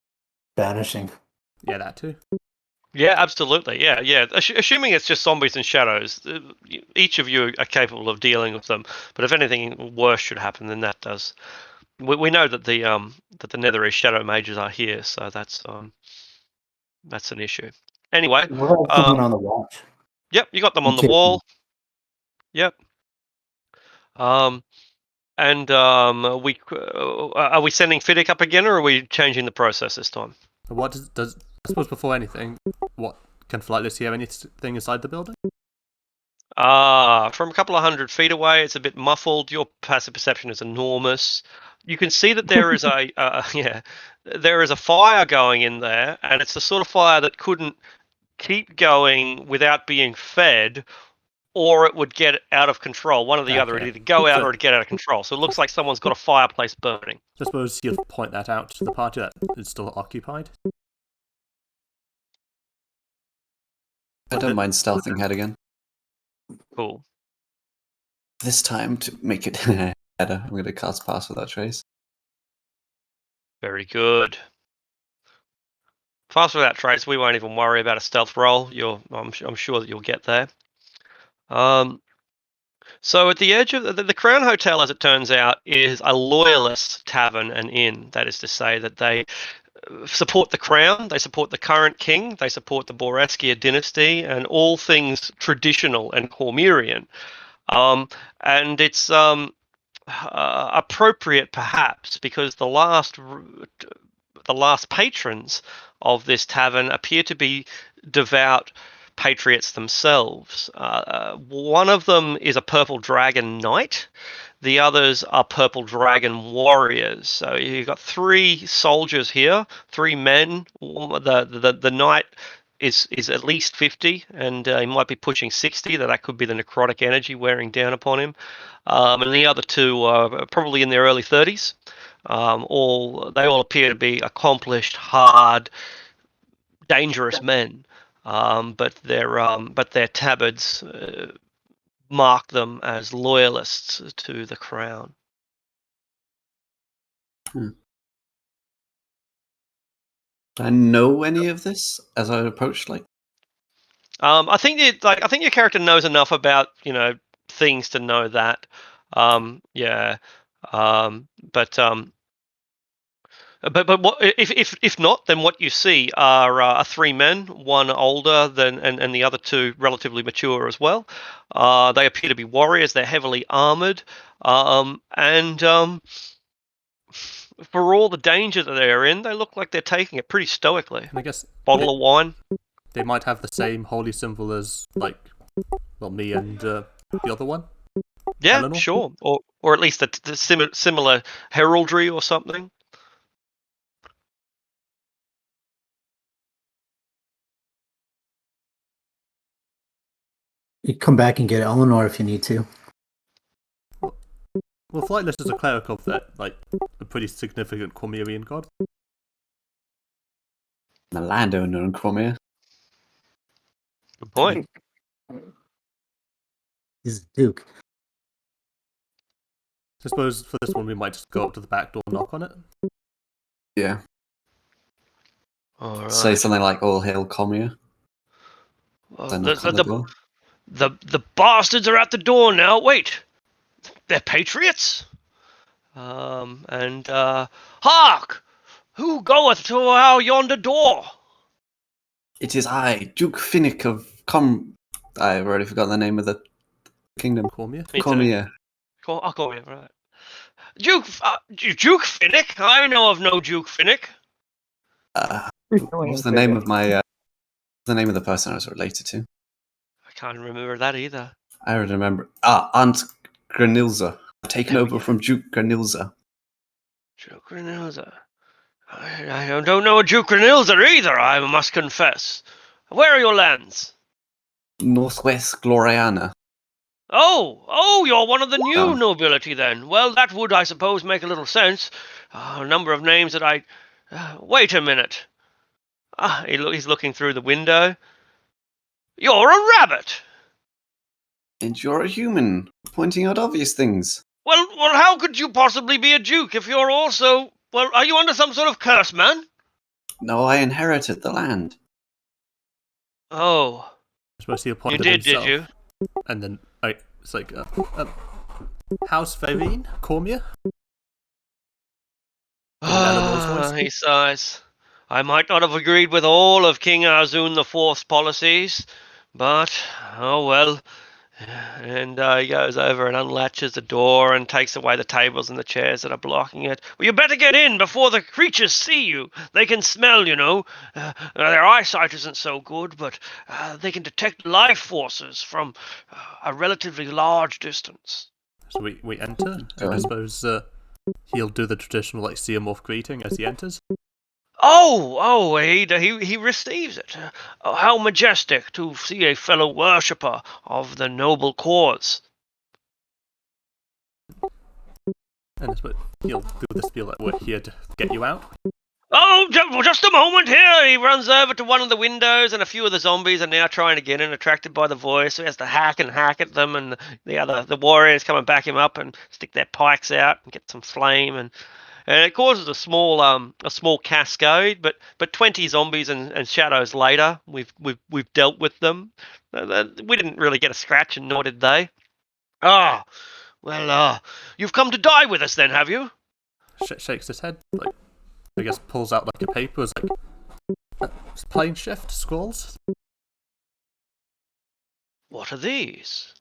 Speaker 3: banishing.
Speaker 2: Yeah, that too.
Speaker 1: Yeah, absolutely. Yeah. Assuming it's just zombies and shadows, each of you are capable of dealing with them. But if anything worse should happen, then that does. We know that the Netherese shadow mages are here, so that's an issue. Anyway,
Speaker 3: We'll have someone on the watch.
Speaker 1: Yep, you got them on the
Speaker 3: Okay.
Speaker 1: wall. Yep. And are we sending Fiddick up again, or are we changing the process this time?
Speaker 2: What does I suppose before anything, what can Flightless hear anything inside the building?
Speaker 1: From a couple of 100 feet away, it's a bit muffled. Your passive perception is enormous. You can see that there is there is a fire going in there, and it's the sort of fire that couldn't keep going without being fed, or it would get out of control. One or the other. It'd either go out or it'd get out of control. So it looks like someone's got a fireplace burning.
Speaker 2: I suppose he'll point that out to the party that it's still occupied.
Speaker 5: I don't mind stealthing head again.
Speaker 1: Cool.
Speaker 5: This time, to make it better, I'm going to cast Pass Without Trace.
Speaker 1: Very good. Fast Without Trace, we won't even worry about a stealth roll. I'm sure that you'll get there. So at the edge of the Crown Hotel, as it turns out, is a loyalist tavern and inn. That is to say that they support the crown, they support the current king, they support the Boreskia dynasty, and all things traditional and Cormyrian. And it's appropriate, perhaps, because the last patrons of this tavern appear to be devout patriots themselves. One of them is a purple dragon knight. The others are purple dragon warriors. So you've got 3 soldiers here, 3 men. The knight is at least 50, and he might be pushing 60. That could be the necrotic energy wearing down upon him. And the other 2 are probably in their early 30s. They all appear to be accomplished, hard, dangerous men. But their tabards mark them as loyalists to the crown.
Speaker 5: I know any of this as I approach, like.
Speaker 1: I think your character knows enough about things to know that. But But what if not? Then what you see are three men, one older than and the other two relatively mature as well. They appear to be warriors. They're heavily armored, and for all the danger that they're in, they look like they're taking it pretty stoically.
Speaker 2: And I guess
Speaker 1: Bottle of wine.
Speaker 2: they might have the same holy symbol as me and the other one.
Speaker 1: Yeah,
Speaker 2: Eleanor?
Speaker 1: sure, or at least the similar heraldry or something.
Speaker 3: You come back and get Eleanor if you need to.
Speaker 2: Well, Flightless is a cleric of that, a pretty significant Cormyrean god.
Speaker 5: The landowner in Cormier.
Speaker 1: Good point.
Speaker 3: He's a duke.
Speaker 2: I suppose for this one we might just go up to the back door and knock on it.
Speaker 5: Yeah.
Speaker 1: All right.
Speaker 5: Say something like "All hail Cormier."
Speaker 1: Well,
Speaker 5: Then knock on the door.
Speaker 1: the bastards are at the door now. Wait, they're patriots. Hark! Who goeth to our yonder door?
Speaker 5: It is I, Duke Finnick of I've already forgotten the name of the kingdom.
Speaker 2: Cormier?
Speaker 5: Cormier.
Speaker 1: I'll call you, right. Duke Finnick? I know of no Duke Finnick.
Speaker 5: What's the name of the name of the person I was related to?
Speaker 1: I can't remember that either.
Speaker 5: I remember. Aunt Granilza. Taken over from Duke Granilza.
Speaker 1: Duke Granilza. I don't know a Duke Granilza either, I must confess. Where are your lands?
Speaker 5: Northwest Gloriana.
Speaker 1: Oh, you're one of the new nobility then. Well, that would, I suppose, make a little sense. A number of names that I... wait a minute. He's looking through the window. You're a rabbit!
Speaker 5: And you're a human, pointing out obvious things.
Speaker 1: Well, how could you possibly be a duke if you're also... Well, are you under some sort of curse, man?
Speaker 5: No, I inherited the land.
Speaker 1: Oh.
Speaker 2: I suppose he appointed
Speaker 1: You did
Speaker 2: himself.
Speaker 1: you?
Speaker 2: And then, it's like, House Verine? Cormier?
Speaker 1: He sighs. I might not have agreed with all of King Arzoon IV's policies, but, oh well. And he goes over and unlatches the door and takes away the tables and the chairs that are blocking it. Well, you better get in before the creatures see you. They can smell, you know. Their eyesight isn't so good, but they can detect life forces from a relatively large distance.
Speaker 2: So we enter, and I suppose he'll do the traditional Seamorph greeting as he enters.
Speaker 1: Oh, he receives it. How majestic to see a fellow worshipper of the noble cause.
Speaker 2: And I suppose he'll do the spiel that we're here to get you out.
Speaker 1: Oh, just a moment here. He runs over to one of the windows, and a few of the zombies are now trying to get in, attracted by the voice. So he has to hack at them, and the warriors come and back him up and stick their pikes out and get some flame, and it causes a small cascade. But 20 zombies and shadows later, we've dealt with them. We didn't really get a scratch, and nor did they. Ah, well, you've come to die with us then, have you?
Speaker 2: Shakes his head, I guess pulls out a paper, is plane shift scrolls.
Speaker 1: What are these?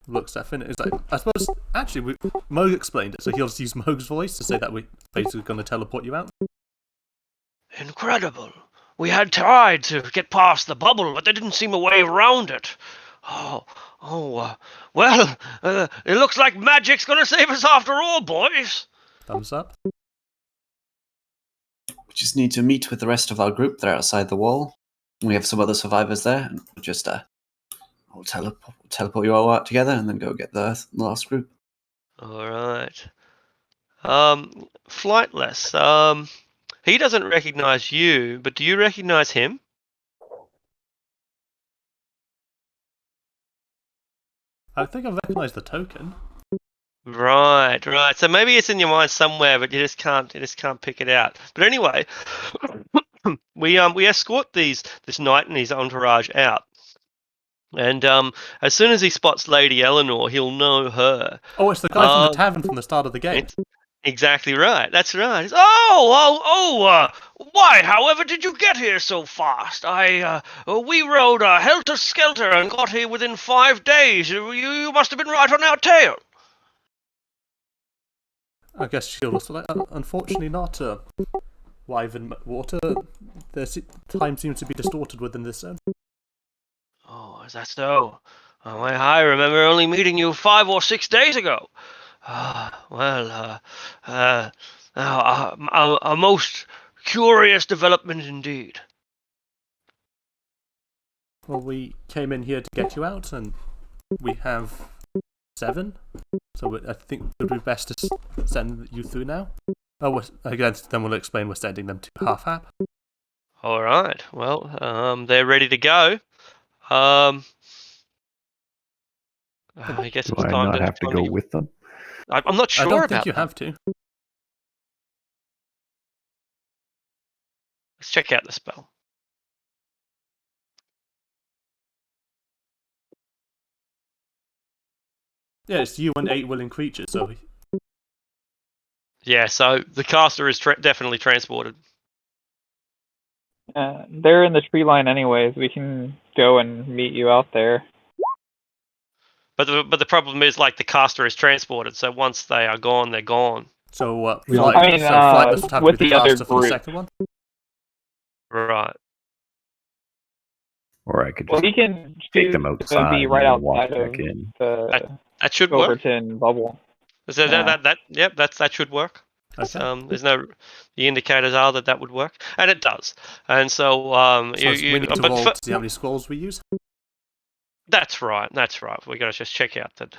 Speaker 2: Looks at Finn, is I suppose actually Moog explained it, so he'll just use Moog's voice to say that we're basically going to teleport you out.
Speaker 1: Incredible. We had tried to get past the bubble, but there didn't seem a way around it. Well, it looks like magic's going to save us after all, boys.
Speaker 2: Thumbs up.
Speaker 5: We just need to meet with the rest of our group. They're outside the wall. We have some other survivors there. And we'll just I'll teleport you all out together and then go get the last group.
Speaker 1: All right. Flightless. He doesn't recognize you, but do you recognize him?
Speaker 2: I think I recognize the token.
Speaker 1: Right. So maybe it's in your mind somewhere, but you just can't pick it out. But anyway, we escort this knight and his entourage out. And as soon as he spots Lady Eleanor, he'll know her.
Speaker 2: Oh, it's the guy from the tavern from the start of the game.
Speaker 1: Exactly right. That's right. Why, however, did you get here so fast? We rode helter-skelter and got here within 5 days. You must have been right on our tail.
Speaker 2: I guess she'll also like, unfortunately not. Wyvern water, time seems to be distorted within this zone.
Speaker 1: Oh, is that so? Oh, I remember only meeting you 5 or 6 days ago. A most curious development indeed.
Speaker 2: Well, we came in here to get you out, and we have 7. So I think it would be best to send you through now. Oh, again, then we'll explain we're sending them to half-hap.
Speaker 1: All right. Well, they're ready to go. I guess
Speaker 6: Do
Speaker 1: it's
Speaker 6: I
Speaker 1: time
Speaker 6: not
Speaker 1: to
Speaker 6: have to go with them?
Speaker 1: I'm not sure
Speaker 2: I don't
Speaker 1: about
Speaker 2: think you
Speaker 1: that.
Speaker 2: have to.
Speaker 1: Let's check out the spell.
Speaker 2: Yeah, it's you and 8 willing creatures, so...
Speaker 1: Yeah, so the caster is definitely transported.
Speaker 4: They're in the tree line anyways. We can go and meet you out there.
Speaker 1: But the problem is, like, the caster is transported, so once they are gone, they're gone.
Speaker 2: So,
Speaker 4: with
Speaker 2: Flightless would have to be the
Speaker 4: the other
Speaker 2: caster for the
Speaker 4: group.
Speaker 2: second one?
Speaker 1: Right.
Speaker 6: Or I could
Speaker 4: Well,
Speaker 6: just
Speaker 4: he can
Speaker 6: take them
Speaker 4: choose
Speaker 6: outside
Speaker 4: to be right
Speaker 6: and walk
Speaker 4: outside of
Speaker 6: back in.
Speaker 4: the
Speaker 1: That should work.
Speaker 4: Overton bubble.
Speaker 1: So
Speaker 4: Yeah.
Speaker 1: that should work.
Speaker 2: Okay.
Speaker 1: There's no, the indicators are that would work, and it does. And so
Speaker 2: So we need to roll to see how many scrolls we use?
Speaker 1: That's right. We got to just check out that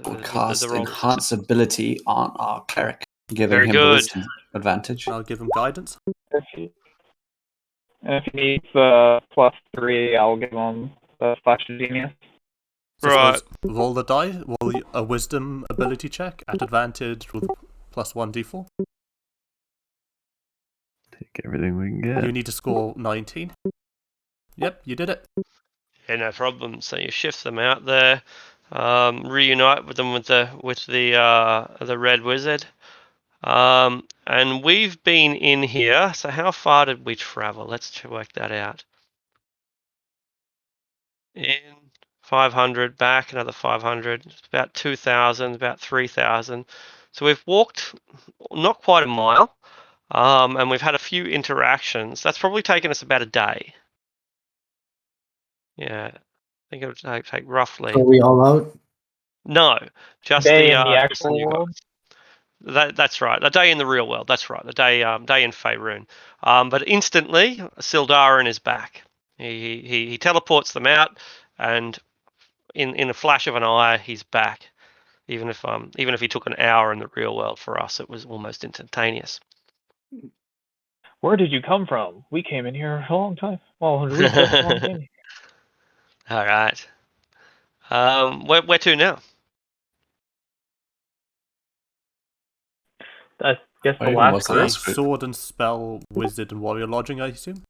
Speaker 5: We'll cast
Speaker 1: the roll.
Speaker 5: enhance ability on our cleric, giving
Speaker 1: Very
Speaker 5: him
Speaker 1: good.
Speaker 5: the wisdom advantage.
Speaker 2: I'll give him guidance.
Speaker 4: If he needs +3, I'll give him the Flash of Genius.
Speaker 2: So
Speaker 1: Right.
Speaker 2: suppose roll the die, roll a wisdom ability check at advantage with +1 d4.
Speaker 6: Take everything we can get.
Speaker 2: You need to score 19. Yep, you did it.
Speaker 1: Yeah, no problem. So you shift them out there, reunite with them with the red wizard, and we've been in here. So how far did we travel? Let's work that out. In 500, back another 500, about 2,000, about 3,000. So we've walked not quite a mile, and we've had a few interactions. That's probably taken us about a day. Yeah, I think it would take roughly.
Speaker 3: Are we all out?
Speaker 1: No, just
Speaker 4: Day in the
Speaker 1: just the
Speaker 4: actual
Speaker 1: new
Speaker 4: world?
Speaker 1: guys. That's right. The day in the real world. That's right. The day in Faerun. But instantly, Sildarin is back. He teleports them out, and in a flash of an eye, he's back. Even if he took an hour in the real world, for us, it was almost instantaneous.
Speaker 4: Where did you come from? We came in here a long time. Well, we just came in.
Speaker 1: All right. Where to now?
Speaker 4: I guess the
Speaker 5: Wait,
Speaker 4: last
Speaker 5: what's the
Speaker 4: group.
Speaker 5: last group?
Speaker 2: Sword and spell, wizard and warrior lodging, I assume?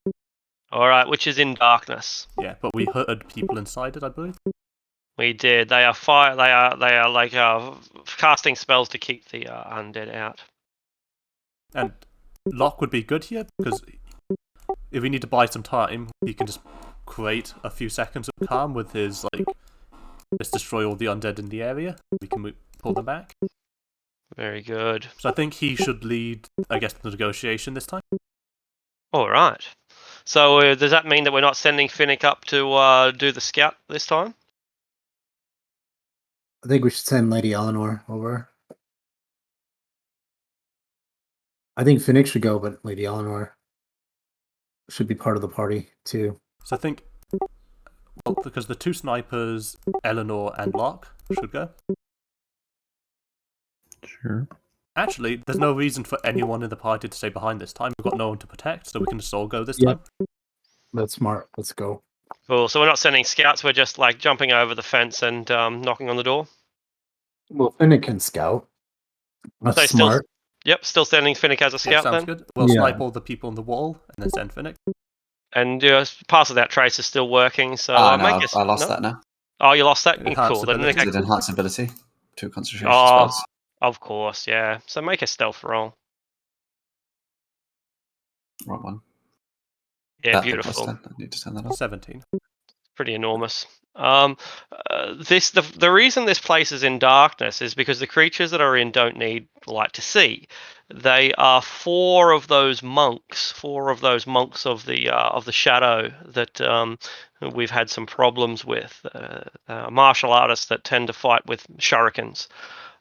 Speaker 1: All right, which is in darkness.
Speaker 2: Yeah, but we heard people inside it, I believe.
Speaker 1: We did. They are fire. They are like casting spells to keep the undead out.
Speaker 2: And Locke would be good here, because if we need to buy some time, he can just create a few seconds of calm with his, like, let's destroy all the undead in the area. We can pull them back.
Speaker 1: Very good.
Speaker 2: So I think he should lead, I guess, the negotiation this time.
Speaker 1: All right. So does that mean that we're not sending Finnick up to do the scout this time?
Speaker 3: I think we should send Lady Eleanor over. I think Finnick should go, but Lady Eleanor should be part of the party too.
Speaker 2: So I think, well, because the 2 snipers, Eleanor and Locke, should go.
Speaker 6: Sure.
Speaker 2: Actually, there's no reason for anyone in the party to stay behind this time. We've got no one to protect, so we can just all go this
Speaker 3: Yep.
Speaker 2: time.
Speaker 3: That's smart. Let's go.
Speaker 1: Cool. So we're not sending scouts. We're just like jumping over the fence and knocking on the door.
Speaker 3: Well, Finnick can scout. That's
Speaker 1: So still-
Speaker 3: smart.
Speaker 1: Yep. Still sending Finnick as a scout
Speaker 2: Sounds
Speaker 1: then.
Speaker 2: good. We'll
Speaker 3: Yeah.
Speaker 2: snipe all the people on the wall and then send Finnick.
Speaker 1: And pass without trace is still working. So
Speaker 5: No,
Speaker 1: I guess
Speaker 5: I lost
Speaker 1: no?
Speaker 5: that now.
Speaker 1: Oh, you lost that.
Speaker 2: Enhanced
Speaker 1: Cool. Then
Speaker 2: ability.
Speaker 5: Is it enhance ability? 2 concentration
Speaker 1: Oh.
Speaker 5: spells.
Speaker 1: Of course, yeah. So make a stealth roll.
Speaker 5: Wrong one.
Speaker 1: Yeah,
Speaker 5: That
Speaker 1: beautiful.
Speaker 5: +10. I need to turn that off.
Speaker 2: 17.
Speaker 1: Pretty enormous. The reason this place is in darkness is because the creatures that are in don't need light to see. They are four of those monks of the shadow that we've had some problems with. Martial artists that tend to fight with shurikens.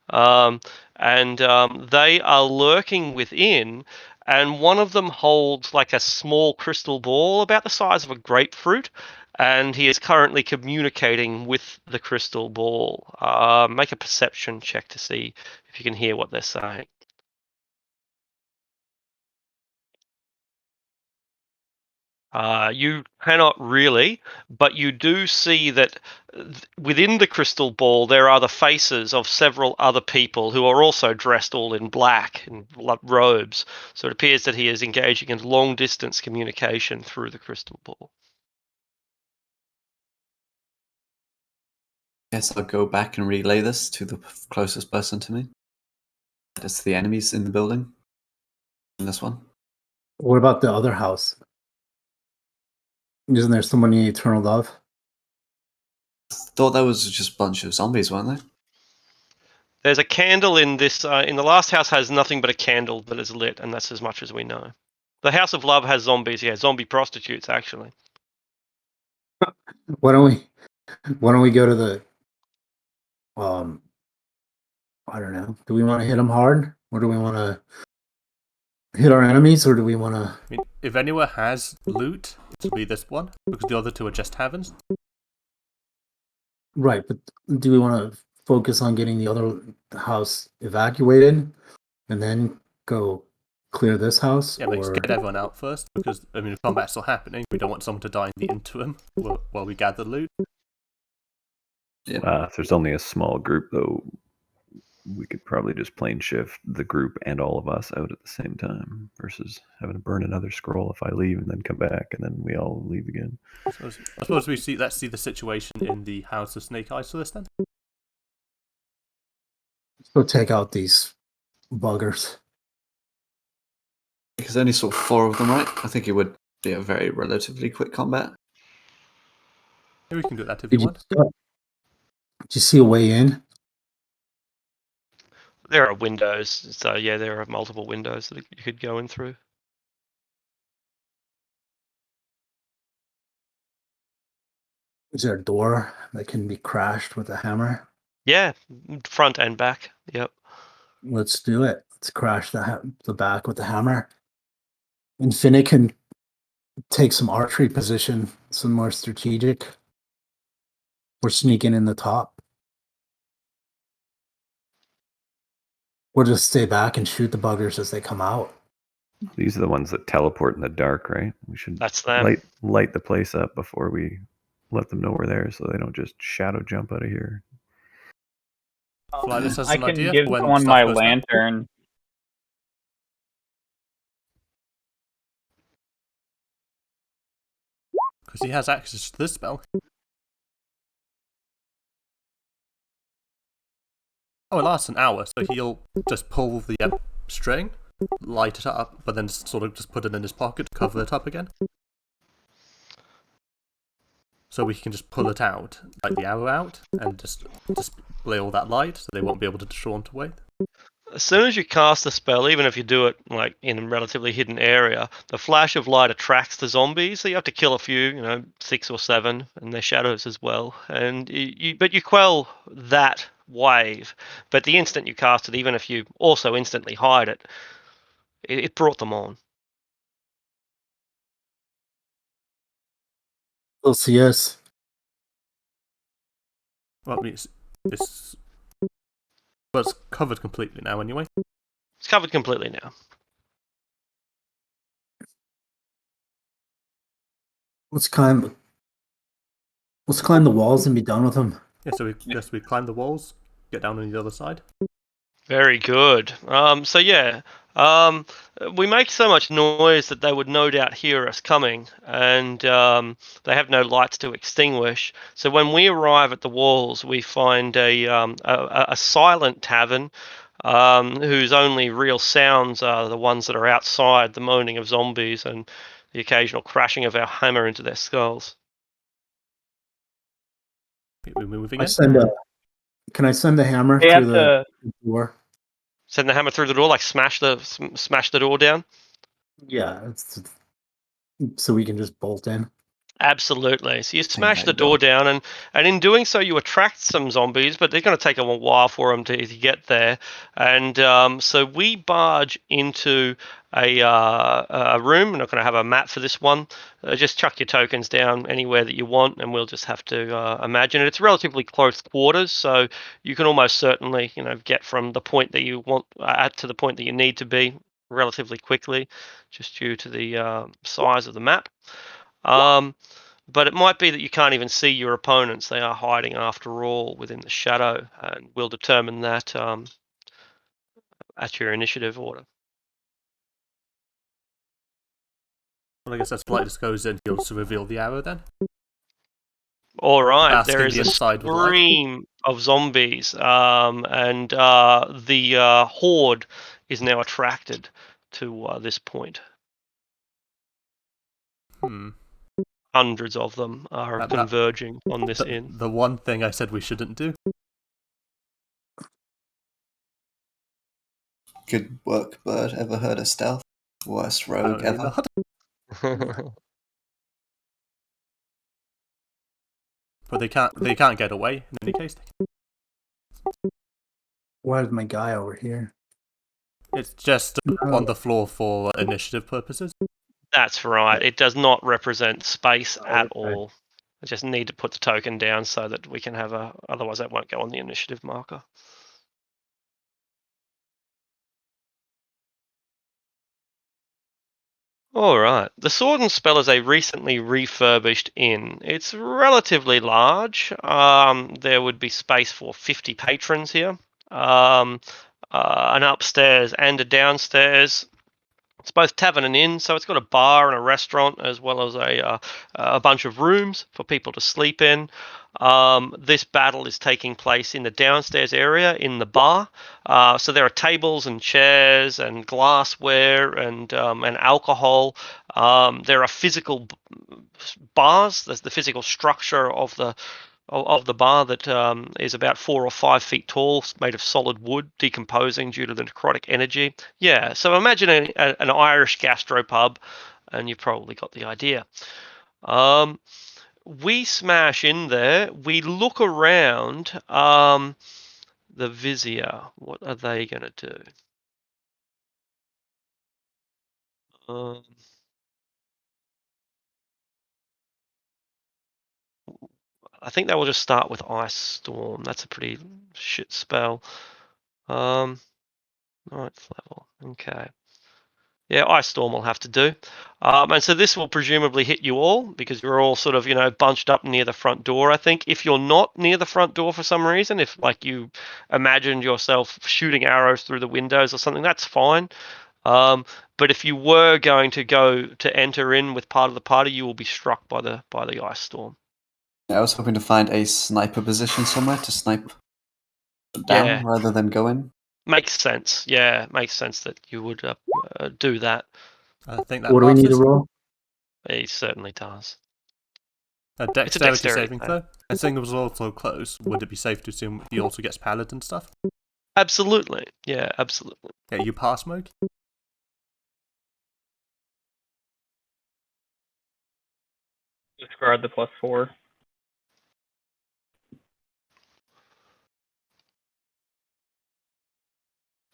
Speaker 1: And they are lurking within, and one of them holds like a small crystal ball about the size of a grapefruit, and he is currently communicating with the crystal ball. Make a perception check to see if you can hear what they're saying. You cannot really, but you do see that within the crystal ball there are the faces of several other people who are also dressed all in black in robes. So it appears that he is engaging in long distance communication through the crystal ball.
Speaker 5: Guess I'll go back and relay this to the closest person to me. That's the enemies in the building. In this one.
Speaker 3: What about the other house? Isn't there someone in Eternal Love?
Speaker 5: Thought that was just a bunch of zombies, weren't they?
Speaker 1: There's a candle in this. In the last house has nothing but a candle that is lit, and that's as much as we know. The House of Love has zombies. Yeah, zombie prostitutes actually.
Speaker 3: Why don't we go to the I don't know. Do we want to hit them hard, or do we want to hit our enemies, or do we want to?
Speaker 2: I mean, if anywhere has loot, it should be this one, because the other two are just taverns.
Speaker 3: Right, but do we want to focus on getting the other house evacuated, and then go clear this house?
Speaker 2: Yeah, but just get everyone out first, because I mean, if combat's still happening, we don't want someone to die in the interim while we gather loot.
Speaker 5: Yeah.
Speaker 6: If there's only a small group, though, we could probably just plane shift the group and all of us out at the same time versus having to burn another scroll if I leave and then come back and then we all leave again.
Speaker 2: I suppose let's see the situation in the House of Snake Eyes first then.
Speaker 3: Let's go take out these buggers.
Speaker 5: Because only sort of 4 of them, right? I think it would be a very relatively quick combat.
Speaker 2: Yeah, we can do that if you want.
Speaker 3: Did you see a way in?
Speaker 1: There are windows, so yeah, there are multiple windows that you could go in through.
Speaker 3: Is there a door that can be crashed with a hammer?
Speaker 1: Yeah, front and back. Yep.
Speaker 3: Let's do it. Let's crash the back with the hammer. And Finnick can take some archery position, some more strategic. We're sneaking in the top. We'll just stay back and shoot the buggers as they come out.
Speaker 6: These are the ones that teleport in the dark, right? We should
Speaker 1: That's them.
Speaker 6: light the place up before we let them know we're there so they don't just shadow jump out of here.
Speaker 2: Fly, this has
Speaker 4: I
Speaker 2: an
Speaker 4: can
Speaker 2: idea
Speaker 4: give
Speaker 2: when
Speaker 4: someone
Speaker 2: stuff
Speaker 4: my
Speaker 2: goes down.
Speaker 4: lantern.
Speaker 2: Because he has access to this spell. Oh, it lasts an hour, so he'll just pull the string, light it up, but then sort of just put it in his pocket, cover it up again. So we can just pull it out, like the arrow out, and just display all that light, so they won't be able to daunt away.
Speaker 1: As soon as you cast the spell, even if you do it like in a relatively hidden area, the flash of light attracts the zombies. So you have to kill a few, 6 or 7, and their shadows as well. And but you quell that wave. But the instant you cast it, even if you also instantly hide it, it brought them on.
Speaker 3: They'll see us.
Speaker 2: Well, I mean, it's covered completely now anyway.
Speaker 1: It's covered completely now.
Speaker 3: Let's climb the walls and be done with them.
Speaker 2: Yeah, so we climb the walls, get down on the other side.
Speaker 1: Very good. We make so much noise that they would no doubt hear us coming, and they have no lights to extinguish. So when we arrive at the walls, we find a silent tavern. whose only real sounds are the ones that are outside, the moaning of zombies and the occasional crashing of our hammer into their skulls.
Speaker 2: We're moving
Speaker 3: I
Speaker 2: in.
Speaker 3: send a. Can I send the hammer
Speaker 4: They
Speaker 3: through
Speaker 4: have
Speaker 3: the
Speaker 4: to.
Speaker 3: door?
Speaker 1: Send the hammer through the door, like smash the door down.
Speaker 3: Yeah, so we can just bolt in.
Speaker 1: Absolutely. So you
Speaker 5: I think
Speaker 1: smash the
Speaker 5: that
Speaker 1: door
Speaker 5: will.
Speaker 1: down, and in doing so, you attract some zombies, but they're going to take a while for them to get there. And so we barge into a room. We're not going to have a map for this one. Just chuck your tokens down anywhere that you want, and we'll just have to imagine it. It's relatively close quarters, so you can almost certainly, get from the point that you want to the point that you need to be relatively quickly, just due to the size of the map. But it might be that you can't even see your opponents. They are hiding, after all, within the shadow, and we'll determine that at your initiative order.
Speaker 2: Well, I guess as Blightus goes in, he'll also reveal the arrow then.
Speaker 1: All right, there
Speaker 2: Asking
Speaker 1: is
Speaker 2: the
Speaker 1: a
Speaker 2: inside would like.
Speaker 1: stream of zombies, and the horde is now attracted to this point. Hundreds of them are converging on this inn.
Speaker 2: The one thing I said we shouldn't do.
Speaker 5: Good work, Bird. Ever heard of stealth? Worst rogue
Speaker 2: Apparently
Speaker 5: ever.
Speaker 2: not. But they can't get away in any case.
Speaker 3: Why is my guy over here?
Speaker 2: It's just on the floor for initiative purposes.
Speaker 1: That's right. It does not represent space at
Speaker 3: Okay.
Speaker 1: all. I just need to put the token down so that we can have otherwise that won't go on the initiative marker. Alright, the Sword and Spell is a recently refurbished inn. It's relatively large. There would be space for 50 patrons here. An upstairs and a downstairs. It's both tavern and inn, so it's got a bar and a restaurant, as well as a bunch of rooms for people to sleep in. This battle is taking place in the downstairs area in the bar. So there are tables and chairs and glassware and alcohol. There are physical bars. There's the physical structure of the bar that is about 4 or 5 feet tall, made of solid wood, decomposing due to the necrotic energy. Yeah, so imagine an Irish gastropub, and you've probably got the idea. We smash in there. We look around. The Vizier, what are they going to do? I think they will just start with Ice Storm. That's a pretty shit spell. 9th level. Okay. Yeah, Ice Storm will have to do. And so this will presumably hit you all because you're all sort of, bunched up near the front door, I think. If you're not near the front door for some reason, if like you imagined yourself shooting arrows through the windows or something, that's fine. But if you were going to go to enter in with part of the party, you will be struck by the Ice Storm.
Speaker 5: I was hoping to find a sniper position somewhere to snipe down rather than go in.
Speaker 1: Makes sense. Yeah, makes sense that you would do that.
Speaker 2: I think that.
Speaker 3: What do we need to roll?
Speaker 1: He certainly does.
Speaker 2: A dexterity saving throw. And seeing it was also close, would it be safe to assume he also gets paladin stuff?
Speaker 1: Absolutely. Yeah, absolutely.
Speaker 2: Yeah, you pass, Moog?
Speaker 4: Discard the +4.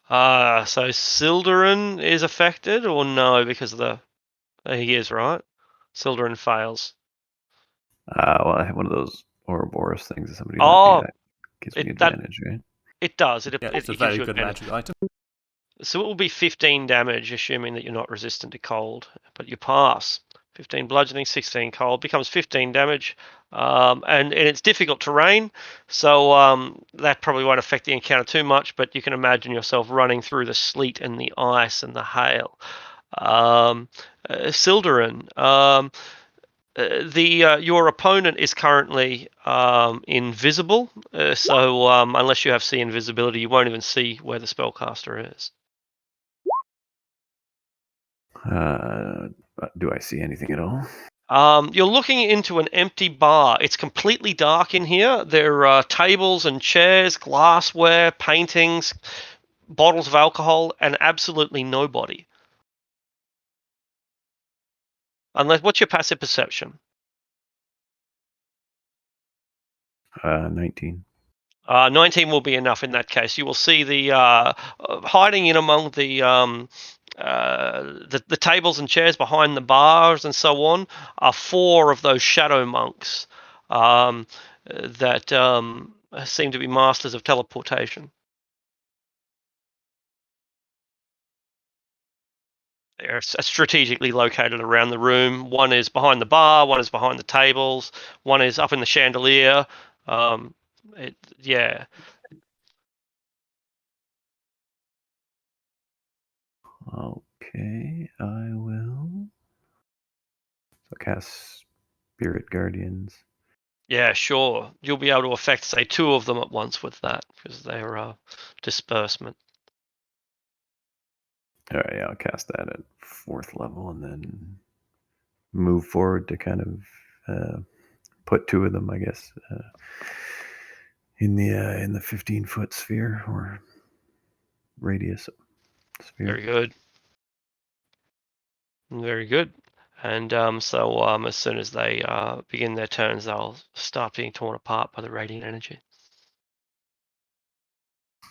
Speaker 1: So Sildarin is affected, or no? Because of he is, right? Sildarin fails.
Speaker 6: Well, I have one of those Ouroboros things that somebody gives me advantage, right?
Speaker 1: It does.
Speaker 2: It's a very good magic item.
Speaker 1: So it will be 15 damage, assuming that you're not resistant to cold, but you pass. 15 bludgeoning, 16 cold, becomes 15 damage, and it's difficult terrain, so that probably won't affect the encounter too much, but you can imagine yourself running through the sleet and the ice and the hail. Sildarin, Your opponent is currently invisible, so unless you have see invisibility, you won't even see where the spellcaster is.
Speaker 6: Do I see anything at all?
Speaker 1: You're looking into an empty bar. It's completely dark in here. There are tables and chairs, glassware, paintings, bottles of alcohol, and absolutely nobody. Unless, what's your passive perception?
Speaker 6: 19.
Speaker 1: 19 will be enough in that case. You will see the hiding in among the tables and chairs behind the bars and so on are 4 of those shadow monks that seem to be masters of teleportation. They're strategically located around the room. One is behind the bar, one is behind the tables, one is up in the chandelier. Yeah.
Speaker 6: Okay, I will. So cast Spirit Guardians.
Speaker 1: Yeah, sure. You'll be able to affect, say, 2 of them at once with that, because they're disbursement.
Speaker 6: All right, yeah, I'll cast that at 4th level, and then move forward to kind of put 2 of them, I guess, in the 15-foot sphere or radius sphere.
Speaker 1: Very good. Very good. And so as soon as they begin their turns, they'll start being torn apart by the radiant energy.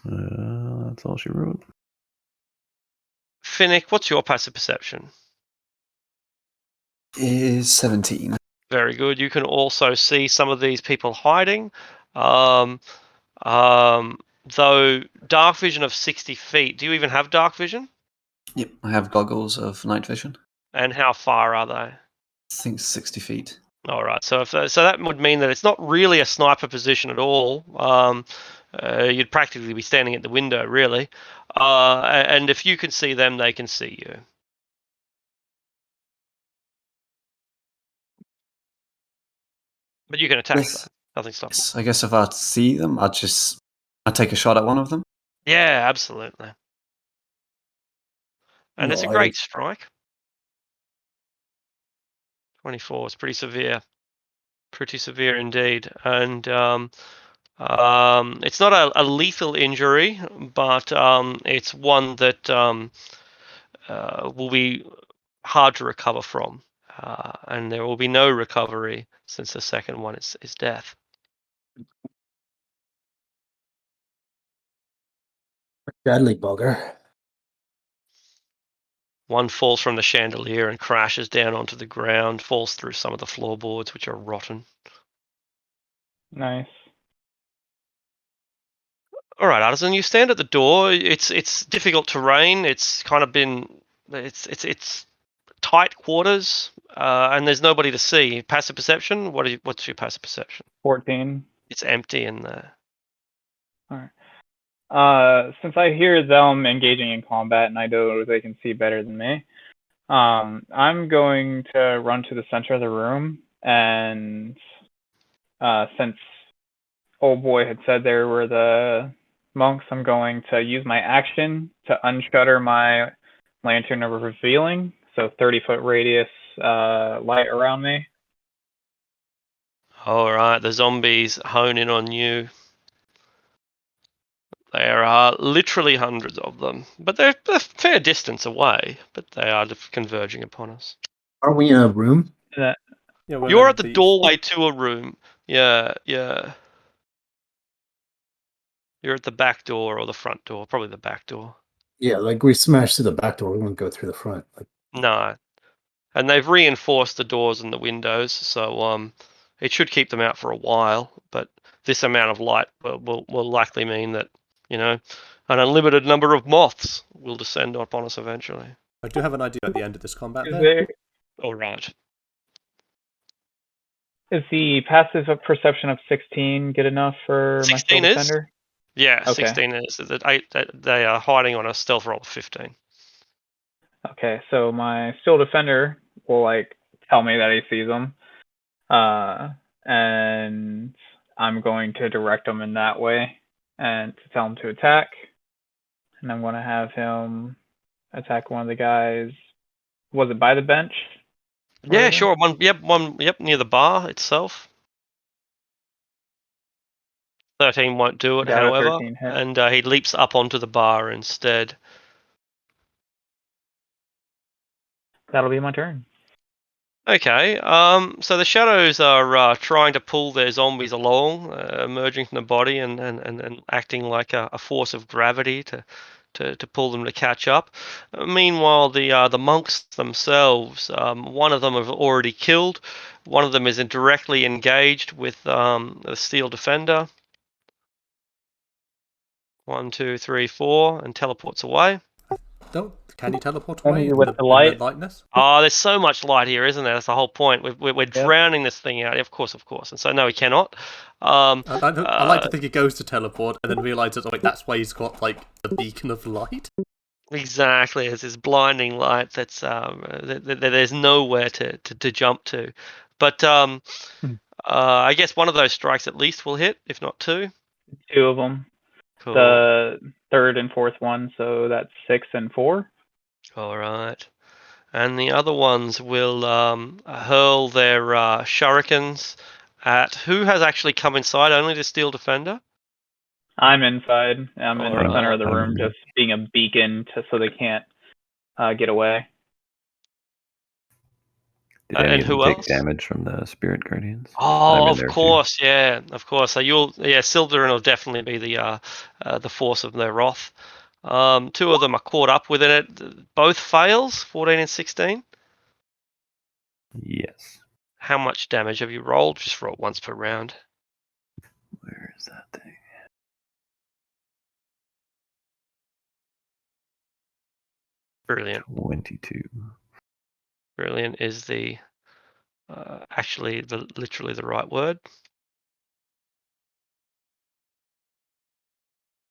Speaker 6: That's all she wrote.
Speaker 1: Finnick, what's your passive perception?
Speaker 5: Is 17.
Speaker 1: Very good. You can also see some of these people hiding. Though dark vision of 60 feet. Do you even have dark vision?
Speaker 5: Yep, I have goggles of night vision.
Speaker 1: And how far are they?
Speaker 5: I think 60 feet.
Speaker 1: All right. So so that would mean that it's not really a sniper position at all. You'd practically be standing at the window, really. And if you can see them, they can see you. But you can attack
Speaker 5: Yes.
Speaker 1: them. Nothing stops.
Speaker 5: Yes, I guess if I see them, I'd take a shot at one of them.
Speaker 1: Yeah, absolutely. And it's a great strike. 24 is pretty severe. Pretty severe indeed. And it's not a lethal injury, but it's one that will be hard to recover from. And there will be no recovery since the second one is death.
Speaker 3: Deadly bugger.
Speaker 1: One falls from the chandelier and crashes down onto the ground, falls through some of the floorboards, which are rotten.
Speaker 4: Nice.
Speaker 1: All right, Artisan, you stand at the door. It's difficult terrain. It's kind of been it's tight quarters, and there's nobody to see. Passive perception. What's your passive perception?
Speaker 4: 14.
Speaker 1: It's empty in there.
Speaker 4: All right. Since I hear them engaging in combat and I know they can see better than me, I'm going to run to the center of the room, and since old boy had said there were the monks, I'm going to use my action to unshutter my lantern of revealing, so 30-foot radius light around me.
Speaker 1: All right, the zombies hone in on you. There are literally hundreds of them, but they're a fair distance away, but they are converging upon us.
Speaker 3: Are we in a room?
Speaker 2: Yeah,
Speaker 1: You're at the doorway to a room. Yeah. You're at the back door or the front door, probably the back door.
Speaker 3: Yeah, like we smashed through the back door. We won't go through the front. Like,
Speaker 1: No. And they've reinforced the doors and the windows, so it should keep them out for a while, but this amount of light will likely mean that, an unlimited number of moths will descend upon us eventually.
Speaker 2: I do have an idea at the end of this combat.
Speaker 1: All right.
Speaker 4: Is the passive perception of 16 good enough for my
Speaker 1: 16
Speaker 4: Steel
Speaker 1: is?
Speaker 4: Defender?
Speaker 1: Yeah,
Speaker 4: Okay.
Speaker 1: 16 is. They are hiding on a stealth roll of 15.
Speaker 4: Okay, so my Steel Defender will tell me that he sees them, And I'm going to direct him in that way and to tell him to attack. And I'm going to have him attack one of the guys. Was it by the bench?
Speaker 1: Yeah, sure. One, yep, near the bar itself. 13 won't do it,
Speaker 4: Got a
Speaker 1: however,
Speaker 4: 13 hit.
Speaker 1: and he leaps up onto the bar instead.
Speaker 4: That'll be my turn.
Speaker 1: Okay, so the shadows are trying to pull their zombies along, emerging from the body and acting like a force of gravity to pull them to catch up. Meanwhile, the monks themselves, one of them have already killed, one of them is directly engaged with the steel defender. 1, 2, 3, 4, and teleports away.
Speaker 2: Can he teleport
Speaker 4: Only
Speaker 2: away
Speaker 4: with
Speaker 2: in
Speaker 4: the light?
Speaker 2: lightness?
Speaker 1: Oh, there's so much light here, isn't there? That's the whole point. We're drowning this thing out. Of course. And so no, he cannot.
Speaker 2: I like to think he goes to teleport and then realizes, oh wait, that's why he's got like a beacon of light.
Speaker 1: Exactly, it's this blinding light that's there's nowhere to jump to. But I guess one of those strikes at least will hit, if not two.
Speaker 4: 2 of them.
Speaker 1: Cool.
Speaker 4: The third and fourth one, so that's 6 and 4.
Speaker 1: All right. And the other ones will hurl their shurikens at who has actually come inside? Only the steel defender?
Speaker 4: I'm inside. I'm in the center of the
Speaker 6: I'm
Speaker 4: room, just being a beacon so they can't get away.
Speaker 6: Did any
Speaker 1: and
Speaker 6: of them
Speaker 1: who
Speaker 6: take
Speaker 1: else?
Speaker 6: damage from the spirit guardians?
Speaker 1: Oh, of course, yeah, of course. So Sildarin will definitely be the force of their wrath. 2 of them are caught up within it. Both fails, 14 and 16.
Speaker 6: Yes.
Speaker 1: How much damage have you rolled? Just roll once per round.
Speaker 6: Where is that thing?
Speaker 1: Brilliant.
Speaker 6: 22.
Speaker 1: Brilliant is the literally the right word.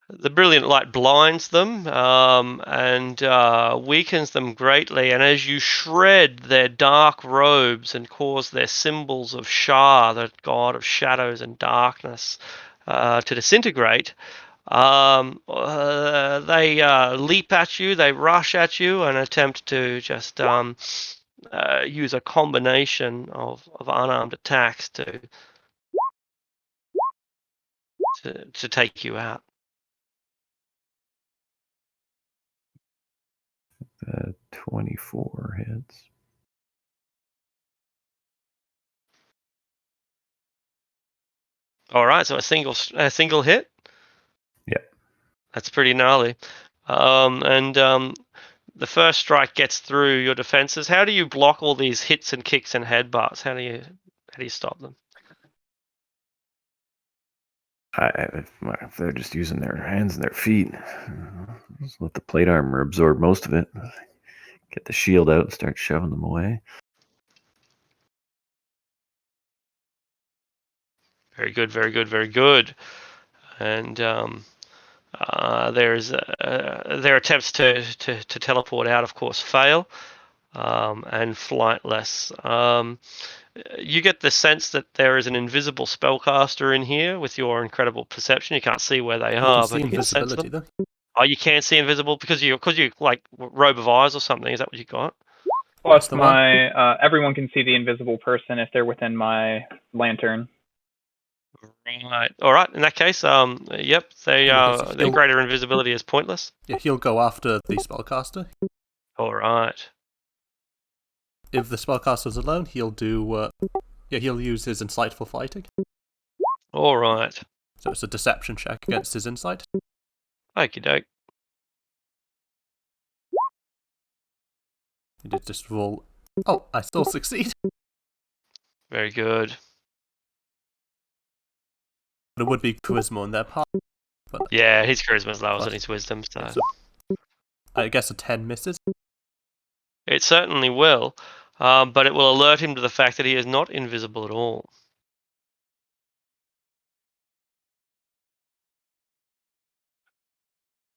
Speaker 1: The brilliant light blinds them and weakens them greatly, and as you shred their dark robes and cause their symbols of Shah, the god of shadows and darkness, to disintegrate, they leap at you, they rush at you, and attempt to just use a combination of unarmed attacks to take you out.
Speaker 6: 24 hits.
Speaker 1: All right, so a single hit.
Speaker 6: Yep.
Speaker 1: That's pretty gnarly. The first strike gets through your defenses. How do you block all these hits and kicks and headbutts? How do you stop them?
Speaker 6: If they're just using their hands and their feet, just let the plate armor absorb most of it. Get the shield out and start shoving them away.
Speaker 1: Very good, very good, very good. And their attempts to teleport out, of course, fail, and flightless. You get the sense that there is an invisible spellcaster in here with your incredible perception. You can't see where they are, but you can sense them.
Speaker 2: Though.
Speaker 1: Oh, you can't see invisible because you like robe of eyes or something. Is that what you got?
Speaker 4: Plus, everyone can see the invisible person if they're within my lantern.
Speaker 1: Right. All right. In that case, yep, their greater invisibility is pointless.
Speaker 2: Yeah, he'll go after the spellcaster.
Speaker 1: All right.
Speaker 2: If the spellcaster's alone, he'll do. He'll use his insight for fighting.
Speaker 1: All right.
Speaker 2: So it's a deception check against his insight.
Speaker 1: Okie doke.
Speaker 2: He did just roll. Oh, I still succeed.
Speaker 1: Very good.
Speaker 2: But it would be charisma on their part. But
Speaker 1: yeah, his charisma's lower than his wisdom, so
Speaker 2: I guess a 10 misses.
Speaker 1: It certainly will, but it will alert him to the fact that he is not invisible at all.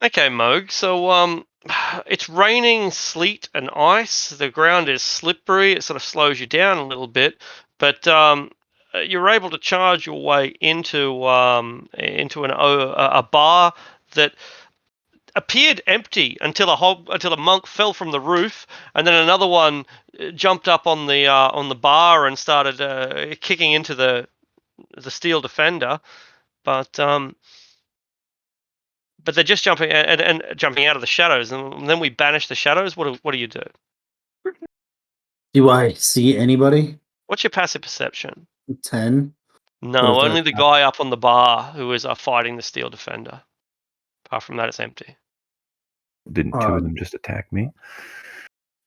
Speaker 1: Okay, Moog. So it's raining sleet and ice. The ground is slippery. It sort of slows you down a little bit, but you're able to charge your way into a bar that appeared empty until a monk fell from the roof, and then another one jumped up on the bar and started kicking into the steel defender, but they're just jumping and jumping out of the shadows, and then we banish the shadows. What do you do?
Speaker 3: Do I see anybody?
Speaker 1: What's your passive perception?
Speaker 3: 10. What
Speaker 1: No,
Speaker 3: if they're
Speaker 1: only the guy up on the bar who is fighting the steel defender. Apart from that, it's empty.
Speaker 6: Didn't two of them just attack me?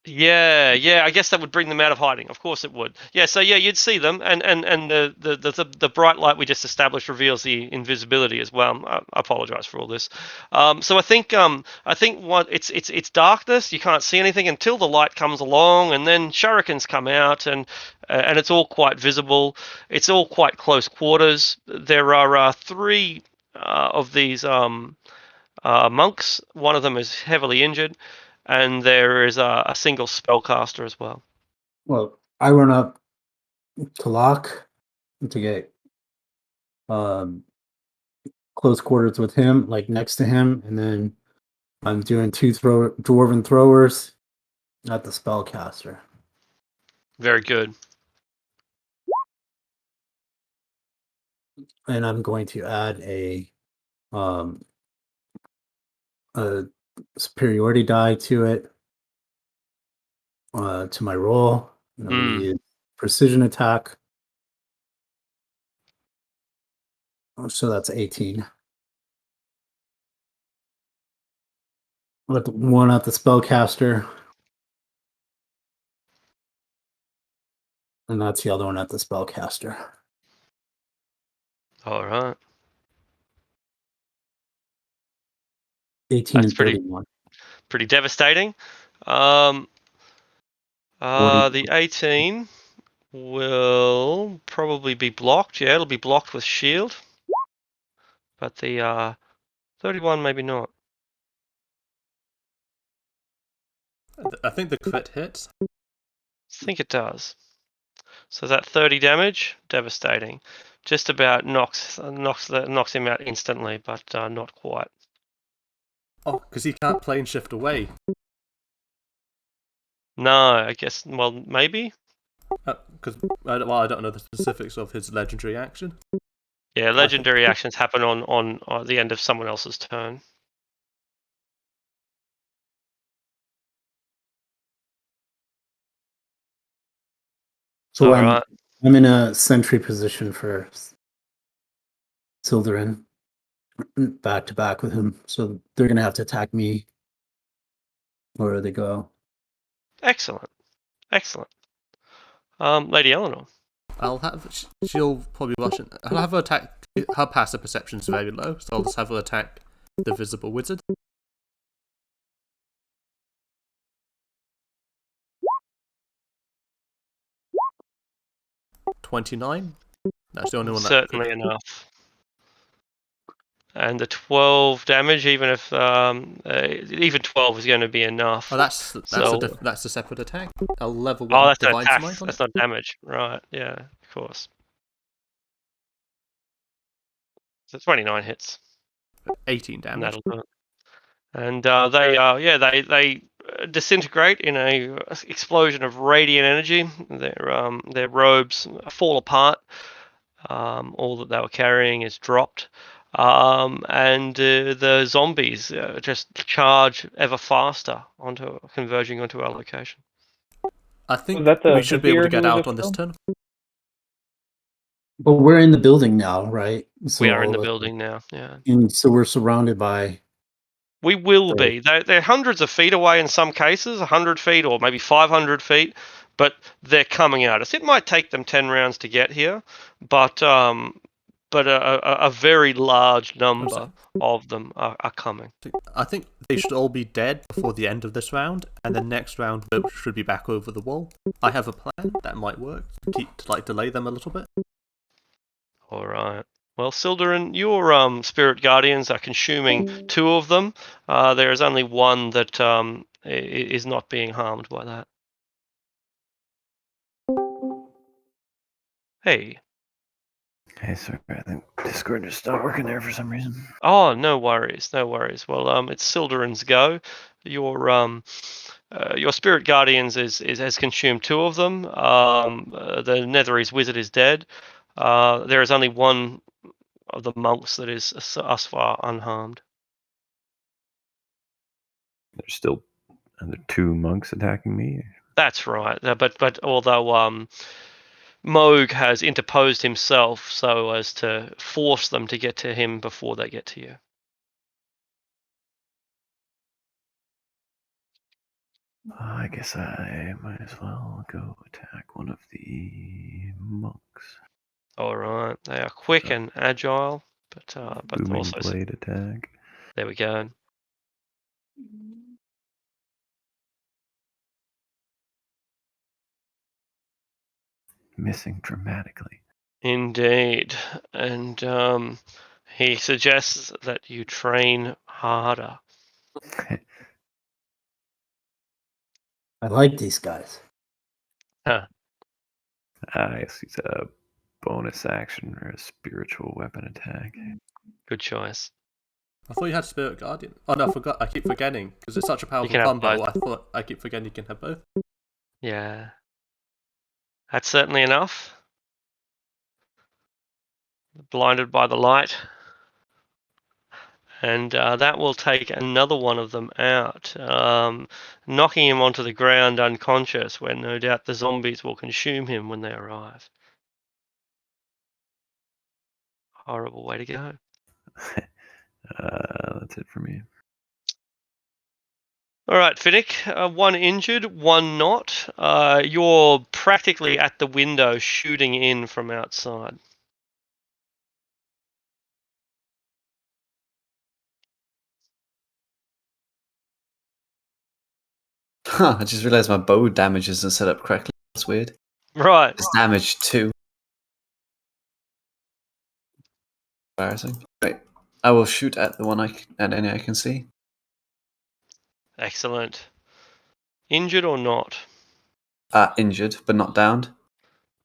Speaker 1: Yeah, I guess that would bring them out of hiding. Of course it would. Yeah, so yeah, you'd see them, and the bright light we just established reveals the invisibility as well. I apologize for all this. So I think what it's darkness. You can't see anything until the light comes along, and then shurikens come out, and it's all quite visible. It's all quite close quarters. There are three of these monks. One of them is heavily injured, and there is a single spellcaster as well.
Speaker 3: Well, I run up to Locke to get close quarters with him, like next to him, and then I'm doing two dwarven throwers at the spellcaster.
Speaker 1: Very good.
Speaker 3: And I'm going to add a superiority die to it, to my roll. And I'm going to use precision attack. So that's 18. With one at the spellcaster. And that's the other one at the spellcaster.
Speaker 1: All right.
Speaker 3: 18
Speaker 1: That's
Speaker 3: and 31.
Speaker 1: pretty devastating. The 18 will probably be blocked. Yeah, it'll be blocked with shield. But the 31 maybe not.
Speaker 2: I think the crit hits.
Speaker 1: I think it does. So that 30 damage, devastating. Just about knocks him out instantly, but not quite.
Speaker 2: Oh, because he can't plane shift away.
Speaker 1: No, I guess. Well, maybe.
Speaker 2: Because I don't know the specifics of his legendary action.
Speaker 1: Yeah, legendary actions happen on the end of someone else's turn.
Speaker 3: So
Speaker 1: Alright.
Speaker 3: I'm in a sentry position for Sildarin, back to back with him. So they're gonna have to attack me wherever they go.
Speaker 1: Excellent. Lady Eleanor.
Speaker 2: She'll probably rush in. I'll have her attack. Her passive perception is very low, so I'll just have her attack the visible wizard. 29. That's the only one.
Speaker 1: Certainly enough. And the 12 damage, even if even 12 is going to be enough.
Speaker 2: Oh, that's a separate attack. I'll level 1
Speaker 1: that's
Speaker 2: divine
Speaker 1: an attack.
Speaker 2: smite on
Speaker 1: That's
Speaker 2: it.
Speaker 1: not damage, right? Yeah, of course. So 29 hits.
Speaker 2: 18 damage.
Speaker 1: And that'll do it. And they disintegrate in a explosion of radiant energy. Their robes fall apart. All that they were carrying is dropped. And the zombies just charge ever faster converging onto our location.
Speaker 2: I think we should be able to get out on this turn.
Speaker 3: But we're in the building now, right? So
Speaker 1: we are in the building now, yeah.
Speaker 3: And so we're surrounded by...
Speaker 1: We will be. They're hundreds of feet away in some cases, 100 feet or maybe 500 feet, but they're coming at us. It might take them 10 rounds to get here, but a very large number of them are coming.
Speaker 2: I think they should all be dead before the end of this round, and then next round we should be back over the wall. I have a plan that might work to delay them a little bit.
Speaker 1: All right. Well, Sildarin, your spirit guardians are consuming 2 of them. There is only one that is not being harmed by that. Hey.
Speaker 6: Hey, sorry, I think Discord just stopped working there for some reason.
Speaker 1: Oh, no worries, no worries. Well, it's Sildarin's go. Your spirit guardians has consumed 2 of them. The Netherese wizard is dead. There is only one of the monks that is thus far unharmed.
Speaker 6: There's still the 2 monks attacking me.
Speaker 1: That's right. But although Moog has interposed himself so as to force them to get to him before they get to you.
Speaker 6: I guess I might as well go attack one of the monks.
Speaker 1: All right. They are quick and agile, but
Speaker 6: Booming
Speaker 1: also
Speaker 6: blade attack.
Speaker 1: there we go.
Speaker 6: Missing dramatically.
Speaker 1: Indeed. And he suggests that you train harder.
Speaker 3: I like these guys.
Speaker 1: Huh.
Speaker 6: I guess it's a bonus action or a spiritual weapon attack.
Speaker 1: Good choice.
Speaker 2: I thought you had Spirit Guardian. Oh no, I forgot. I keep forgetting because it's such a powerful
Speaker 1: can have
Speaker 2: combo.
Speaker 1: both.
Speaker 2: I keep forgetting you can have both.
Speaker 1: Yeah. That's certainly enough. Blinded by the light. And that will take another one of them out, knocking him onto the ground unconscious, where no doubt the zombies will consume him when they arrive. Horrible way to go.
Speaker 6: That's it for me.
Speaker 1: All right, Finnick, 1 injured, 1 not. You're practically at the window shooting in from outside.
Speaker 5: Huh, I just realized my bow damage isn't set up correctly. That's weird.
Speaker 1: Right.
Speaker 5: It's damage 2. Embarrassing. Right. I will shoot at the one at any I can see.
Speaker 1: Excellent. Injured or not?
Speaker 5: Injured, but not downed.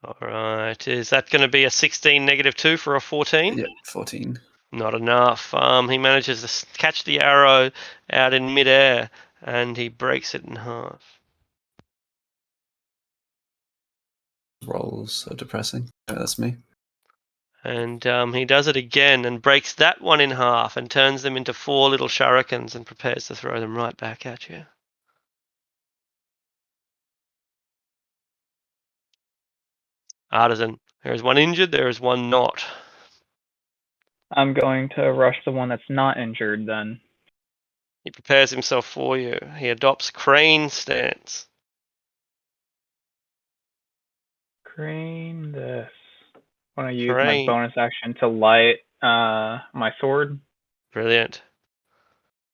Speaker 1: All right. Is that going to be a 16 -2 for a 14?
Speaker 5: Yeah, 14.
Speaker 1: Not enough. He manages to catch the arrow out in midair, and he breaks it in half.
Speaker 5: Rolls so depressing. Yeah, that's me.
Speaker 1: And he does it again and breaks that one in half and turns them into 4 little shurikens and prepares to throw them right back at you. Artisan, there is 1 injured, there is 1 not.
Speaker 4: I'm going to rush the one that's not injured then.
Speaker 1: He prepares himself for you. He adopts crane stance.
Speaker 4: Crane this. Want to use my
Speaker 1: Crane.
Speaker 4: bonus action to light my sword.
Speaker 1: Brilliant.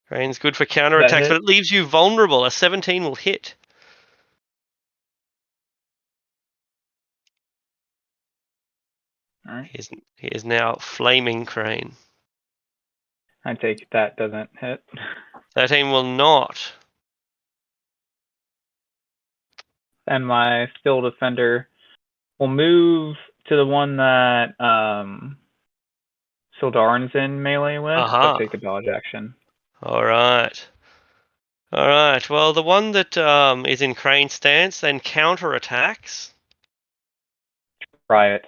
Speaker 1: Crane's good for counterattacks, but it leaves you vulnerable. A 17 will hit.
Speaker 4: All right.
Speaker 1: He is now flaming Crane.
Speaker 4: I take it that doesn't hit.
Speaker 1: 13 will not.
Speaker 4: And my still defender will move to the one that Sildarin's in melee with,
Speaker 1: Aha.
Speaker 4: but take the dodge action.
Speaker 1: All right. All right. Well, the one that is in Crane stance then counterattacks.
Speaker 4: Try it.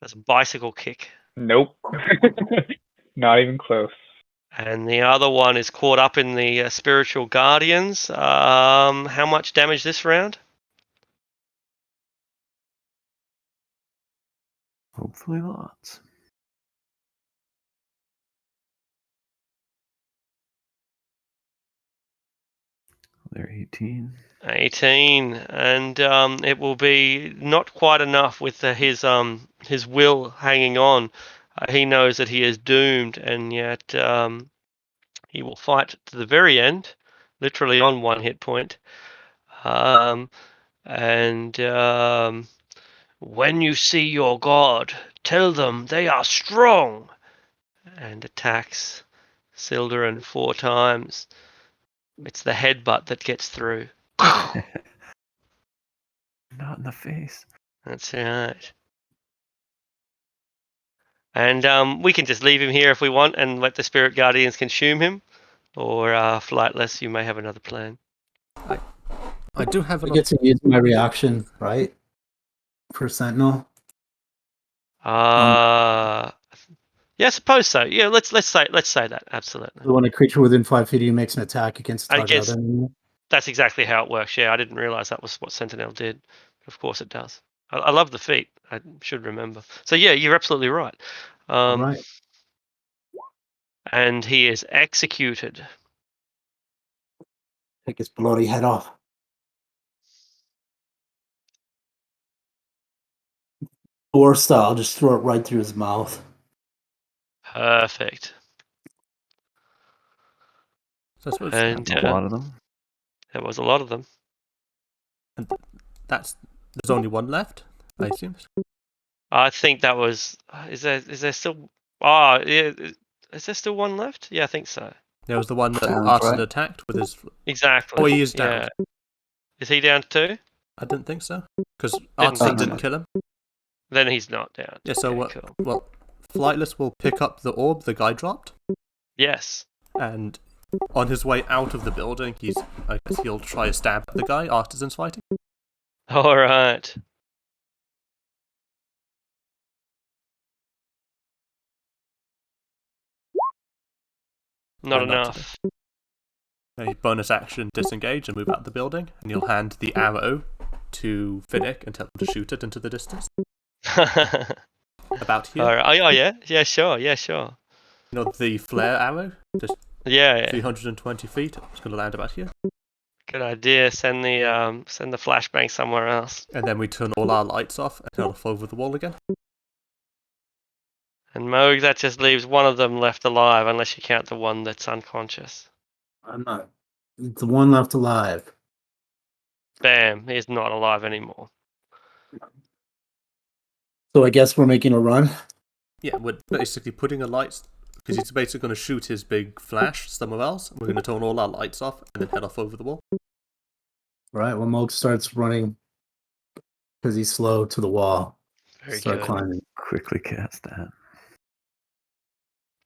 Speaker 1: That's a bicycle kick.
Speaker 4: Nope. Not even close.
Speaker 1: And the other one is caught up in the spiritual guardians. How much damage this round?
Speaker 6: Hopefully lots. They're 18.
Speaker 1: 18, and it will be not quite enough with his will hanging on. He knows that he is doomed, and yet he will fight to the very end, literally on 1 hit point. And when you see your god, tell them they are strong, and attacks Sildarin 4 times. It's the headbutt that gets through.
Speaker 6: Not in the face.
Speaker 1: That's right. And we can just leave him here if we want and let the spirit guardians consume him. Or Flightless, you may have another plan.
Speaker 2: I do have
Speaker 3: I
Speaker 2: another.
Speaker 3: get to use my reaction, right? For Sentinel.
Speaker 1: Yeah, I suppose so. Yeah, let's say that absolutely.
Speaker 3: So when a creature within 5 feet of you makes an attack against a
Speaker 1: I
Speaker 3: target
Speaker 1: guess
Speaker 3: other than you.
Speaker 1: that's exactly how it works. Yeah, I didn't realize that was what Sentinel did. Of course it does. I love the feat. I should remember. So yeah, you're absolutely right.
Speaker 3: All right.
Speaker 1: And he is executed.
Speaker 3: Take his bloody head off. Or style, just throw it right through his mouth.
Speaker 1: Perfect.
Speaker 2: So I suppose
Speaker 1: And
Speaker 6: A lot of them.
Speaker 1: there was a lot of them.
Speaker 2: there's only one left, I assume.
Speaker 1: I think that was. Is there still? Oh, yeah. Is there still one left? Yeah, I think so.
Speaker 2: There was the one that
Speaker 5: Sounds
Speaker 2: Arson
Speaker 5: right.
Speaker 2: attacked with his.
Speaker 1: Exactly.
Speaker 2: Oh, he is down.
Speaker 1: Yeah. Is he down too?
Speaker 2: I didn't think so, because
Speaker 1: Didn't
Speaker 2: Arson
Speaker 1: think
Speaker 2: didn't
Speaker 5: so.
Speaker 2: kill him.
Speaker 1: Then he's not down.
Speaker 2: Yeah, so
Speaker 1: Okay, cool.
Speaker 2: well, Flightless will pick up the orb the guy dropped,
Speaker 1: Yes.
Speaker 2: and on his way out of the building, I guess he'll try a stab at the guy Artisan's fighting.
Speaker 1: All right. Not
Speaker 2: Not
Speaker 1: enough.
Speaker 2: A bonus action, disengage and move out of the building, and you'll hand the arrow to Finnick and tell him to shoot it into the distance. About here.
Speaker 1: All right. Oh yeah. Yeah. Sure. Yeah. Sure.
Speaker 2: You know the flare arrow? Just
Speaker 1: Yeah.
Speaker 2: 320 feet. It's going to land about here.
Speaker 1: Good idea. Send the flashbang somewhere else.
Speaker 2: And then we turn all our lights off and head off over the wall again.
Speaker 1: And Moog, that just leaves one of them left alive, unless you count the one that's unconscious.
Speaker 3: I'm not. The one left alive.
Speaker 1: Bam. He's not alive anymore.
Speaker 3: So I guess we're making a run.
Speaker 2: Yeah, we're basically putting a light, because he's basically going to shoot his big flash somewhere else. We're going to turn all our lights off and then head off over the wall.
Speaker 3: Right. Well, Moog starts running because he's slow to the wall.
Speaker 1: Very
Speaker 3: Start
Speaker 1: good.
Speaker 3: climbing.
Speaker 6: Quickly cast that.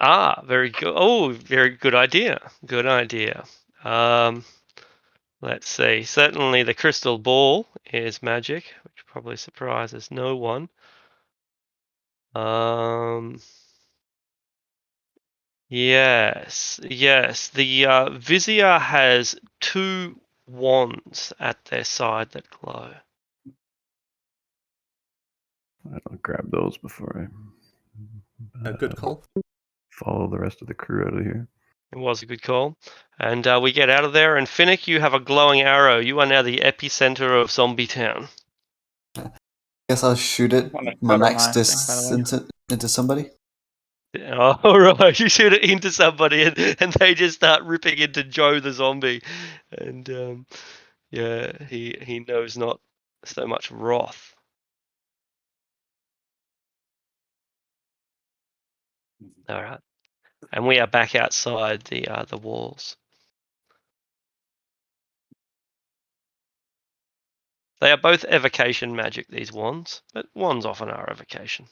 Speaker 1: Ah, very good. Oh, very good idea. Good idea. Let's see. Certainly the crystal ball is magic, which probably surprises no one. Yes. The Vizier has 2 wands at their side that glow.
Speaker 6: I'll grab those before I
Speaker 2: A good call.
Speaker 6: follow the rest of the crew out of here.
Speaker 1: It was a good call. And we get out of there, and Finnick, you have a glowing arrow. You are now the epicenter of Zombie Town.
Speaker 5: Guess I'll shoot it.
Speaker 4: Wanna
Speaker 5: My
Speaker 4: cover
Speaker 5: max
Speaker 4: my thing, by the way.
Speaker 5: into somebody.
Speaker 1: All right, you shoot it into somebody, and they just start ripping into Joe the zombie, and yeah, he knows not so much wrath. All right, and we are back outside the walls. They are both evocation magic, these wands, but wands often are evocation.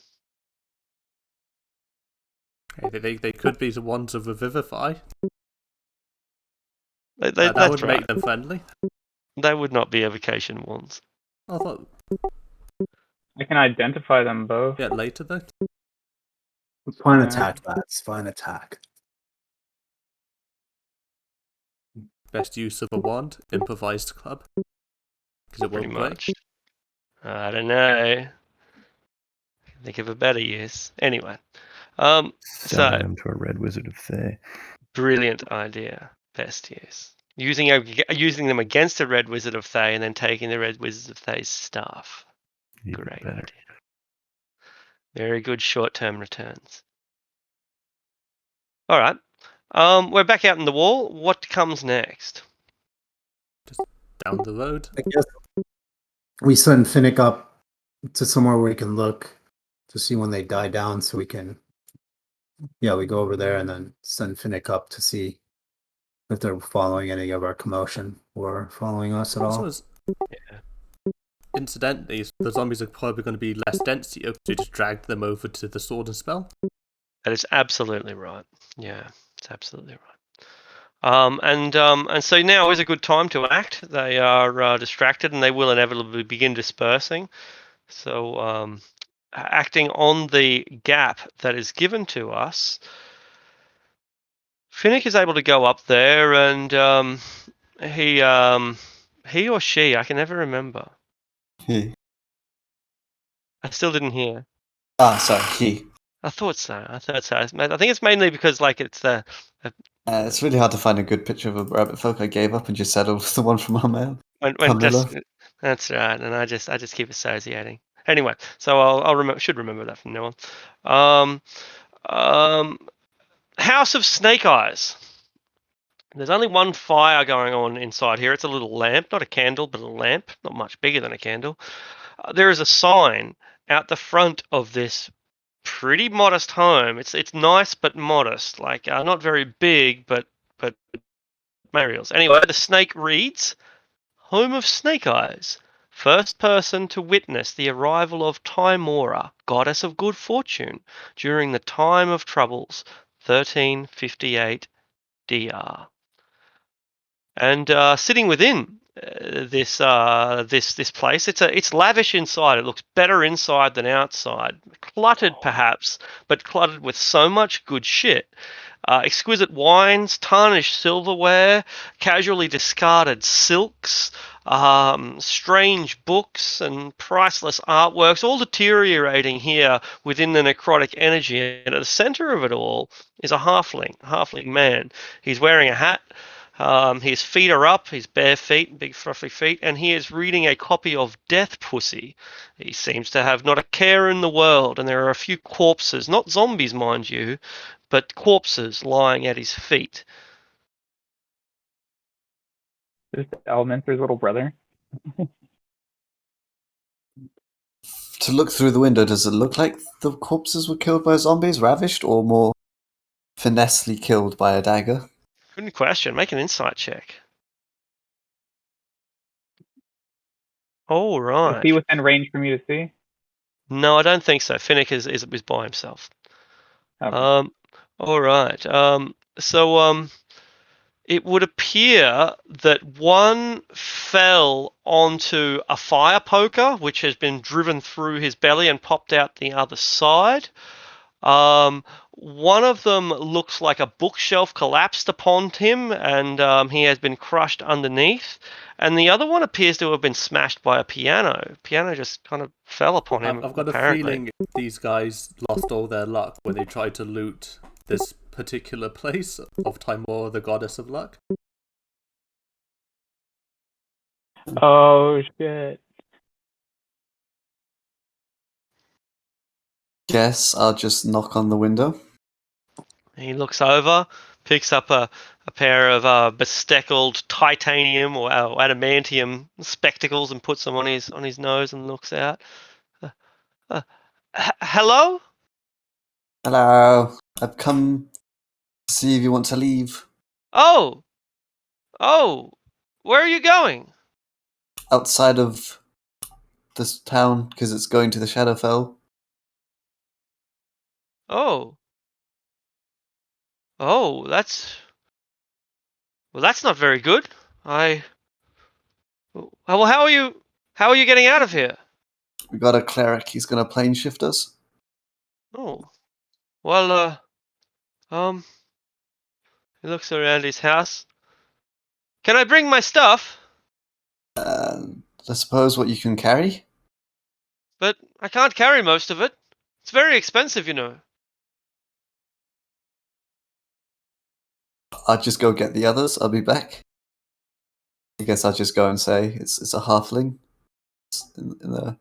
Speaker 2: They could be the wands of Revivify.
Speaker 1: That
Speaker 2: That would
Speaker 1: right.
Speaker 2: make them friendly.
Speaker 1: They would not be evocation wands.
Speaker 2: I thought,
Speaker 4: I can identify them both.
Speaker 2: yeah, later though.
Speaker 3: Fine
Speaker 4: Yeah.
Speaker 3: attack, lads. Fine attack.
Speaker 2: Best use of a wand, improvised club. Because it
Speaker 1: Pretty
Speaker 2: won't break.
Speaker 1: much. I don't know. Think of a better use. Anyway,
Speaker 6: Summon
Speaker 1: so
Speaker 6: them to a red wizard of Thay.
Speaker 1: brilliant idea. Best use. Using them against a red wizard of Thay and then taking the red wizard of Thay's staff.
Speaker 6: Even
Speaker 1: Great
Speaker 6: better.
Speaker 1: idea. Very good short-term returns. All right. We're back out in the wall. What comes next?
Speaker 2: Down the road.
Speaker 3: I guess we send Finnick up to somewhere where we can look to see when they die down, so we can. Yeah, we go over there and then send Finnick up to see if they're following any of our commotion or following us at all.
Speaker 2: Incidentally, the zombies are probably going to be less dense here, so you just drag them over to the sword and spell.
Speaker 1: That is absolutely right. Yeah, it's absolutely right. And so now is a good time to act. They are distracted, and they will inevitably begin dispersing. So, acting on the gap that is given to us, Finnick is able to go up there, and he or she, I can never remember.
Speaker 5: He.
Speaker 1: I still didn't hear.
Speaker 5: Ah, sorry, he.
Speaker 1: I thought so. I think it's mainly because like it's the.
Speaker 5: It's really hard to find a good picture of a rabbit folk. I gave up and just settled with the one from our mail.
Speaker 1: When just that's right, and I just keep associating. Anyway, so should remember that from now on. House of Snake Eyes. There's only one fire going on inside here. It's a little lamp, not a candle, but a lamp, not much bigger than a candle. There is a sign out the front of this pretty modest home. It's nice but modest, like not very big, but materials. Anyway, the snake reads, "Home of Snake Eyes. First person to witness the arrival of Timora, goddess of good fortune, during the time of troubles, 1358 DR." And sitting within this place, it's lavish inside. It looks better inside than outside. Cluttered perhaps, but cluttered with so much good shit. Exquisite wines, tarnished silverware, casually discarded silks, strange books, and priceless artworks, all deteriorating here within the necrotic energy. And at the center of it all is a halfling man. He's wearing a hat. His feet are up, his bare feet, big fluffy feet, and he is reading a copy of Death Pussy. He seems to have not a care in the world, and there are a few corpses, not zombies, mind you, but corpses lying at his feet.
Speaker 4: Just Elementor's little brother.
Speaker 5: To look through the window, does it look like the corpses were killed by zombies, ravished, or more finessely killed by a dagger?
Speaker 1: Good question. Make an insight check. All right.
Speaker 4: Is he within range for me to see?
Speaker 1: No, I don't think so. Finnick is by himself.
Speaker 4: Okay.
Speaker 1: All right. It would appear that one fell onto a fire poker, which has been driven through his belly and popped out the other side. One of them looks like a bookshelf collapsed upon him, and he has been crushed underneath. And the other one appears to have been smashed by a piano. Piano just kind of fell upon him.
Speaker 2: I've got
Speaker 1: apparently.
Speaker 2: a feeling these guys lost all their luck when they tried to loot this particular place of Timor, the goddess of luck.
Speaker 4: Oh shit.
Speaker 5: Guess I'll just knock on the window.
Speaker 1: He looks over, picks up a pair of bespectacled titanium or adamantium spectacles and puts them on his nose and looks out. Hello?
Speaker 5: Hello. I've come to see if you want to leave.
Speaker 1: Oh, where are you going?
Speaker 5: Outside of this town, because it's going to the Shadowfell.
Speaker 1: Oh, that's not very good. Well, how are you? How are you getting out of here?
Speaker 5: We got a cleric. He's going to plane shift us.
Speaker 1: Oh, well, he looks around his house. Can I bring my stuff?
Speaker 5: I suppose what you can carry.
Speaker 1: But I can't carry most of it. It's very expensive, you know.
Speaker 5: I'll just go get the others. I'll be back. I guess I'll just go and say it's a halfling. It's in a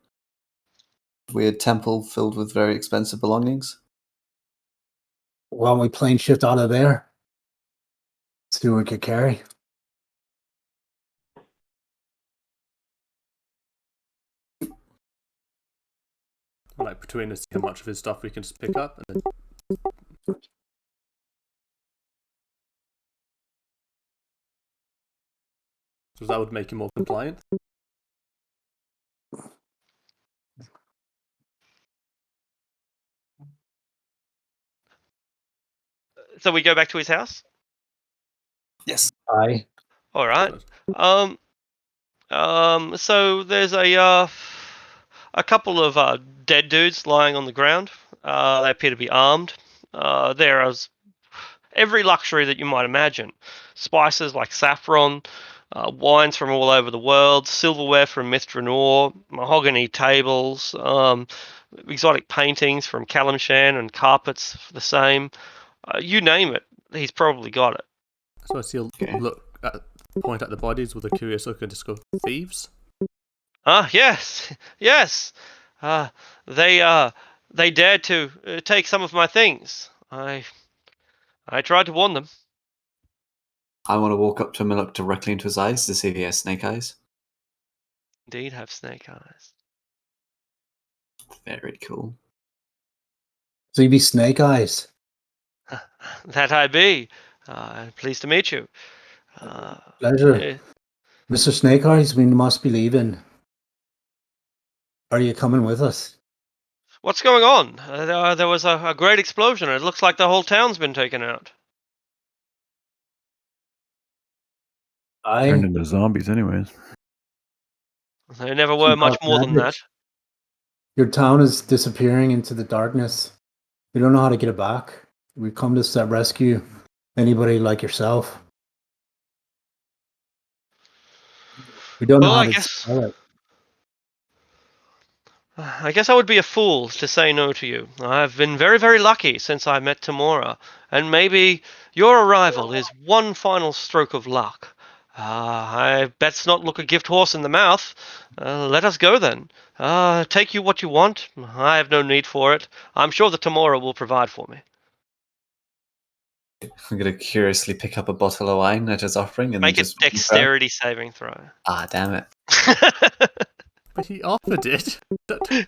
Speaker 5: weird temple filled with very expensive belongings.
Speaker 3: Why don't we plane shift out of there? See what we could carry.
Speaker 2: Like between us, how much of his stuff we can just pick up, and then... So that would make him more compliant.
Speaker 1: So we go back to his house.
Speaker 5: Yes.
Speaker 3: Aye.
Speaker 1: All right. So there's a couple of dead dudes lying on the ground. They appear to be armed. There is every luxury that you might imagine: spices like saffron, wines from all over the world, silverware from Mithranor, mahogany tables, exotic paintings from Kalimshan, and carpets for the same. You name it, he's probably got it.
Speaker 2: So he'll point at the bodies with a curious look and just go, thieves?
Speaker 1: Yes, yes. Uh, they dared to take some of my things. I tried to warn them.
Speaker 5: I want to walk up to him and look directly into his eyes to see if he has snake eyes.
Speaker 1: Indeed, have snake eyes.
Speaker 5: Very cool.
Speaker 3: So you be Snake Eyes.
Speaker 1: That I be. Pleased to meet you.
Speaker 3: Pleasure. Mr. Snake Eyes, we must be leaving. Are you coming with us?
Speaker 1: What's going on? There was a great explosion. It looks like the whole town's been taken out.
Speaker 6: Turned
Speaker 3: Aye.
Speaker 6: into zombies, anyways.
Speaker 1: They never were much more than that.
Speaker 3: Your town is disappearing into the darkness. We don't know how to get it back. We've come to rescue anybody like yourself. We don't know
Speaker 1: Well,
Speaker 3: how
Speaker 1: I
Speaker 3: to
Speaker 1: guess
Speaker 3: spell it.
Speaker 1: I would be a fool to say no to you. I've been very, very lucky since I met Tamora, and maybe your arrival is one final stroke of luck. I best not look a gift horse in the mouth. Let us go then. Take you what you want. I have no need for it. I'm sure that Tamora will provide for me.
Speaker 5: I'm going to curiously pick up a bottle of wine at his offering and
Speaker 1: Make
Speaker 5: then
Speaker 1: a
Speaker 5: just...
Speaker 1: dexterity saving throw.
Speaker 5: Ah, damn it.
Speaker 2: But he offered it.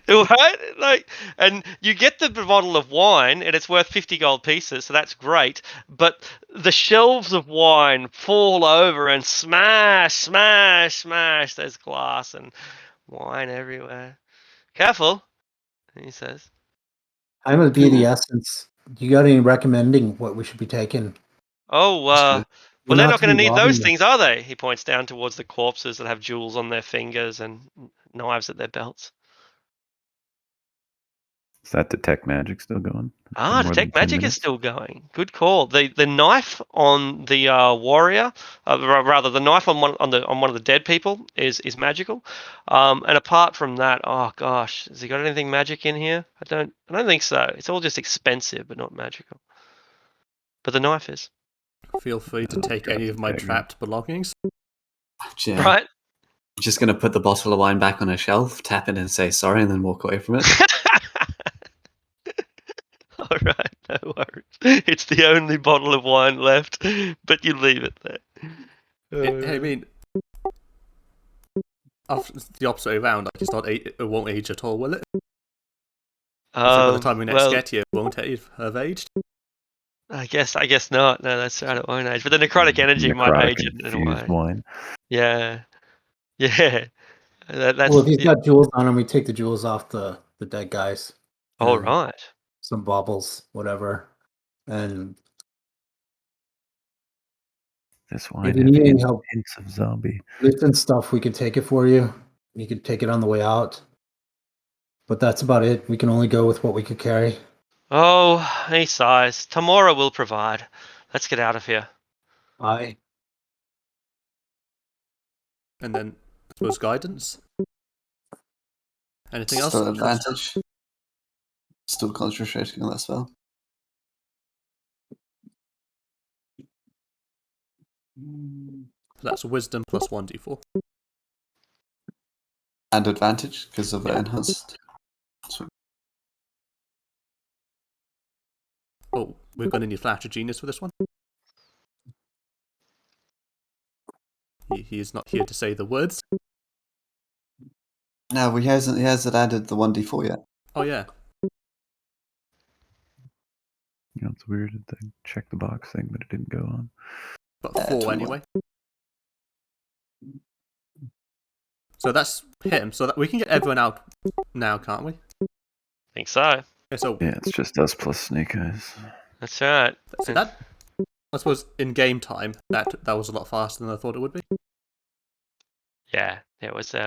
Speaker 1: Right? And you get the bottle of wine, and it's worth 50 gold pieces, so that's great. But the shelves of wine fall over and smash, smash, smash. There's glass and wine everywhere. Careful, he says.
Speaker 3: I'm gonna be the essence. You got any recommending what we should be taking?
Speaker 1: Oh,
Speaker 5: Just
Speaker 1: well,
Speaker 3: We're
Speaker 1: they're
Speaker 3: not
Speaker 1: not
Speaker 3: to
Speaker 1: going
Speaker 3: be
Speaker 1: to need
Speaker 3: robbing
Speaker 1: those
Speaker 3: them.
Speaker 1: things, are they? He points down towards the corpses that have jewels on their fingers and knives at their belts.
Speaker 6: Is that detect magic still going? It's been more than
Speaker 1: Detect
Speaker 6: 10
Speaker 1: magic is
Speaker 6: minutes.
Speaker 1: still going. Good call. The knife on the warrior, rather the knife on one of the dead people is magical. And apart from that, oh gosh, has he got anything magic in here? I don't think so. It's all just expensive, but not magical. But the knife is.
Speaker 2: Feel free to take any of my trapped belongings.
Speaker 5: Yeah.
Speaker 1: Right.
Speaker 5: I'm just going to put the bottle of wine back on a shelf, tap it and say sorry, and then walk away from it.
Speaker 1: All right, no worries. It's the only bottle of wine left, but you leave it there.
Speaker 2: I mean, the opposite way around, like it won't age at all, will it? So by the time we next get here, it won't have aged.
Speaker 1: I guess not. No, that's right. It won't age, but the necrotic energy might
Speaker 6: Necrotic
Speaker 1: age it in a
Speaker 6: infused
Speaker 1: way.
Speaker 6: wine.
Speaker 1: Yeah, yeah. That's
Speaker 3: Well, if he's got jewels on him, we take the jewels off the dead guys.
Speaker 1: all
Speaker 3: And
Speaker 1: right.
Speaker 3: some baubles, whatever. And
Speaker 6: This wine
Speaker 3: if you need any help
Speaker 6: hints of zombie.
Speaker 3: lifting stuff, we can take it for you. You could take it on the way out. But that's about it. We can only go with what we could carry.
Speaker 1: Oh, he sighs. Tamora will provide. Let's get out of here.
Speaker 3: Aye.
Speaker 2: And then, I suppose, guidance? Anything else?
Speaker 5: Still advantage. Still concentrating on that spell.
Speaker 2: That's wisdom plus 1d4.
Speaker 5: And advantage because of enhanced.
Speaker 2: Oh, we're going to need Flash of Genius for this one. He is not here to say the words.
Speaker 5: No, he hasn't added the 1d4 yet.
Speaker 2: Oh, yeah.
Speaker 6: You know, it's weird that they checked the box thing, but it didn't go on.
Speaker 2: But 4
Speaker 5: 21.
Speaker 2: anyway. So that's him. So that we can get everyone out now, can't we?
Speaker 1: Think so.
Speaker 2: Okay, so
Speaker 6: Yeah, it's just us plus Snake Eyes.
Speaker 1: That's right.
Speaker 2: So that, I suppose, in game time, that was a lot faster than I thought it would be.
Speaker 1: Yeah, it was.
Speaker 2: 2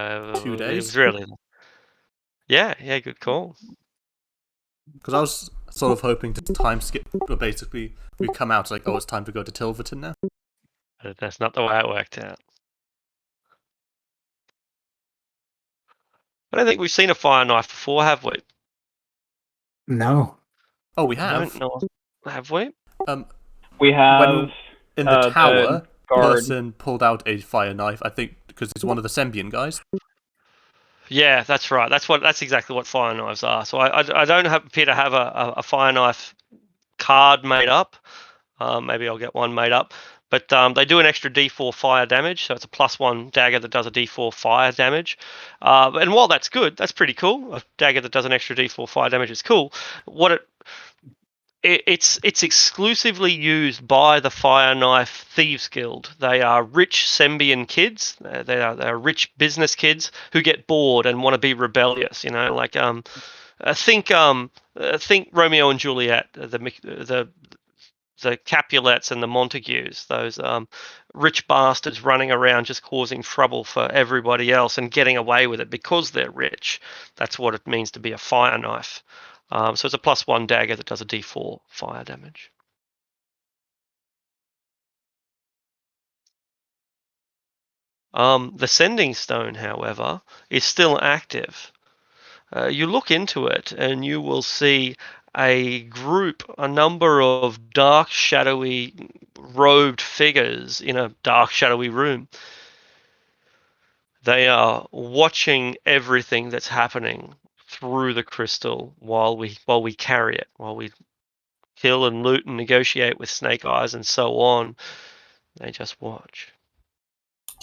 Speaker 2: days.
Speaker 1: It was really. Yeah, good call.
Speaker 2: Because I was sort of hoping to time skip, but basically we come out like, oh, it's time to go to Tilverton now.
Speaker 1: But that's not the way it worked out. I don't think we've seen a fire knife before, have we?
Speaker 3: No.
Speaker 2: Oh, we
Speaker 1: I
Speaker 2: have.
Speaker 1: don't know. Have we?
Speaker 4: We have
Speaker 2: When in the tower,
Speaker 4: the guard.
Speaker 2: person pulled out a fire knife. I think because he's one of the Sembian guys.
Speaker 1: Yeah, that's right. That's exactly what fire knives are. So I don't appear to have a fire knife card made up. Maybe I'll get one made up. But they do an extra D4 fire damage, so it's a +1 dagger that does a D4 fire damage. And while that's good, that's pretty cool. A dagger that does an extra D4 fire damage is cool. It's exclusively used by the Fire Knife Thieves Guild. They are rich Sembian kids. They are rich business kids who get bored and want to be rebellious. You know, like think Romeo and Juliet, the Capulets and the Montagues, those rich bastards running around just causing trouble for everybody else and getting away with it because they're rich. That's what it means to be a fire knife. So it's a +1 dagger that does a D4 fire damage. The Sending Stone, however, is still active. You look into it and you will see a number of dark, shadowy, robed figures in a dark, shadowy room. They are watching everything that's happening through the crystal while we carry it, while we kill and loot and negotiate with Snake Eyes and so on. They just watch.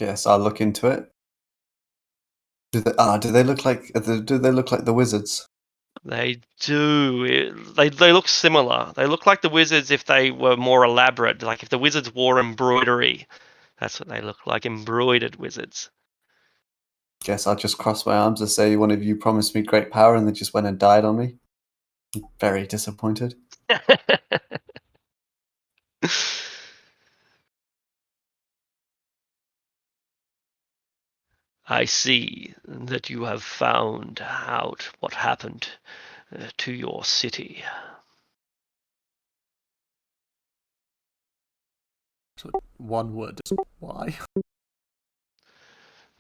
Speaker 5: Yes, I'll look into it. Do they look like the wizards?
Speaker 1: They do. They look similar. They look like the wizards if they were more elaborate. Like if the wizards wore embroidery, that's what they look like, embroidered wizards.
Speaker 5: Guess I'll just cross my arms and say one of you promised me great power and they just went and died on me. I'm very disappointed.
Speaker 1: I see that you have found out what happened to your city.
Speaker 2: So one word is why.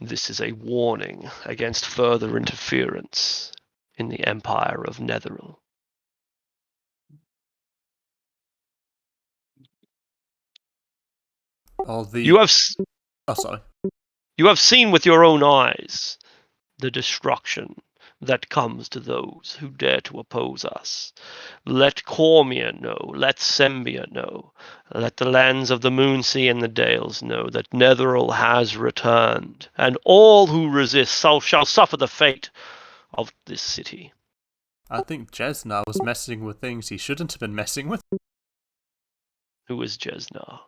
Speaker 1: This is a warning against further interference in the Empire of Netheril. You have
Speaker 2: sorry.
Speaker 1: You have seen with your own eyes the destruction that comes to those who dare to oppose us. Let Cormia know, let Sembia know, let the lands of the Moonsea and the Dales know that Netheril has returned, and all who resist shall suffer the fate of this city.
Speaker 2: I think Jesnar was messing with things he shouldn't have been messing with.
Speaker 1: Who is Jesnar?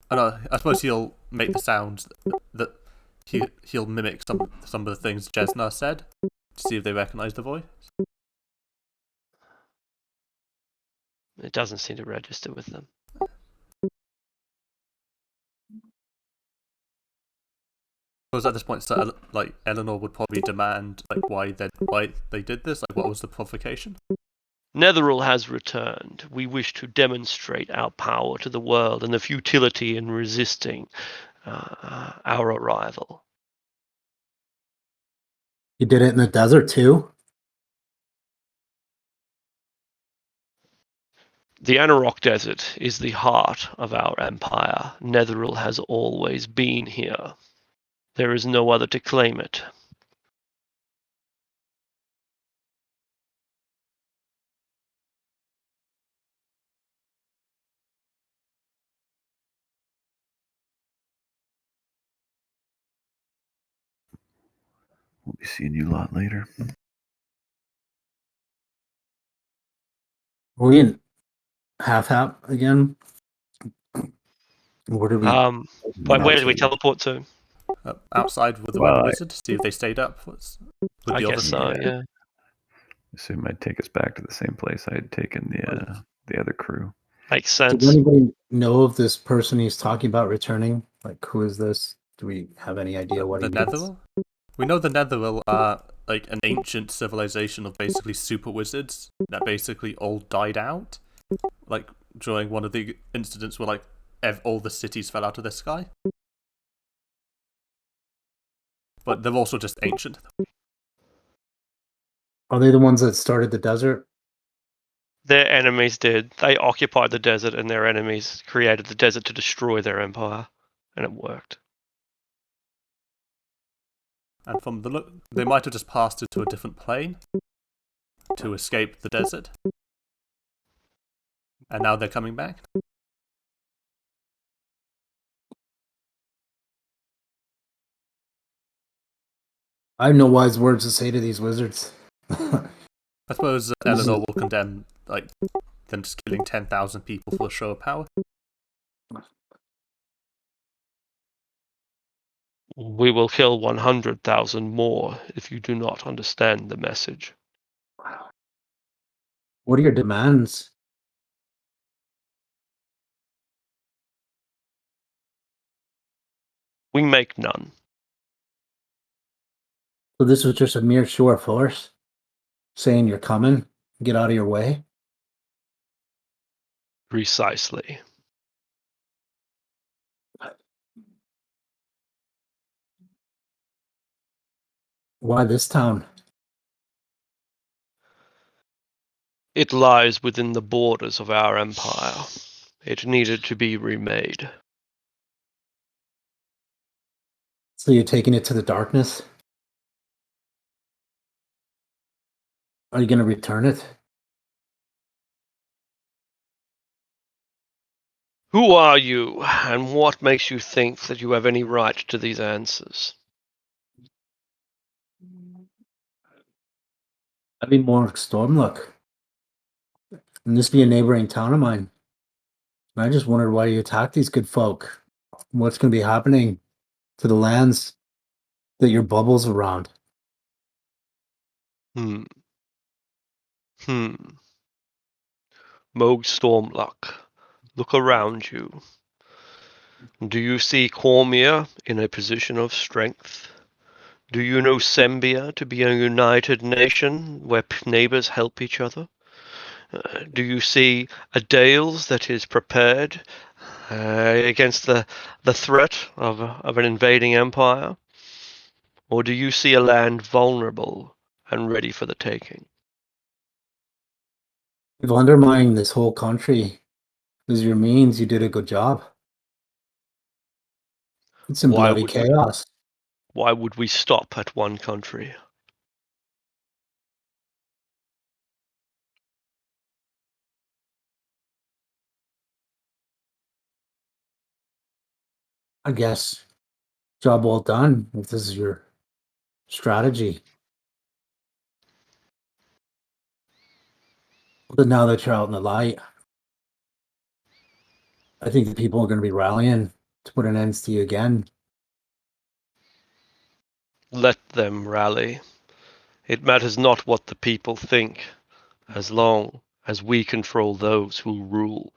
Speaker 2: I suppose he'll make the sounds that he'll mimic some of the things Jesnar said to see if they recognise the voice.
Speaker 1: It doesn't seem to register with them.
Speaker 2: Because at this point, so, like Eleanor would probably demand like why they did this. Like, what was the provocation?
Speaker 1: Netheril has returned. We wish to demonstrate our power to the world and the futility in resisting our arrival.
Speaker 3: You did it in the desert too?
Speaker 1: The Anarok Desert is the heart of our empire. Netheril has always been here. There is no other to claim it.
Speaker 6: We'll be seeing you a lot later.
Speaker 3: Are we in half again? Where did we?
Speaker 1: Where did we teleport to?
Speaker 2: Outside with the Red Wizard to see if they stayed up.
Speaker 1: I guess so, yeah.
Speaker 6: I assume I'd take us back to the same place I had taken the other crew.
Speaker 1: Makes
Speaker 3: Does
Speaker 1: sense.
Speaker 3: anybody know of this person he's talking about returning? Like, who is this? Do we have any idea what
Speaker 2: The
Speaker 3: he means?
Speaker 2: Netheril? We know the Netheril are like an ancient civilization of basically super wizards that basically all died out. Like during one of the incidents where like all the cities fell out of the sky. But they're also just ancient.
Speaker 3: Are they the ones that started the desert?
Speaker 1: Their enemies did. They occupied the desert, and their enemies created the desert to destroy their empire, and it worked.
Speaker 2: And from the look, they might have just passed into a different plane to escape the desert. And now they're coming back.
Speaker 3: I have no wise words to say to these wizards.
Speaker 2: I suppose Eleanor will condemn like them just killing 10,000 people for a show of power.
Speaker 1: We will kill 100,000 more if you do not understand the message.
Speaker 3: What are your demands?
Speaker 1: We make none.
Speaker 3: So this was just a mere show of force, saying you're coming, get out of your way.
Speaker 1: Precisely.
Speaker 3: Why this town?
Speaker 1: It lies within the borders of our empire. It needed to be remade.
Speaker 3: So you're taking it to the darkness? Are you going to return it?
Speaker 1: Who are you, and what makes you think that you have any right to these answers?
Speaker 3: I'd be more Stormlook. And this be a neighboring town of mine. And I just wondered why you attacked these good folk. What's going to be happening to the lands that your bubbles around?
Speaker 1: Hmm. Moog Stormluck, look around you. Do you see Cormia in a position of strength? Do you know Sembia to be a united nation where neighbors help each other? Do you see a Dales that is prepared against the threat of an invading empire? Or do you see a land vulnerable and ready for the taking?
Speaker 3: You've undermined this whole country. As your means, you did a good job. It's some
Speaker 1: Why
Speaker 3: bloody
Speaker 1: would we,
Speaker 3: chaos.
Speaker 1: why would we stop at one country?
Speaker 3: I guess. Job well done, if this is your strategy. But now that you're out in the light, I think the people are going to be rallying to put an end to you again.
Speaker 1: Let them rally. It matters not what the people think, as long as we control those who rule.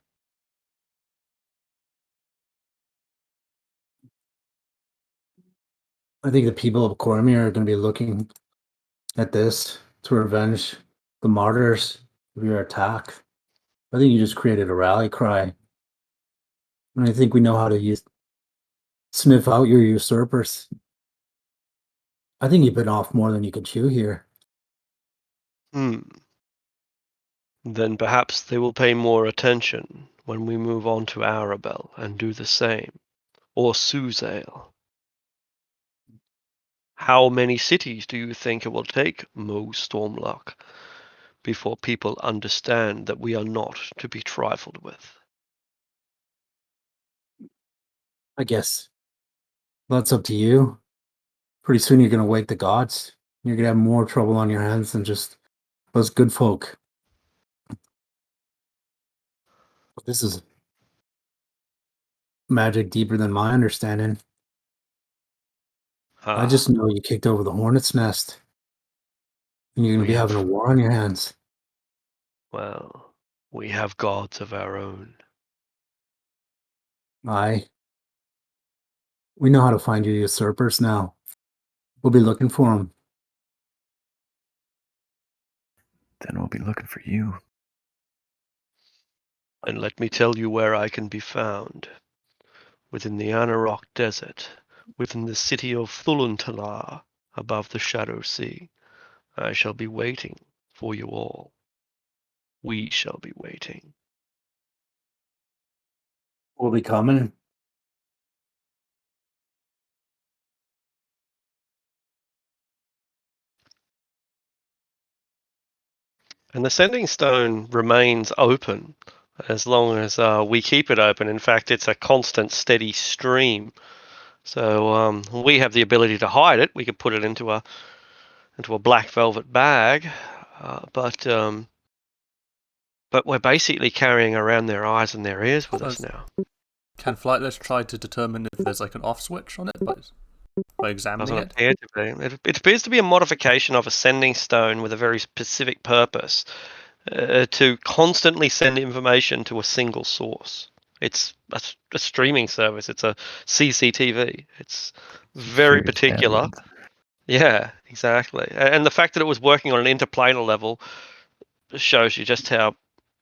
Speaker 3: I think the people of Cormier are going to be looking at this to revenge the martyrs of your attack. I think you just created a rally cry. And I think we know how to sniff out your usurpers. I think you've been off more than you can chew here.
Speaker 1: Then perhaps they will pay more attention when we move on to Arabelle and do the same. Or Suzale. How many cities do you think it will take, Mo Stormlock, before people understand that we are not to be trifled with?
Speaker 3: I guess that's up to you. Pretty soon you're going to wake the gods. You're going to have more trouble on your hands than just us good folk. This is magic deeper than my understanding. I just know you kicked over the hornet's nest. And you're going to be having a war on your hands.
Speaker 1: Well, we have gods of our own.
Speaker 3: We know how to find your usurpers now. We'll be looking for them.
Speaker 6: Then we'll be looking for you.
Speaker 1: And let me tell you where I can be found. Within the Anarok Desert, within the city of Thuluntalar, above the Shadow Sea. I shall be waiting for you all. We shall be waiting.
Speaker 3: We'll be coming.
Speaker 1: And the Sending Stone remains open as long as we keep it open. In fact, it's a constant, steady stream. So we have the ability to hide it. We could put it into a black velvet bag, but we're basically carrying around their eyes and their ears with us now.
Speaker 2: Can Flightless try to determine if there's like an off switch on it by examining
Speaker 1: Doesn't
Speaker 2: it?
Speaker 1: appear to be. It appears to be a modification of a Sending Stone with a very specific purpose. To constantly send information to a single source. It's a streaming service. It's a CCTV. It's very
Speaker 6: Serious
Speaker 1: particular.
Speaker 6: bandwidth.
Speaker 1: Yeah, exactly. And the fact that it was working on an interplanar level shows you just how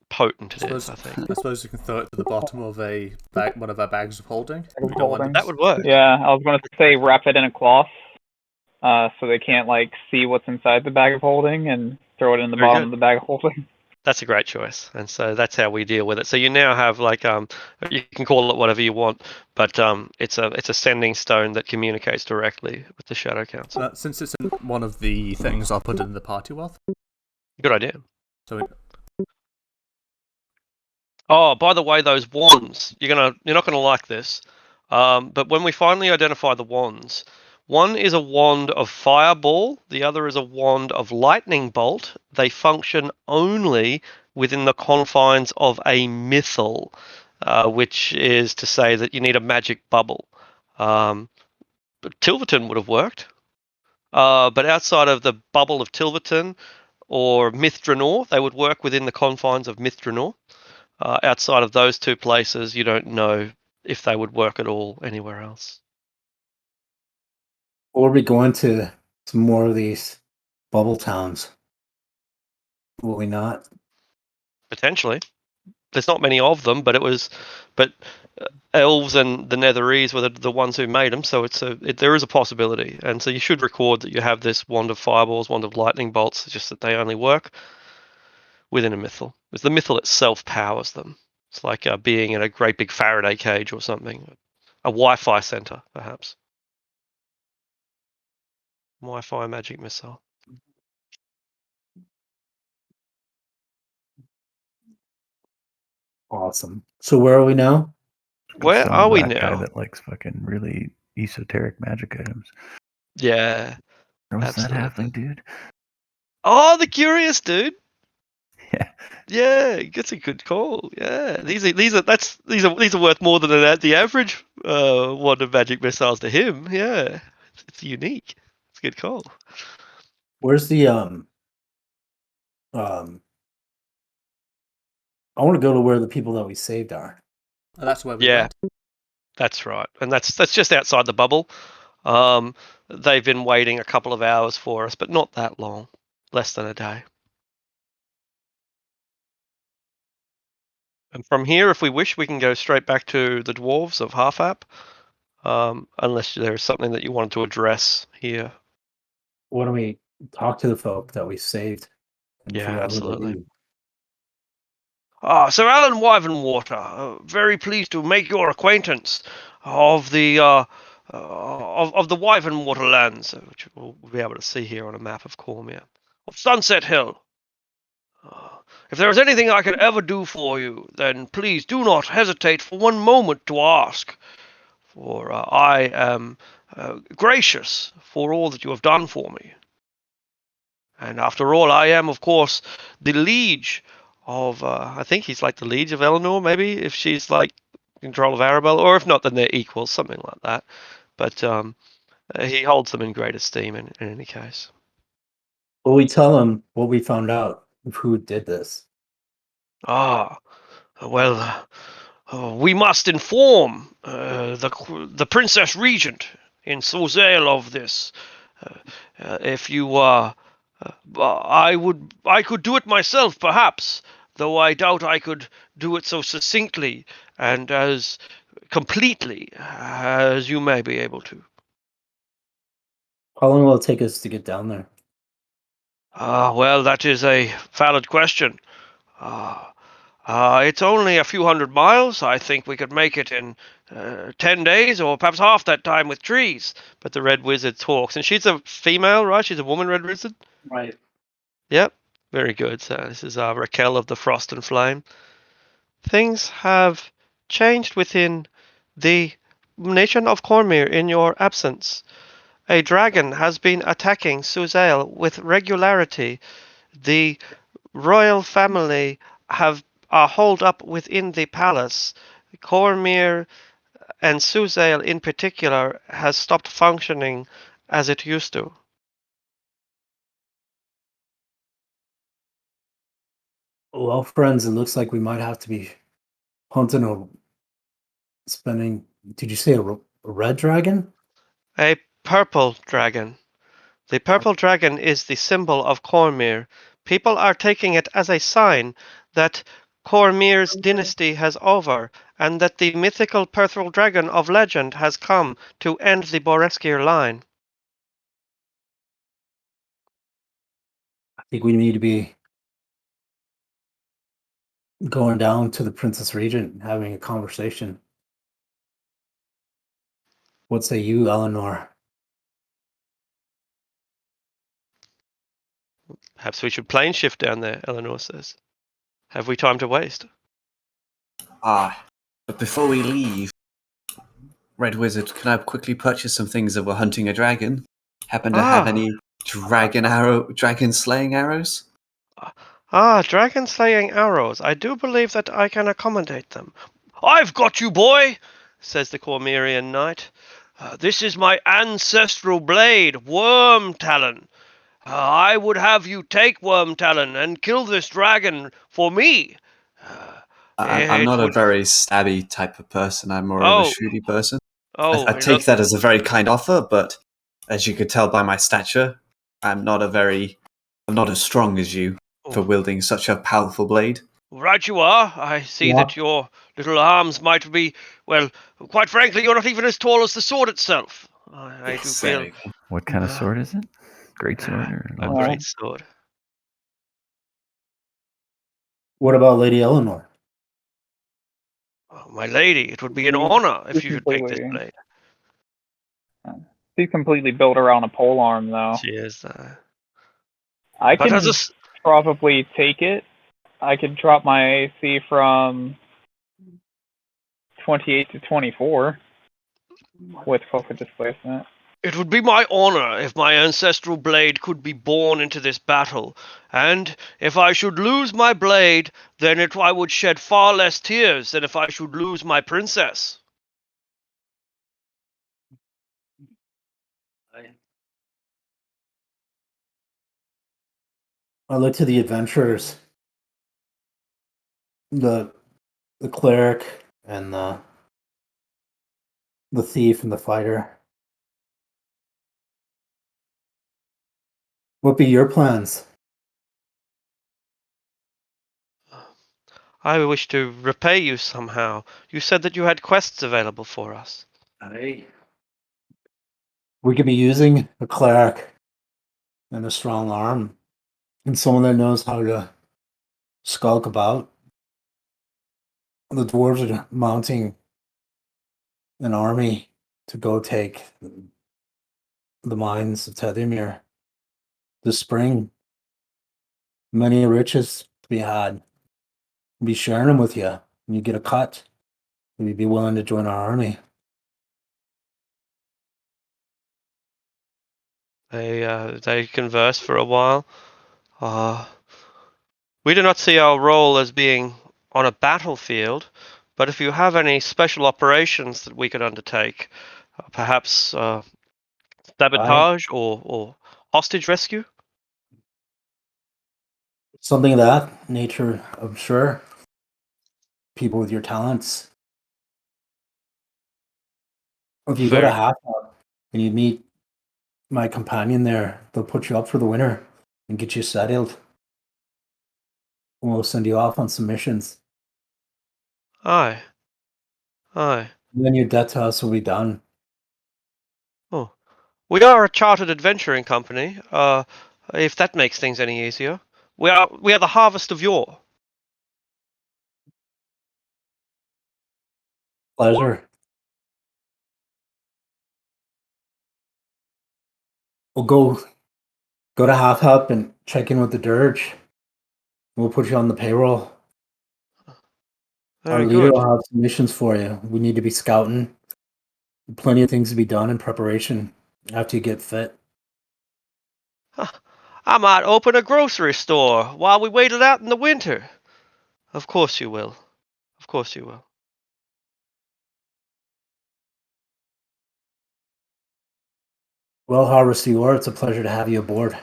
Speaker 1: potent it is, I think.
Speaker 2: I suppose you can throw it to the bottom of one of our bags of holding.
Speaker 4: Of holding.
Speaker 1: That would work.
Speaker 4: Yeah, I was going to say wrap it in a cloth, so they can't like see what's inside the bag of holding, and throw it in the
Speaker 1: Very
Speaker 4: bottom
Speaker 1: good.
Speaker 4: of the bag of holding.
Speaker 1: That's a great choice, and so that's how we deal with it. So you now have like you can call it whatever you want, but it's a Sending Stone that communicates directly with the Shadow Council.
Speaker 2: Since it's in one of the things, I'll put it in the party wealth.
Speaker 1: Good idea.
Speaker 2: So
Speaker 1: Oh, by the way, those wands, you're not gonna like this, but when we finally identify the wands, one is a wand of fireball, the other is a wand of lightning bolt. They function only within the confines of a mythal, which is to say that you need a magic bubble. But Tilverton would have worked, but outside of the bubble of Tilverton or Mithranor, they would work within the confines of Mithranor. Outside of those two places, you don't know if they would work at all anywhere else.
Speaker 3: Or we go into some more of these bubble towns. Will we not?
Speaker 1: Potentially, there's not many of them, but elves and the Netherese were the ones who made them, so there is a possibility, and so you should record that you have this wand of fireballs, wand of lightning bolts. It's just that they only work within a mythal, because the mythal itself powers them. It's like being in a great big Faraday cage or something, a Wi-Fi center, perhaps. Wi-Fi magic missile.
Speaker 3: Awesome. So where are we now?
Speaker 1: Where
Speaker 6: Some
Speaker 1: are we
Speaker 6: black guy
Speaker 1: now?
Speaker 6: that likes fucking really esoteric magic items.
Speaker 1: Yeah.
Speaker 6: Where was
Speaker 1: Absolutely.
Speaker 6: that halfling, dude?
Speaker 1: Oh, the curious dude.
Speaker 6: Yeah.
Speaker 1: Yeah, that's a good call. Yeah, these are worth more than the average wand of magic missiles to him. Yeah, it's unique. It's a good call.
Speaker 3: Where's the I want to go to where the people that we saved are.
Speaker 2: that's where we
Speaker 1: Yeah,
Speaker 2: went.
Speaker 1: that's right, and that's just outside the bubble. They've been waiting a couple of hours for us, but not that long, less than a day. And from here, if we wish, we can go straight back to the dwarves of Halfap, unless there's something that you wanted to address here.
Speaker 3: Why don't we talk to the folk that we saved and
Speaker 1: Yeah,
Speaker 3: figure out who they
Speaker 1: absolutely.
Speaker 3: be?
Speaker 1: Sir Alan Wyvenwater, very pleased to make your acquaintance of the of the Wyvenwater lands, which we'll be able to see here on a map of Cormier, of Sunset Hill. If there is anything I can ever do for you, then please do not hesitate for one moment to ask, for I am gracious for all that you have done for me. And after all, I am, of course, the liege of, I think he's like the liege of Eleanor, maybe, if she's like in control of Arabelle, or if not, then they're equals, something like that. But he holds them in great esteem in any case.
Speaker 3: Will we tell them what we found out of who did this?
Speaker 1: Ah, well, We must inform the Princess Regent in Sozel of this. If you I could do it myself, perhaps, though I doubt I could do it so succinctly and as completely as you may be able to.
Speaker 3: How long will it take us to get down there?
Speaker 1: Well, that is a valid question. It's only a few hundred miles. I think we could make it in 10 days or perhaps half that time with trees. But the Red Wizard talks. And she's a female, right? She's a woman Red Wizard?
Speaker 3: Right.
Speaker 1: Yep. Very good. So this is Raquel of the Frost and Flame. Things have changed within the nation of Cormyr in your absence. A dragon has been attacking Suzail with regularity. The royal family have are holed up within the palace. Cormyr and Suzail in particular has stopped functioning as it used to.
Speaker 3: Well, friends, it looks like we might have to be hunting or spending. Did you say a red dragon?
Speaker 1: A purple dragon. The purple dragon is the symbol of Cormyr. People are taking it as a sign that Cormyr's dynasty has over, and that the mythical purple dragon of legend has come to end the Boreskir line.
Speaker 3: I think we need to be going down to the Princess Regent and having a conversation. What say you, Eleanor?
Speaker 1: Perhaps we should plane shift down there, Eleanor says. Have we time to waste?
Speaker 5: But before we leave, Red Wizard, can I quickly purchase some things that we're hunting a dragon? Happen to have any dragon slaying arrows?
Speaker 1: Dragon slaying arrows. I do believe that I can accommodate them. I've got you, boy, says the Cormyrian knight. This is my ancestral blade, Worm Talon. I would have you take Worm Talon and kill this dragon for me.
Speaker 5: I'm
Speaker 1: It
Speaker 5: not a
Speaker 1: would.
Speaker 5: very stabby type of person. I'm more of a
Speaker 1: Oh,
Speaker 5: shooty person.
Speaker 1: oh,
Speaker 5: I take that as a very kind offer, but as you could tell by my stature, I'm not as strong as you for wielding such a powerful blade.
Speaker 1: Right you are. I see that your little arms might be, well, quite frankly, you're not even as tall as the sword itself. I do feel
Speaker 6: What kind of sword is it? Great sword or
Speaker 1: a great sword.
Speaker 3: What about Lady Eleanor?
Speaker 1: Oh, my lady, it would be an honor if you should take this blade.
Speaker 4: She's completely built around a pole arm, though.
Speaker 1: She is.
Speaker 4: I
Speaker 1: But
Speaker 4: can
Speaker 1: as a
Speaker 4: probably take it. I could drop my AC from 28 to 24 with focus displacement.
Speaker 1: It would be my honor if my ancestral blade could be born into this battle, and if I should lose my blade, then I would shed far less tears than if I should lose my princess.
Speaker 3: I look to the adventurers, the cleric and the thief and the fighter. What be your plans?
Speaker 1: I wish to repay you somehow. You said that you had quests available for us.
Speaker 3: We could be using a cleric and a strong arm and someone that knows how to skulk about. The dwarves are mounting an army to go take the mines of Tethymir this spring. Many riches to be had. We'll be sharing them with you. And you get a cut. Would you be willing to join our army?
Speaker 1: They converse for a while. We do not see our role as being on a battlefield, but if you have any special operations that we could undertake, perhaps sabotage or hostage rescue?
Speaker 3: Something of that nature, I'm sure. People with your talents If you go to
Speaker 1: Very
Speaker 3: Half Up and you meet my companion there, they'll put you up for the winter and get you settled. And we'll send you off on some missions.
Speaker 1: aye, aye.
Speaker 3: And then your debt to us will be done.
Speaker 1: Oh, we are a chartered adventuring company. If that makes things any easier, we are the Harvest of Yore.
Speaker 3: Pleasure. We'll go to Half Up and check in with the Dirge. We'll put you on the payroll. Our
Speaker 1: Very
Speaker 3: leader
Speaker 1: good.
Speaker 3: will have some missions for you. We need to be scouting. Plenty of things to be done in preparation after you get fit.
Speaker 1: I might open a grocery store while we wait it out in the winter. Of course you will. Of course you will.
Speaker 3: Well, Harvest Yore, it's a pleasure to have you aboard.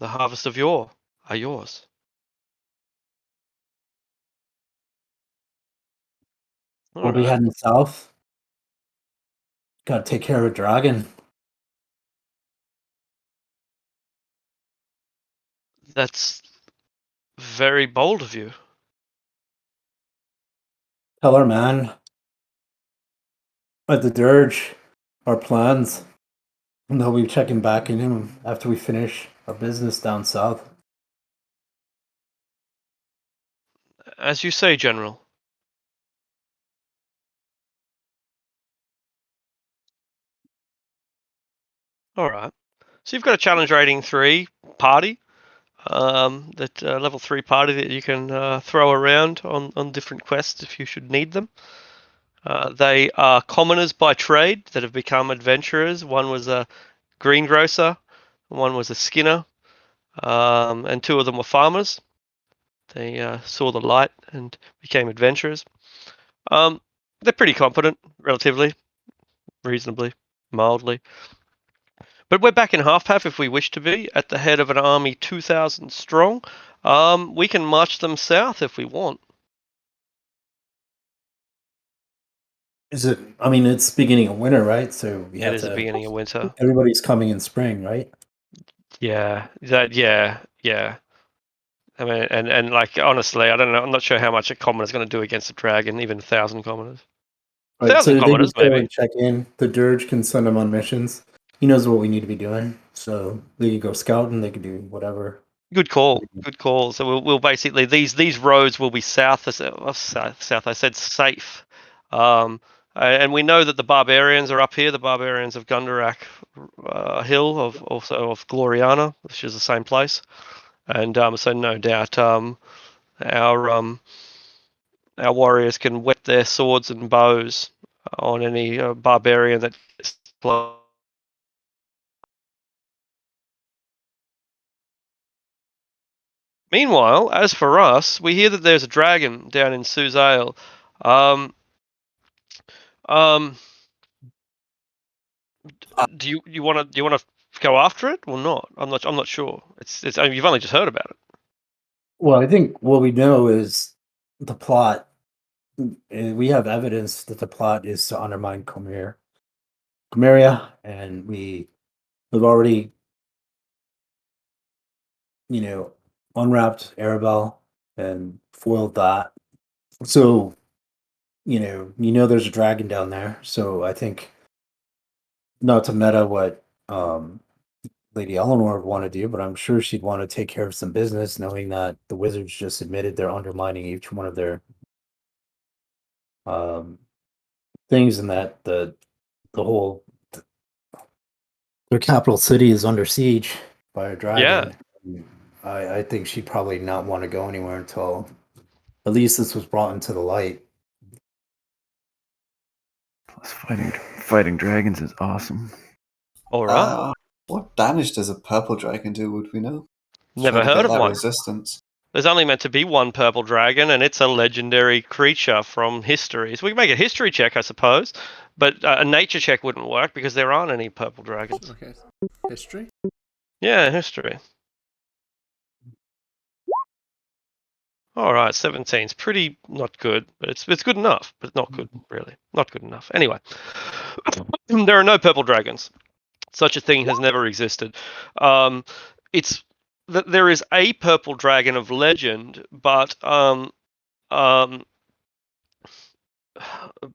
Speaker 1: The Harvest of Yore are yours. All
Speaker 3: We'll be
Speaker 1: right.
Speaker 3: heading south. Got to take care of a dragon.
Speaker 1: That's very bold of you.
Speaker 3: Tell our man at the Dirge our plans. And they'll be checking back in him after we finish our business down south.
Speaker 1: As you say, General. All right. So you've got a challenge rating 3 party, that level 3 party that you can throw around on different quests if you should need them. They are commoners by trade that have become adventurers. One was a greengrocer, one was a skinner, and 2 of them were farmers. They saw the light and became adventurers. They're pretty competent, relatively, reasonably, mildly. But we're back in half-half if we wish to be, at the head of an army 2,000 strong. We can march them south if we want.
Speaker 3: Is it? I mean, it's beginning of winter, right? So we
Speaker 1: It
Speaker 3: have
Speaker 1: is the
Speaker 3: to.
Speaker 1: beginning of winter.
Speaker 3: Everybody's coming in spring, right?
Speaker 1: Yeah. I mean, and like honestly, I don't know. I'm not sure how much a commoner is going to do against a dragon, even 1,000 commoners.
Speaker 3: Right.
Speaker 1: 1,000
Speaker 3: So they
Speaker 1: commoners,
Speaker 3: just go
Speaker 1: maybe.
Speaker 3: and check in. The Dirge can send them on missions. He knows what we need to be doing, so they can go scouting. They can do whatever.
Speaker 1: Good call. Good call. So we'll basically these roads will be south. I said safe, and we know that the barbarians are up here. The barbarians of Gundarak Hill, of also of Gloriana, which is the same place, and so no doubt our our warriors can whet their swords and bows on any barbarian that gets close. Meanwhile, as for us, we hear that there's a dragon down in Suzale. Um, um, do you want to go after it or not? I'm not sure. It's I mean, you've only just heard about it.
Speaker 3: Well, I think what we know is the plot. We have evidence that the plot is to undermine Comeria, and we have already, unwrapped Arabelle and foiled that. So, there's a dragon down there. So I think not to meta what Lady Eleanor would want to do, but I'm sure she'd want to take care of some business, knowing that the wizards just admitted they're undermining each one of their um, things, and that the whole their capital city is under siege by a
Speaker 1: Yeah,
Speaker 3: dragon. I think she'd probably not want to go anywhere until at least this was brought into the light.
Speaker 6: Plus, fighting dragons is awesome.
Speaker 1: all right.
Speaker 5: What damage does a purple dragon do? Would we know?
Speaker 1: Never
Speaker 5: Trying to
Speaker 1: heard
Speaker 5: get
Speaker 1: of
Speaker 5: that
Speaker 1: one.
Speaker 5: resistance.
Speaker 1: There's only meant to be one purple dragon, and it's a legendary creature from history. So we can make a history check, I suppose, but a nature check wouldn't work because there aren't any purple dragons.
Speaker 2: Okay. History?
Speaker 1: Yeah, history. All right, 17's pretty not good, but it's good enough, but not good really, not good enough. Anyway, there are no purple dragons. Such a thing has never existed. It's that there is a purple dragon of legend, but um,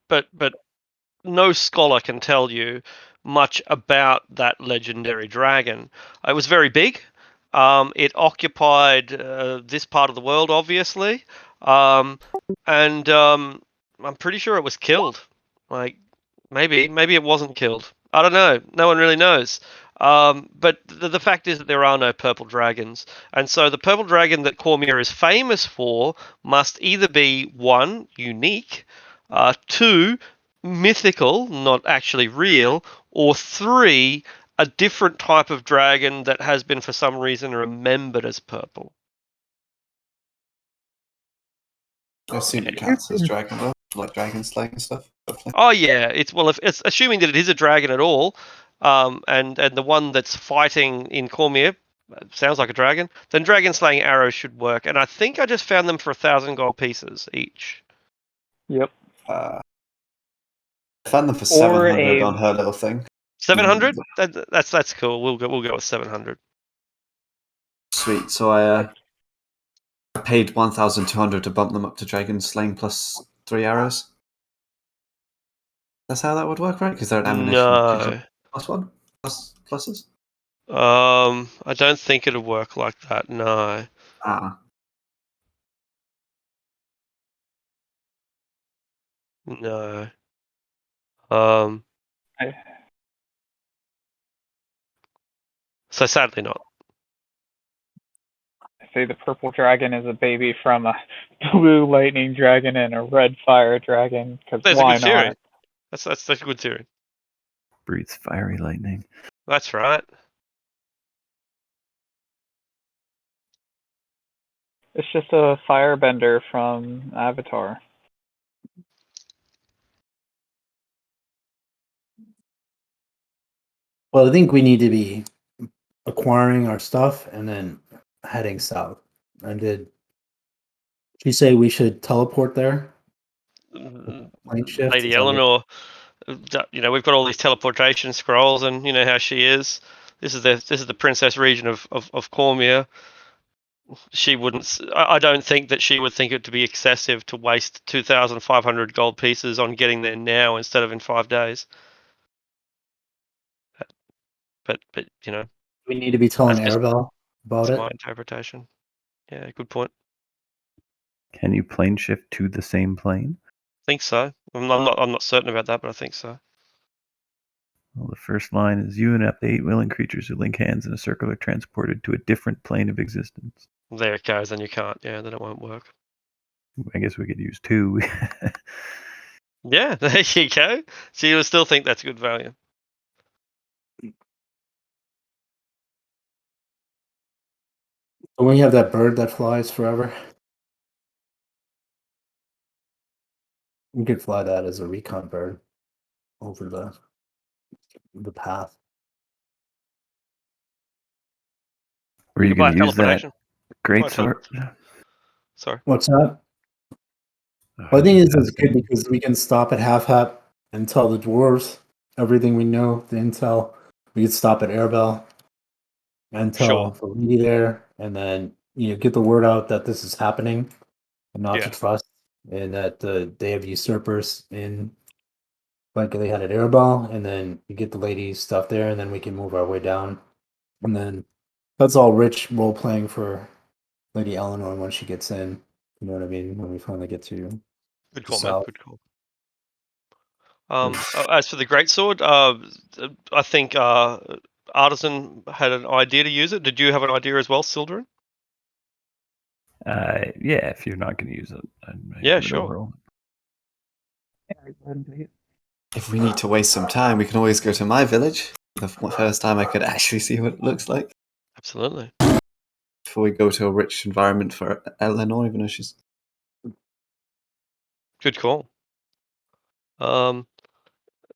Speaker 1: but no scholar can tell you much about that legendary dragon. It was very big. It occupied this part of the world, obviously, and I'm pretty sure it was killed. Like maybe it wasn't killed. I don't know. No one really knows. But the fact is that there are no purple dragons, and so the purple dragon that Cormier is famous for must either be one unique, two mythical, not actually real, or three a different type of dragon that has been for some reason remembered as purple.
Speaker 5: I assume it counts as dragon though, like dragon slaying and stuff.
Speaker 1: Oh yeah, if it's assuming that it is a dragon at all, and the one that's fighting in Cormier sounds like a dragon, then dragon slaying arrows should work. And I think I just found them for 1,000 gold pieces each.
Speaker 4: Yep.
Speaker 5: I found them for
Speaker 4: Or
Speaker 5: 700
Speaker 4: a-
Speaker 5: on her little thing.
Speaker 1: 700? That's cool. We'll go with 700.
Speaker 5: Sweet. So I paid 1,200 to bump them up to dragon slaying plus 3 arrows. That's how that would work, right? Because they're an ammunition.
Speaker 1: No.
Speaker 5: Plus 1? Pluses?
Speaker 1: I don't think it'll work like that. No.
Speaker 5: Ah.
Speaker 1: No. So sadly not.
Speaker 4: I say the purple dragon is a baby from a blue lightning dragon and a red fire dragon. Because
Speaker 1: That's a
Speaker 4: why
Speaker 1: good theory.
Speaker 4: not?
Speaker 1: That's a good theory.
Speaker 6: Breathes fiery lightning.
Speaker 1: That's right.
Speaker 4: It's just a firebender from Avatar.
Speaker 3: Well, I think we need to be acquiring our stuff and then heading south. And did she say we should teleport there? Plane shift?
Speaker 1: Lady
Speaker 3: Is that what-
Speaker 1: Eleanor, we've got all these teleportation scrolls, and you know how she is. This is the princess region of Cormier. She wouldn't. I don't think that she would think it to be excessive to waste 2,500 gold pieces on getting there now instead of in 5 days. But
Speaker 3: we need to be telling
Speaker 1: that's just
Speaker 3: Arabelle about
Speaker 1: that's
Speaker 3: it.
Speaker 1: my interpretation. Yeah, good point.
Speaker 6: Can you plane shift to the same plane?
Speaker 1: I think so. I'm not certain about that, but I think so.
Speaker 6: Well, the first line is you and up to 8 willing creatures who link hands in a circle are transported to a different plane of existence.
Speaker 1: There it goes. Then you can't. Yeah, then it won't work.
Speaker 6: I guess we could use 2.
Speaker 1: Yeah, there you go. So you still think that's good value.
Speaker 3: When we have that bird that flies forever, we could fly that as a recon bird over the path.
Speaker 6: Were you
Speaker 1: could buy
Speaker 6: going to use that
Speaker 1: teleportation.
Speaker 6: great
Speaker 1: Buy
Speaker 6: sword?
Speaker 1: Sorry.
Speaker 3: What's that?
Speaker 6: Oh,
Speaker 3: Well, I think
Speaker 6: just
Speaker 3: this is good
Speaker 6: asking.
Speaker 3: because we can stop at half hap and tell the dwarves everything we know, the intel. We could stop at Airbell and tell the lady there, and then get the word out that this is happening and not to
Speaker 1: Yeah.
Speaker 3: trust, and that they have usurpers in like they had at Airball, and then you get the lady's stuff there, and then we can move our way down, and then that's all rich role playing for Lady Eleanor when she gets in. You know what I mean? When we finally get to
Speaker 1: Good call, man.
Speaker 3: south.
Speaker 1: Good call. As for the greatsword, I think Artisan had an idea to use it. Did you have an idea as well, Sildren?
Speaker 6: Yeah, if you're not going to use it, I'd
Speaker 1: Yeah,
Speaker 6: give it
Speaker 1: sure.
Speaker 6: overall.
Speaker 5: If we need to waste some time, we can always go to my village. The first time I could actually see what it looks like.
Speaker 1: Absolutely.
Speaker 5: Before we go to a rich environment for Eleanor, even though she's...
Speaker 1: Good call.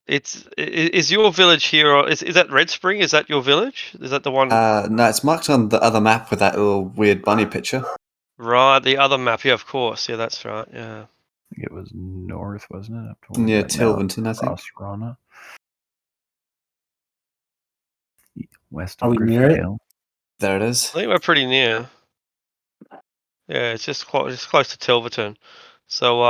Speaker 1: Is your village here? Or is that Red Spring? Is that your village? Is that the one?
Speaker 5: No, it's marked on the other map with that little weird bunny picture.
Speaker 1: Right, the other map. Yeah, of course. Yeah, that's right. Yeah.
Speaker 6: I think it was north, wasn't it? Up towards
Speaker 5: Near
Speaker 6: like Mount
Speaker 5: Tilverton, I think.
Speaker 6: Rosrana. West
Speaker 3: Are
Speaker 6: of
Speaker 3: we near it?
Speaker 6: Griffendale.
Speaker 5: There it is.
Speaker 1: I think we're pretty near. Yeah, it's just close to Tilverton. So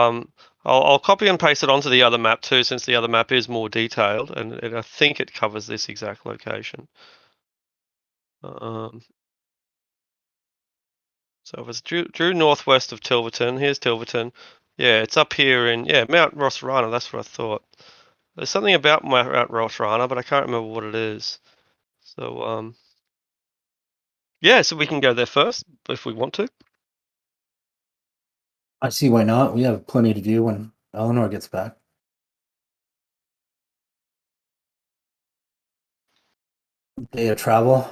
Speaker 1: I'll copy and paste it onto the other map too, since the other map is more detailed, and I think it covers this exact location. So if it's due northwest of Tilverton, here's Tilverton. Yeah, it's up here in Mount Rosrana. That's what I thought. There's something about Mount Rosrana, but I can't remember what it is. So yeah, so we can go there first if we want to.
Speaker 3: I see why not. We have plenty to do when Eleanor gets back. Day of travel.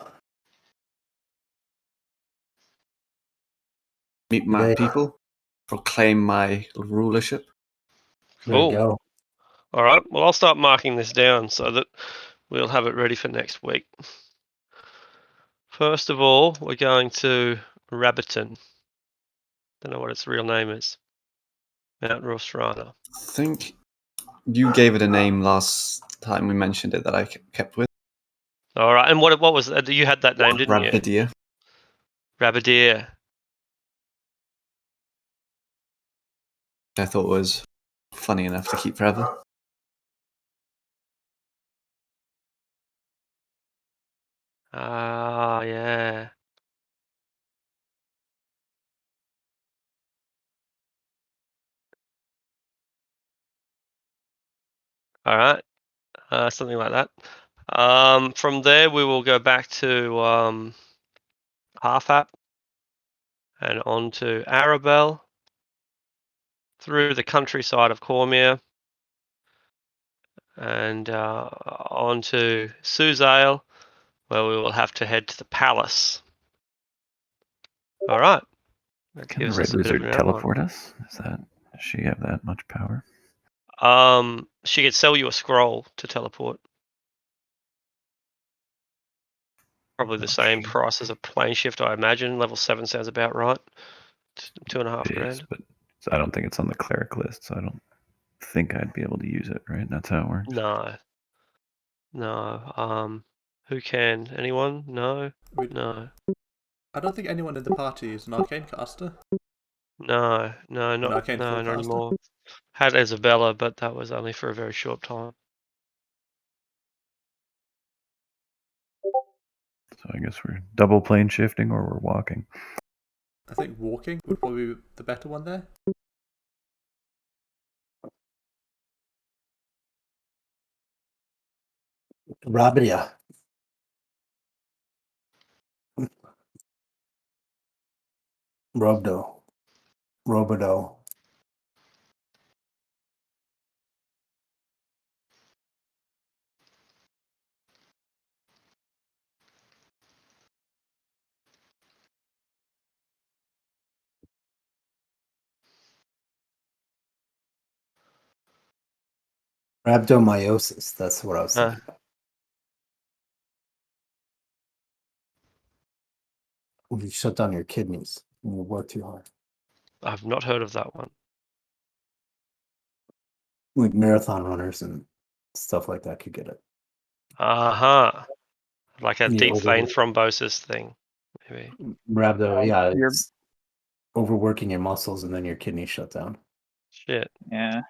Speaker 5: Meet my
Speaker 3: Day.
Speaker 5: people. Proclaim my rulership.
Speaker 3: There you
Speaker 1: Cool.
Speaker 3: go.
Speaker 1: All right. Well, I'll start marking this down so that we'll have it ready for next week. First of all, we're going to Rabbiton. Don't know what its real name is. Mount Rosrana.
Speaker 5: I think you gave it a name last time we mentioned it that I kept with.
Speaker 1: All right. And what was you had that name, didn't you?
Speaker 5: Rabidia.
Speaker 1: Rabideer.
Speaker 5: I thought was funny enough to keep forever.
Speaker 1: Ah, yeah. All right. Something like that. From there, we will go back to Harfap and on to Arabelle, through the countryside of Cormier, and on to Suzale, where we will have to head to the palace. All right. That
Speaker 6: Can the
Speaker 1: gives
Speaker 6: Red
Speaker 1: us a bit of
Speaker 6: Wizard
Speaker 1: an outline.
Speaker 6: teleport us? Does she have that much power?
Speaker 1: She could sell you a scroll to teleport. Probably the same price as a plane shift, I imagine. Level 7 sounds about right. 2.5
Speaker 6: It is,
Speaker 1: grand.
Speaker 6: but I don't think it's on the cleric list, so I don't think I'd be able to use it, right? That's how it works.
Speaker 1: No. No. Who can? Anyone? No. No.
Speaker 2: I don't think anyone in the party is an arcane caster.
Speaker 1: No. No.
Speaker 2: An arcane
Speaker 1: Not
Speaker 2: spellcaster.
Speaker 1: anymore. Had Isabella, but that was only for a very short time.
Speaker 6: So I guess we're double plane shifting or we're walking.
Speaker 2: I think walking would probably be the better one there.
Speaker 3: Rabidia. Robdo. Robodo. Rhabdomyosis. That's what I was thinking. When you shut down your kidneys when you work too hard.
Speaker 1: I've not heard of that one.
Speaker 3: Like marathon runners and stuff like that could get it.
Speaker 1: Like a
Speaker 3: Yeah,
Speaker 1: deep vein thrombosis thing, maybe.
Speaker 3: Rhabdo, yeah,
Speaker 4: You're-
Speaker 3: it's overworking your muscles and then your kidneys shut down.
Speaker 1: Shit.
Speaker 4: Yeah.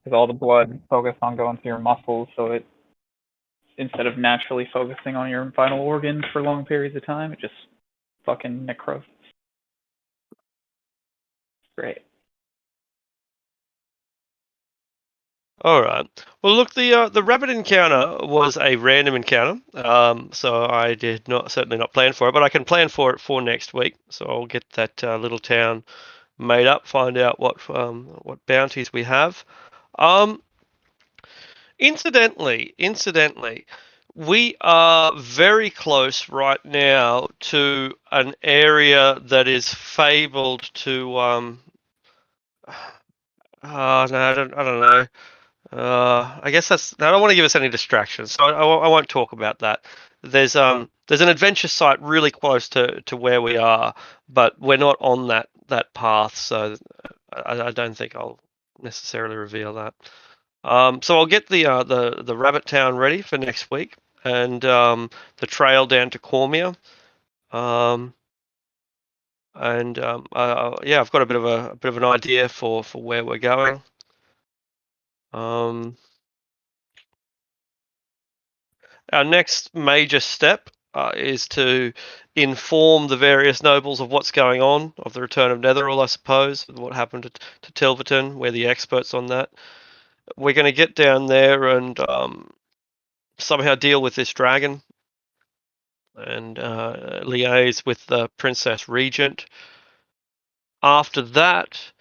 Speaker 4: Because all the blood focused on going to your muscles, so it instead of naturally focusing on your vital organs for long periods of time, it just fucking necrosis. Great.
Speaker 1: All right. Well, look, the rabbit encounter was a random encounter, so I did certainly not plan for it, but I can plan for it for next week. So I'll get that little town made up, find out what bounties we have. Incidentally, we are very close right now to an area that is fabled to. Oh no, I don't know. I guess I don't want to give us any distractions, so I won't talk about that. There's an adventure site really close to where we are, but we're not on that path, so I don't think I'll necessarily reveal that. So I'll get the Rabbit Town ready for next week, and the trail down to Cormier. Yeah, I've got a bit of an idea for where we're going. Our next major step is to inform the various nobles of what's going on, of the return of Netherall, I suppose, what happened to Tilverton. We're the experts on that. We're going to get down there and somehow deal with this dragon and liaise with the Princess Regent. After that,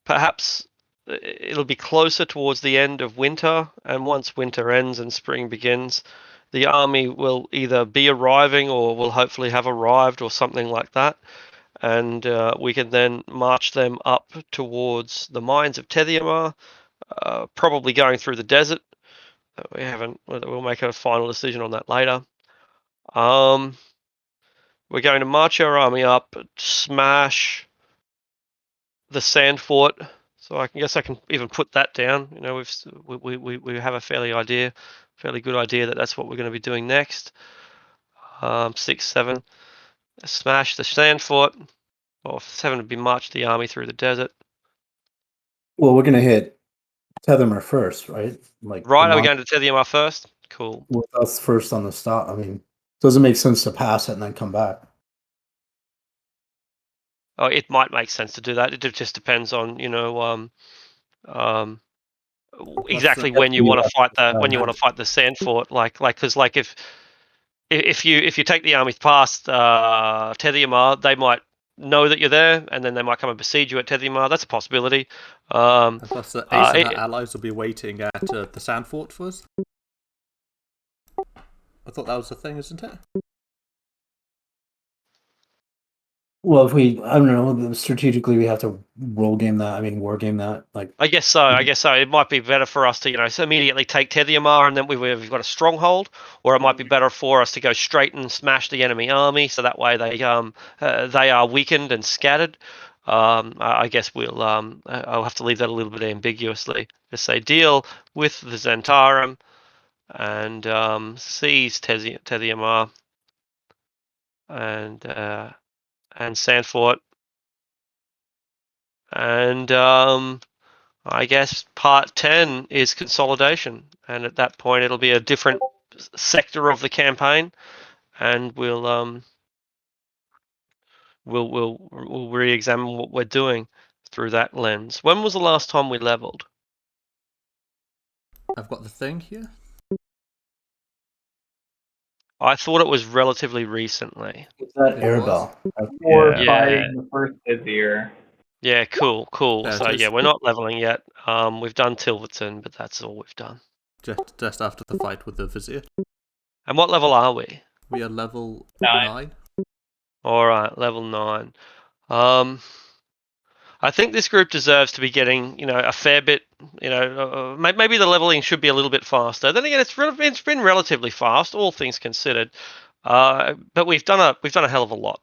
Speaker 1: perhaps it'll be closer towards the end of winter, and once winter ends and spring begins, the army will either be arriving or will hopefully have arrived or something like that, and we can then march them up towards the mines of Tethiamar, probably going through the desert. We haven't. We'll make a final decision on that later. We're going to march our army up, smash the sand fort. So I guess I can even put that down. You know, we have a fairly good idea that that's what we're going to be doing next. 6, 7, smash the sand fort, or 7 would be march the army through the desert.
Speaker 3: Well, we're gonna hit Tethermer first, right? Like
Speaker 1: Right, are we going to Tethiamar first? Cool.
Speaker 3: with us first on the stop. I mean, doesn't make sense to pass it and then come back.
Speaker 1: Oh, it might make sense to do that. It just depends on exactly when you want to fight the sand fort. Because if you take the army past Tethiamar, they might know that you're there, and then they might come and besiege you at Tethiamar. That's a possibility.
Speaker 2: And plus, Ace and her allies will be waiting at the sand fort for us. I thought that was the thing, isn't it?
Speaker 3: Well, if I don't know, strategically we have to war game that. Like,
Speaker 1: I guess so. It might be better for us to, immediately take Tethiamar, and then we've got a stronghold, or it might be better for us to go straight and smash the enemy army, so that way they are weakened and scattered. I guess I'll have to leave that a little bit ambiguously. Just say deal with the Zentarum and seize Tethiamar and Sandfort, and I guess part 10 is consolidation, and at that point it'll be a different sector of the campaign, and we'll re-examine what we're doing through that lens. When was the last time we leveled?
Speaker 2: I've got the thing here.
Speaker 1: I thought it was relatively recently.
Speaker 3: is that Arabelle?
Speaker 4: Or
Speaker 1: Yeah.
Speaker 4: fighting the first Vizier.
Speaker 1: Yeah, cool.
Speaker 2: There
Speaker 1: So
Speaker 2: it is.
Speaker 1: yeah, we're not leveling yet. We've done Tilverton, but that's all we've done.
Speaker 2: Just after the fight with the Vizier.
Speaker 1: And what level are we?
Speaker 2: We are level
Speaker 4: 9.
Speaker 2: 9.
Speaker 1: All right, level 9. I think this group deserves to be getting, a fair bit. Maybe the leveling should be a little bit faster. Then again, it's been relatively fast, all things considered. But we've done a hell of a lot.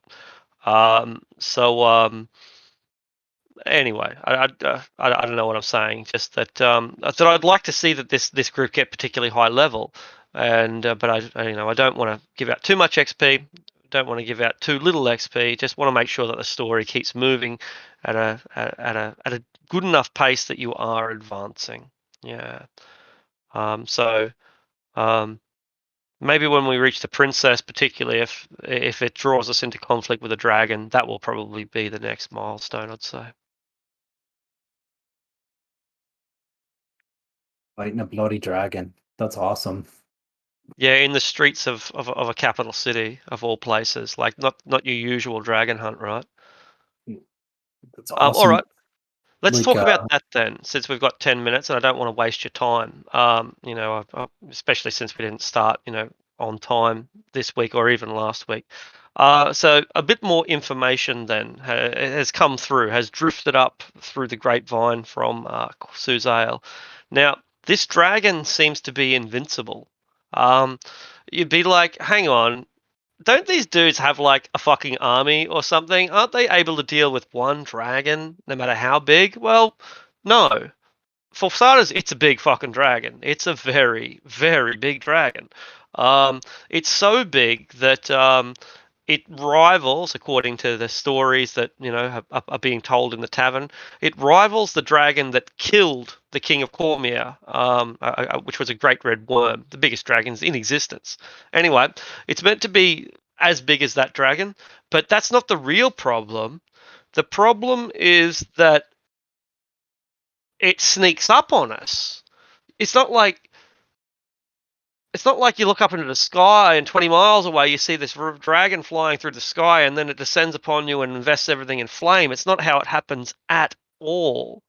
Speaker 1: Anyway, I don't know what I'm saying. Just that I'd like to see that this group get particularly high level, and but I don't want to give out too much XP. Don't want to give out too little XP. Just want to make sure that the story keeps moving at a good enough pace that you are advancing. Yeah. Maybe when we reach the princess, particularly if it draws us into conflict with a dragon, that will probably be the next milestone, I'd say.
Speaker 3: Fighting a bloody dragon. That's awesome.
Speaker 1: Yeah, in the streets of a capital city of all places, like not your usual dragon hunt, right?
Speaker 3: That's awesome.
Speaker 1: All right, let's
Speaker 3: Like,
Speaker 1: talk about that then, since we've got 10 minutes, and I don't want to waste your time. Especially since we didn't start, on time this week or even last week. So a bit more information then has come through, has drifted up through the grapevine from Suzail. Now, This dragon seems to be invincible. You'd be like, hang on, don't these dudes have like a fucking army or something? Aren't they able to deal with one dragon, no matter how big? Well, no. For starters, it's a big fucking dragon. It's a very, very big dragon. It's so big that it rivals, according to the stories that are being told in the tavern, it rivals the dragon that killed the king of Cormier, which was a great red worm, the biggest dragons in existence. Anyway, it's meant to be as big as that dragon, but that's not the real problem. The problem is that it sneaks up on us. It's not like you look up into the sky and 20 miles away you see this dragon flying through the sky and then it descends upon you and invests everything in flame. It's not how it happens at all.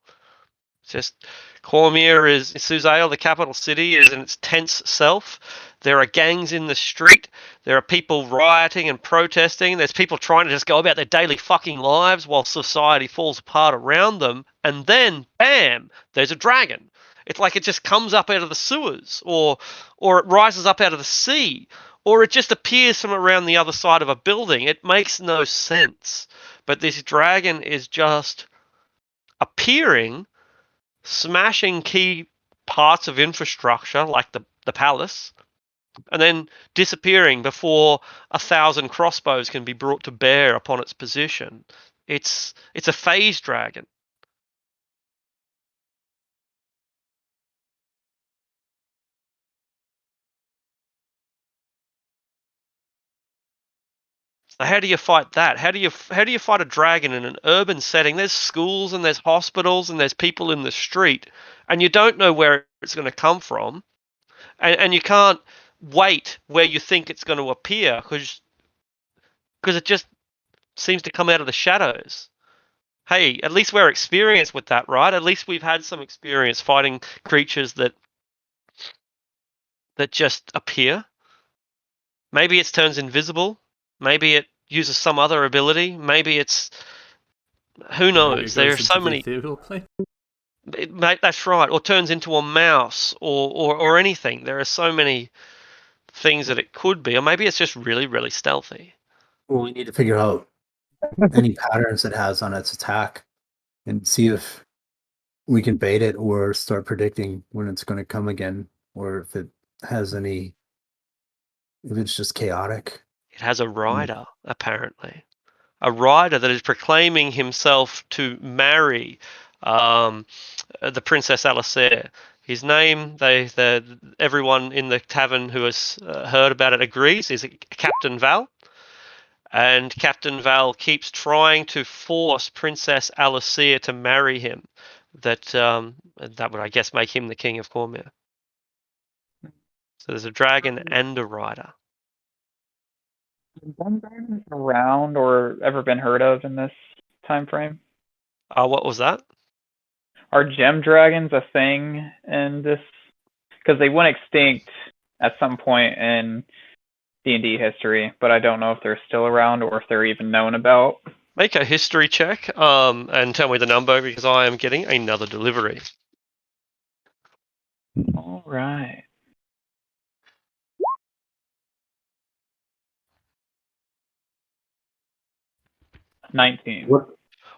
Speaker 1: It's just Cormier is Suzail, the capital city, is in its tense self. There are gangs in the street. There are people rioting and protesting. There's people trying to just go about their daily fucking lives while society falls apart around them. And then, bam, there's a dragon. It's like it just comes up out of the sewers, or it rises up out of the sea, or it just appears from around the other side of a building. It makes no sense. But this dragon is just appearing, smashing key parts of infrastructure like the palace, and then disappearing before 1,000 crossbows can be brought to bear upon its position. It's a phase dragon. So how do you fight that? How do you fight a dragon in an urban setting? There's schools and there's hospitals and there's people in the street, and you don't know where it's going to come from, and you can't wait where you think it's going to appear because it just seems to come out of the shadows. Hey, at least we're experienced with that, right? At least we've had some experience fighting creatures that just appear. Maybe it turns invisible. Maybe it uses some other ability. Maybe it's, who knows? There are so many.
Speaker 2: Ethereal plane.
Speaker 1: That's right. Or turns into a mouse, or anything. There are so many things that it could be, or maybe it's just really, really stealthy.
Speaker 3: Well, we need to figure out any patterns it has on its attack and see if we can bait it or start predicting when it's going to come again, or if it has any, if it's just chaotic.
Speaker 1: It has a rider, apparently. A rider that is proclaiming himself to marry the Princess Alisair. His name, everyone in the tavern who has heard about it agrees, is Captain Val. And Captain Val keeps trying to force Princess Alisair to marry him. That would, I guess, make him the king of Cormier. So there's a dragon and a rider.
Speaker 4: Has one dragon around or ever been heard of in this time frame?
Speaker 1: What was that?
Speaker 4: Are gem dragons a thing in this? Because they went extinct at some point in D&D history, but I don't know if they're still around or if they're even known about.
Speaker 1: Make a history check and tell me the number because I am getting another delivery.
Speaker 4: All right. $19.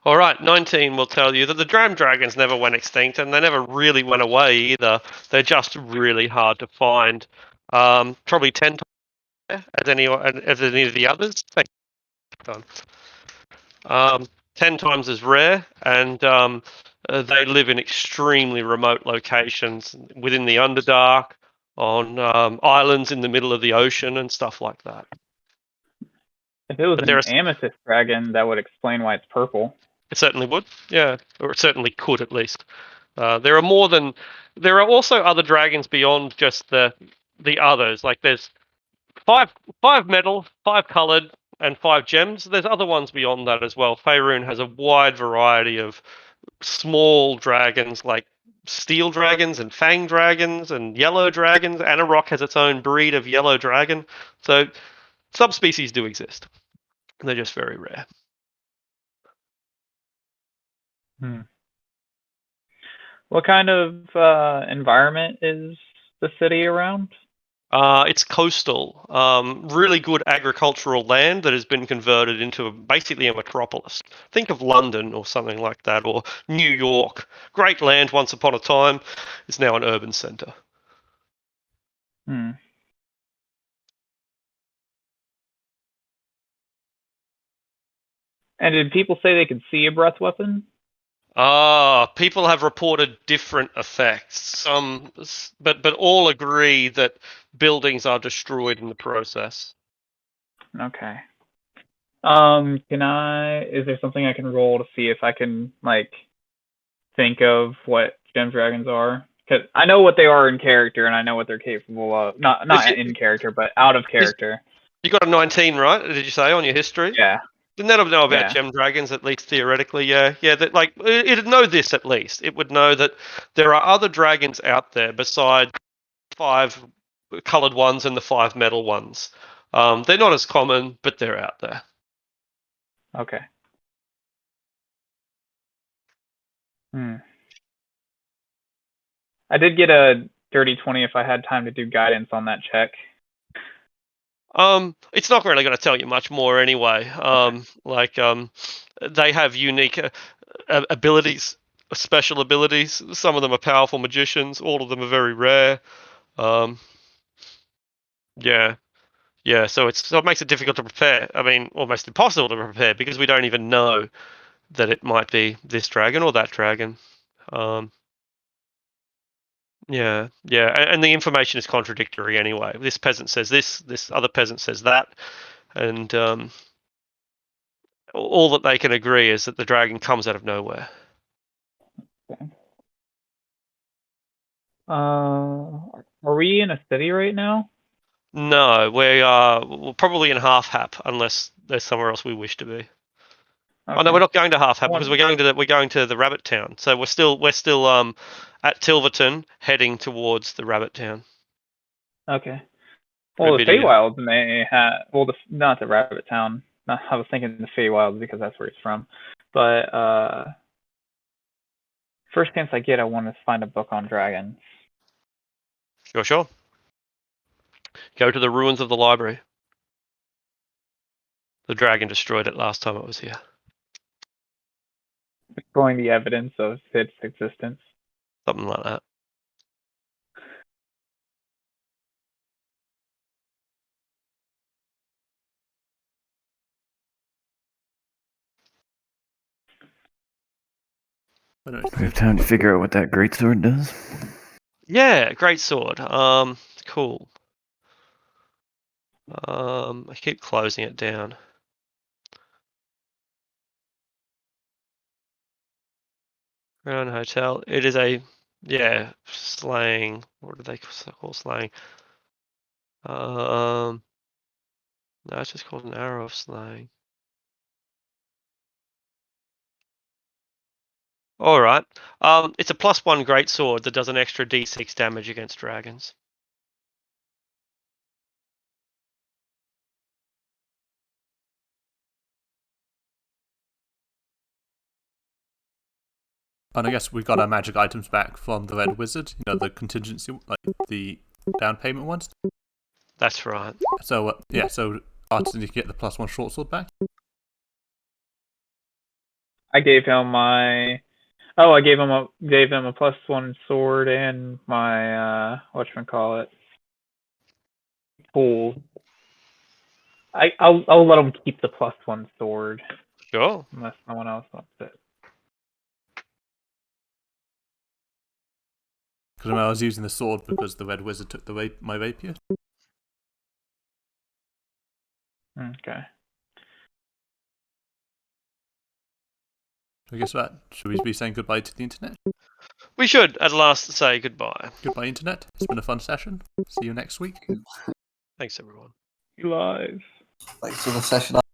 Speaker 1: All right, 19 will tell you that the Dram Dragons never went extinct and they never really went away either. They're just really hard to find. Probably 10 times as any of the others. 10 times as rare, and they live in extremely remote locations within the Underdark, on islands in the middle of the ocean and stuff like that.
Speaker 4: If it was an amethyst dragon, that would explain why it's purple.
Speaker 1: It certainly would, yeah, or it certainly could at least. There are also other dragons beyond just the others. Like there's five metal, 5 coloured, and 5 gems. There's other ones beyond that as well. Faerun has a wide variety of small dragons, like steel dragons and fang dragons and yellow dragons. Anarok has its own breed of yellow dragon. So subspecies do exist. They're just very rare.
Speaker 4: What kind of environment is the city around?
Speaker 1: It's coastal, really good agricultural land that has been converted into basically a metropolis. Think of London or something like that, or New York. Great land once upon a time, is now an urban centre.
Speaker 4: Hmm. And did people say they could see a breath weapon?
Speaker 1: People have reported different effects. Some, but all agree that buildings are destroyed in the process.
Speaker 4: Okay. Is there something I can roll to see if I can, like, think of what gem dragons are? Because I know what they are in character, and I know what they're capable of. Not in character, but out of character.
Speaker 1: You got a 19, right? Did you say on your history?
Speaker 4: Yeah.
Speaker 1: Didn't that know about
Speaker 4: Yeah.
Speaker 1: gem dragons, at least theoretically? Yeah. That, like, it'd know this at least. It would know that there are other dragons out there besides 5 coloured ones and the 5 metal ones. They're not as common, but they're out there.
Speaker 4: Okay. I did get a dirty 20 if I had time to do guidance on that check.
Speaker 1: It's not really going to tell you much more anyway. They have unique abilities, special abilities. Some of them are powerful magicians. All of them are very rare. Yeah. So it makes it difficult to prepare. I mean, almost impossible to prepare because we don't even know that it might be this dragon or that dragon. Yeah, and the information is contradictory anyway. This peasant says this other peasant says that, and all that they can agree is that the dragon comes out of nowhere.
Speaker 4: Okay. Are we in a city right now?
Speaker 1: No, we're probably in Half Hap unless there's somewhere else we wish to be.
Speaker 4: Okay.
Speaker 1: Oh no, we're not going to Half Hap because we're going to the Rabbit Town. So we're still at Tilverton, heading towards the Rabbit Town.
Speaker 4: Okay. Well, the Feywilds may have. Well, not the Rabbit Town. I was thinking the Feywilds because that's where it's from. But first chance I get, I want to find a book on dragons.
Speaker 1: Sure. Go to the ruins of the library. The dragon destroyed it last time it was here.
Speaker 4: Exploring the evidence of its existence.
Speaker 1: Something like that.
Speaker 6: We have time to figure out what that greatsword does.
Speaker 1: Yeah, great sword. Cool. I keep closing it down. Crown Hotel. It is a slang. What do they call slang? No, it's just called an arrow of slang. All right. It's a +1 great sword that does an extra d6 damage against dragons.
Speaker 2: And I guess we got our magic items back from the Red Wizard. You know, the contingency, like the down payment ones.
Speaker 1: That's right.
Speaker 2: So so Artisan, you get the +1 short sword back.
Speaker 4: I gave him my. Oh, I gave him a +1 sword and my whatchamacallit tool. I'll let him keep the +1 sword.
Speaker 1: Sure.
Speaker 4: Unless someone else wants it.
Speaker 2: Because I was using the sword because the Red Wizard took my rapier.
Speaker 4: Okay.
Speaker 2: I guess that should we be saying goodbye to the internet?
Speaker 1: We should at last say goodbye.
Speaker 2: Goodbye, internet. It's been a fun session. See you next week.
Speaker 1: Thanks, everyone.
Speaker 4: Live.
Speaker 5: Thanks for the session.